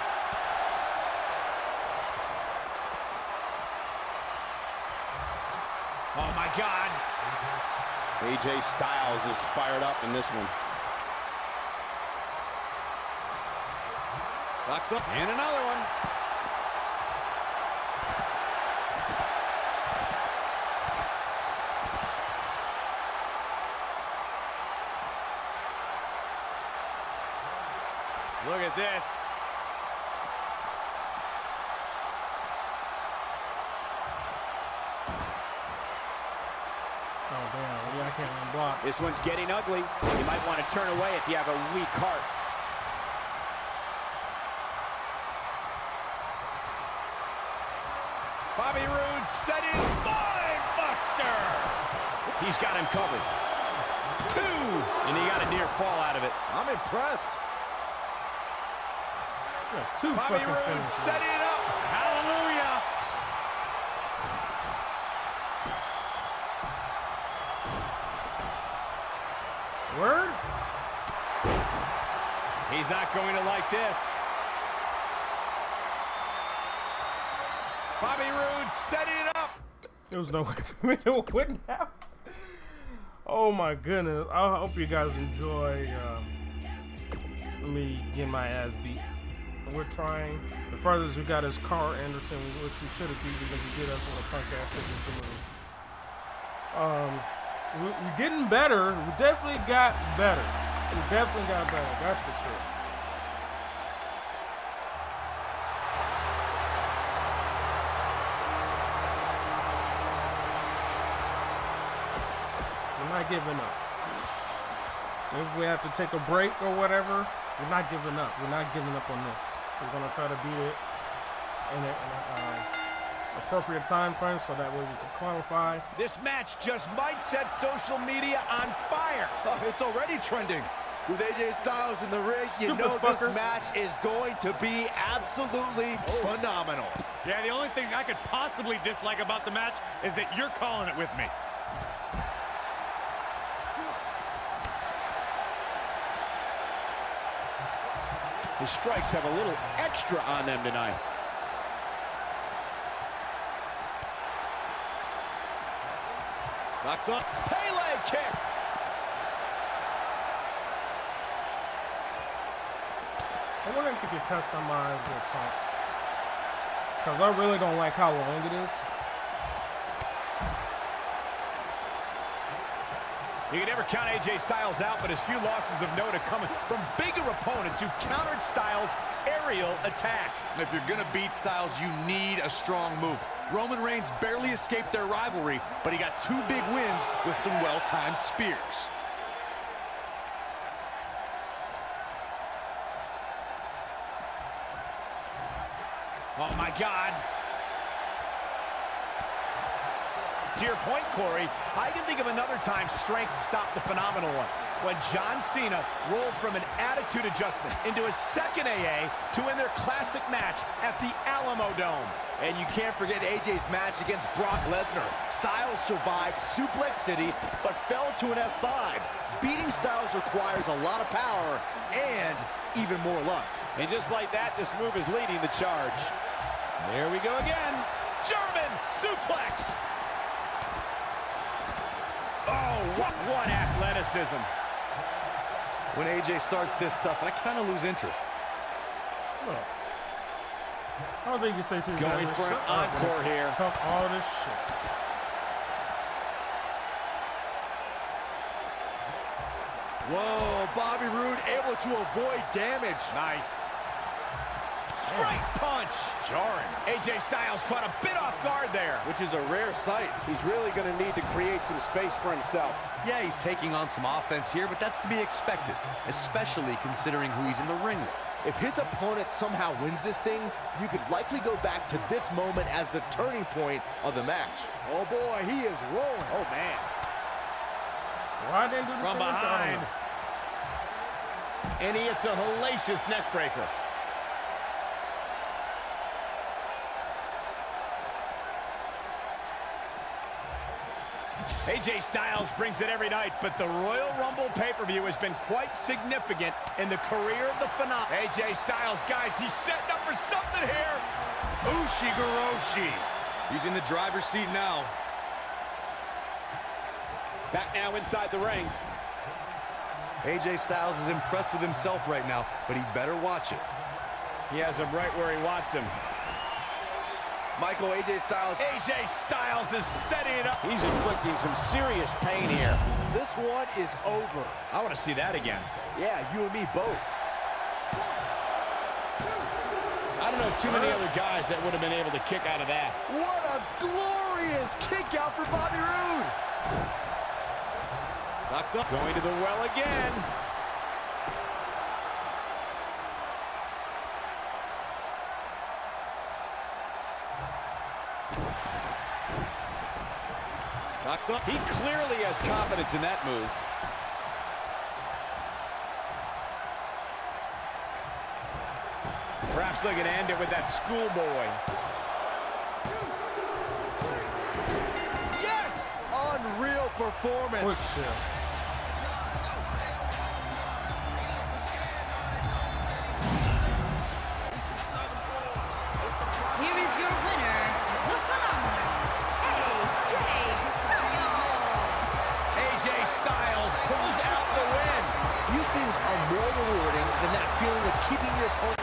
Oh my God. AJ Styles is fired up in this one. Locks up. And another one. Look at this. Oh, damn. Yeah, I can't unblock. This one's getting ugly. You might want to turn away if you have a weak heart. Bobby Roode set in spine buster. He's got him covered. 2, and he got a near fall out of it. I'm impressed. Yeah, 2 Bobby fucking Roode finishes. setting it up. Hallelujah. Word? He's not going to like this. Bobby Roode setting it up. There was no way for me to win now. Oh my goodness. I hope you guys enjoy me getting my ass beat. We're trying. The furthest we got is Carl Anderson, which we should have beat because he did us with a punk ass signature move. We're getting better. We definitely got better. We definitely got better. That's for sure. We're not giving up. If we have to take a break or whatever, we're not giving up. We're not giving up on this. We're going to try to beat it in an appropriate time frame so that way we can qualify. This match just might set social media on fire. Oh, it's already trending. With AJ Styles in the ring, you Stupid know this fucker. match is going to be absolutely phenomenal. Yeah, the only thing I could possibly dislike about the match is that you're calling it with me. His strikes have a little extra on them tonight. Locks up. Pele kick. I wonder if you could customize the taunts. Because I really don't like how long it is. You can never count AJ Styles out, but his few losses of note are coming from bigger opponents who countered Styles' aerial attack. If you're gonna beat Styles, you need a strong move. Roman Reigns barely escaped their rivalry, but he got 2 big wins with some well-timed spears. Oh my God. To your point, Corey, I can think of another time strength stopped the phenomenal one. when John Cena rolled from an attitude adjustment into his second AA to win their classic match at the Alamo Dome. And you can't forget AJ's match against Brock Lesnar. Styles survived Suplex City, but fell to an F5. Beating Styles requires a lot of power and even more luck. And just like that, this move is leading the charge. There we go again. German suplex. Oh, what athleticism. When AJ starts this stuff, I kind of lose interest. Look. I don't think you say to Going for an encore here. Talk all this shit. Whoa, Bobby Roode able to avoid damage. Nice. Straight punch. Jarring. AJ Styles caught a bit off guard there. Which is a rare sight. He's really going to need to create some space for himself. Yeah, he's taking on some offense here, but that's to be expected, especially considering who he's in the ring with. If his opponent somehow wins this thing, you could likely go back to this moment as the turning point of the match. Oh boy, he is rolling. Oh man. Why didn't do the From same behind. thing? And he hits a hellacious neck breaker. AJ Styles brings it every night, but the Royal Rumble pay-per-view has been quite significant in the career of the phenomenon. AJ Styles, guys, he's setting up for something here. Ushigoroshi. He's in the driver's seat now. Back now inside the ring. AJ Styles is impressed with himself right now, but he better watch it. He has him right where he wants him. Michael, AJ Styles. AJ Styles is setting it up. He's inflicting some serious pain here. This one is over. I want to see that again. Yeah, you and me both. I don't know too many other guys that would have been able to kick out of that. What a glorious kick out for Bobby Roode. Knocks up. Going to the well again. Knocks up. He clearly has confidence in that move. Perhaps looking to end it with that schoolboy. Yes! Unreal performance. Quick shit. Here is your winner, the phenomenal AJ Styles. AJ Styles pulls out the win. Few things are more rewarding than that feeling of keeping your opponent.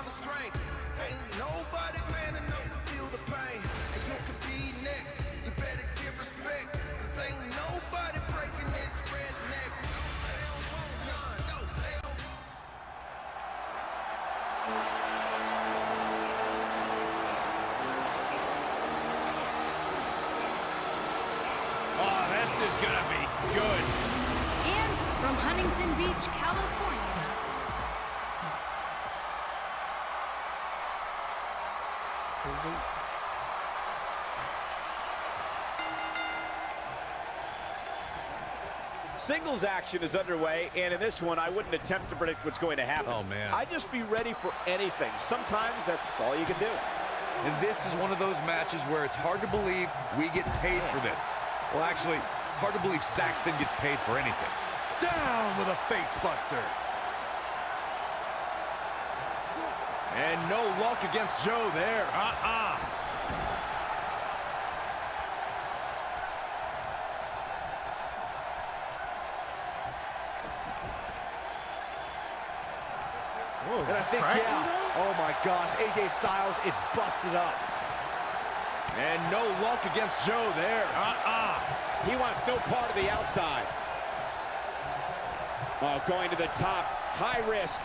Strength. Ain't nobody man enough to feel the pain. And you could be next. You better give respect. Cause ain't nobody breaking this redneck. They don't want none. No, they don't want. Oh, this is gonna be good. And from Huntington Beach, California, Singles action is underway, and in this one, I wouldn't attempt to predict what's going to happen. Oh, man. I'd just be ready for anything. Sometimes that's all you can do. And this is one of those matches where it's hard to believe we get paid for this. Well, actually, hard to believe Saxton gets paid for anything. Down with a face buster. And no luck against Joe there. Whoa, And I think, cracking yeah. though? Oh my gosh, AJ Styles is busted up. And no luck against Joe there. He wants no part of the outside. Oh, going to the top. High risk.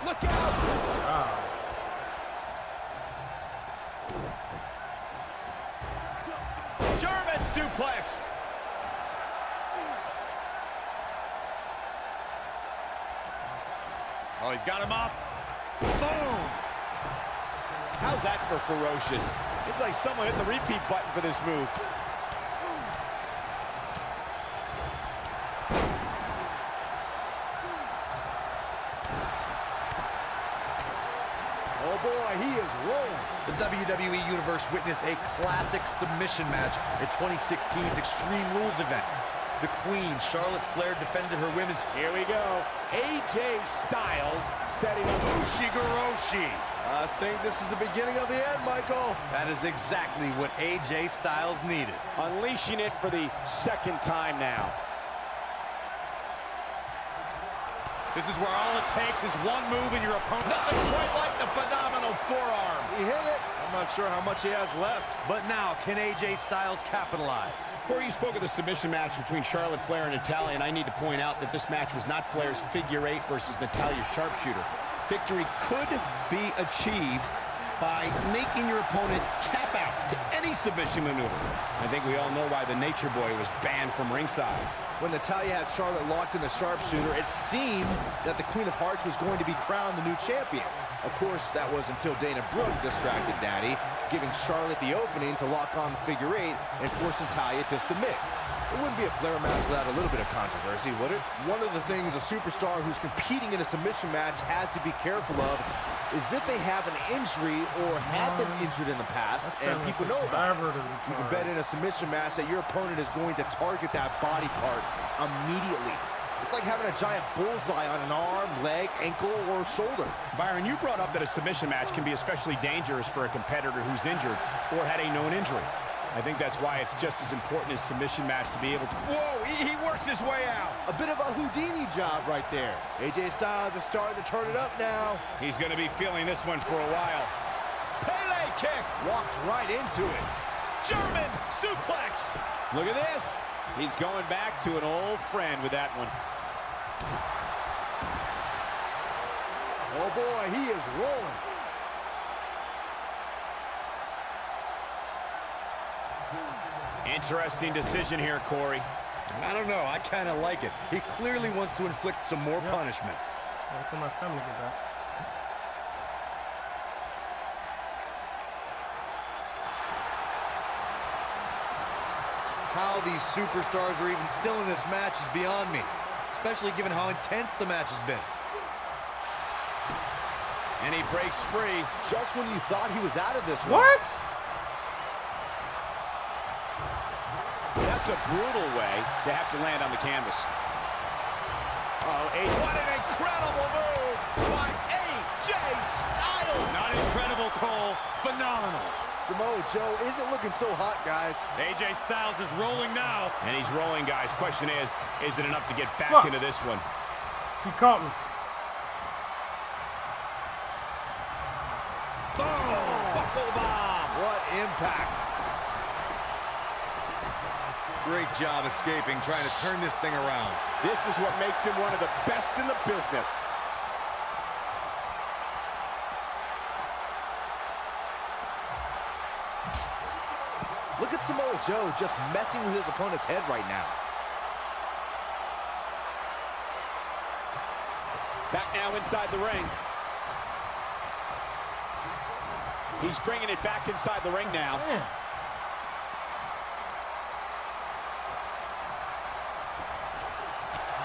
Look out! Wow. German suplex. Oh, he's got him up. Boom! How's that for ferocious? It's like someone hit the repeat button for this move. Oh boy, he is rolling. The WWE Universe witnessed a classic submission match at 2016's Extreme Rules event. The Queen, Charlotte Flair, defended her women's... Here we go. AJ Styles setting up Ushigoroshi. I think this is the beginning of the end, Michael. That is exactly what AJ Styles needed. unleashing it for the second time now. This is where all it takes is one move and your opponent. Nothing quite like the phenomenal forearm. He hit it. I'm not sure how much he has left. But now, can AJ Styles capitalize? Corey, you spoke of the submission match between Charlotte Flair and Natalya, and I need to point out that this match was not Flair's figure eight versus Natalya's sharpshooter. Victory could be achieved by making your opponent tap out to any submission maneuver. I think we all know why the Nature Boy was banned from ringside. When Natalya had Charlotte locked in the sharpshooter, it seemed that the Queen of Hearts was going to be crowned the new champion. Of course, that was until Dana Brooke distracted Daddy, giving Charlotte the opening to lock on the figure eight and force Natalya to submit. It wouldn't be a Flair match without a little bit of controversy, would it? One of the things a superstar who's competing in a submission match has to be careful of is if they have an injury or have been injured in the past, and people know about it. You can bet in a submission match that your opponent is going to target that body part immediately. It's like having a giant bullseye on an arm, leg, ankle, or shoulder. Byron, you brought up that a submission match can be especially dangerous for a competitor who's injured or had a known injury. I think that's why it's just as important as submission match to be able to... Whoa, he works his way out. A bit of a Houdini job right there. AJ Styles is starting to turn it up now. He's going to be feeling this one for a while. Pele kick. Walked right into it. German suplex. Look at this. He's going back to an old friend with that one. Oh boy, he is rolling. Interesting decision here, Corey. I don't know. I kind of like it. He clearly wants to inflict some more punishment. Wait for my stomach to get back. How these superstars are even still in this match is beyond me, especially given how intense the match has been. And he breaks free. Just when you thought he was out of this one. What? That's a brutal way to have to land on the canvas. What an incredible move by AJ Styles. Not incredible, Cole. Phenomenal. Samoa Joe isn't looking so hot, guys. AJ Styles is rolling now. And he's rolling, guys. Question is it enough to get back into this one? He caught me. Boom! Buckle bomb. What impact. Great job escaping, trying to turn this thing around. This is what makes him one of the best in the business. Look at Samoa Joe just messing with his opponent's head right now. Back now inside the ring. He's bringing it back inside the ring now. Yeah.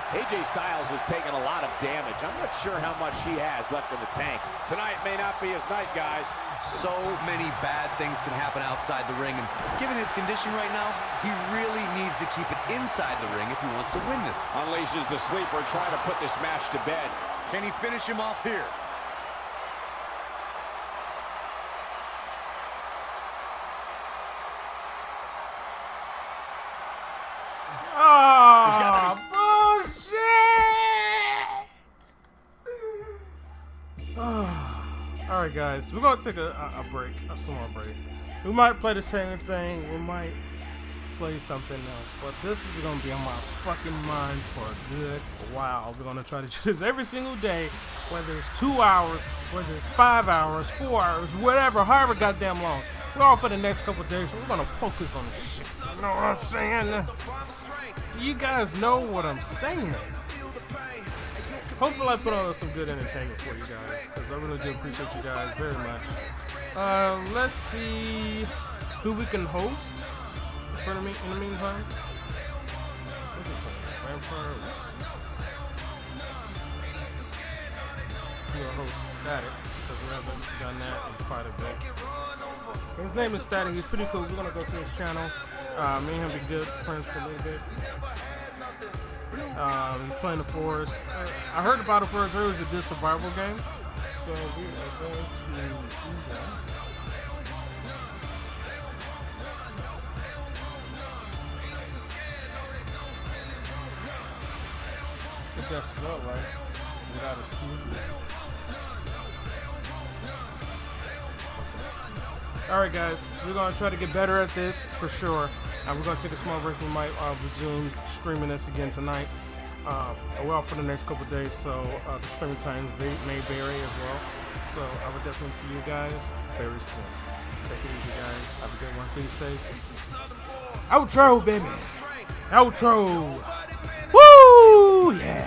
AJ Styles has taken a lot of damage. I'm not sure how much he has left in the tank. Tonight may not be his night, guys. So many bad things can happen outside the ring, and given his condition right now, he really needs to keep it inside the ring if he wants to win this. Unleashes the sleeper, trying to put this match to bed. Can he finish him off here? Oh, bullshit! All right, guys, we're gonna take a break, a small break. We might play the same thing. We might play something else, but this is gonna be on my fucking mind for a good while. We're gonna try to do this every single day, whether it's 2 hours, whether it's 5 hours, 4 hours, whatever, however goddamn long. We're all for the next couple of days. We're gonna focus on this shit. You know what I'm saying? Do you guys know what I'm saying? Hopefully I put on some good entertainment for you guys, because I really do appreciate you guys very much. Let's see who we can host in the meantime. We'll host Static, because we haven't done that in quite a bit. His name is Static. He's pretty cool. We're gonna go to his channel. Me and him be good friends for a little bit. Playing the Forest. I heard about it first. I heard it was a good survival game. So we are going to do that. I think that's about right. Without a seed. Alright guys, we're going to try to get better at this for sure. We're going to take a small break. We might resume streaming this again tonight. Well, for the next couple days, so the streaming times may vary as well. So I would definitely see you guys very soon. Take it easy, guys. Have a good one. Be safe. Outro, baby. Outro. Woo! Yeah.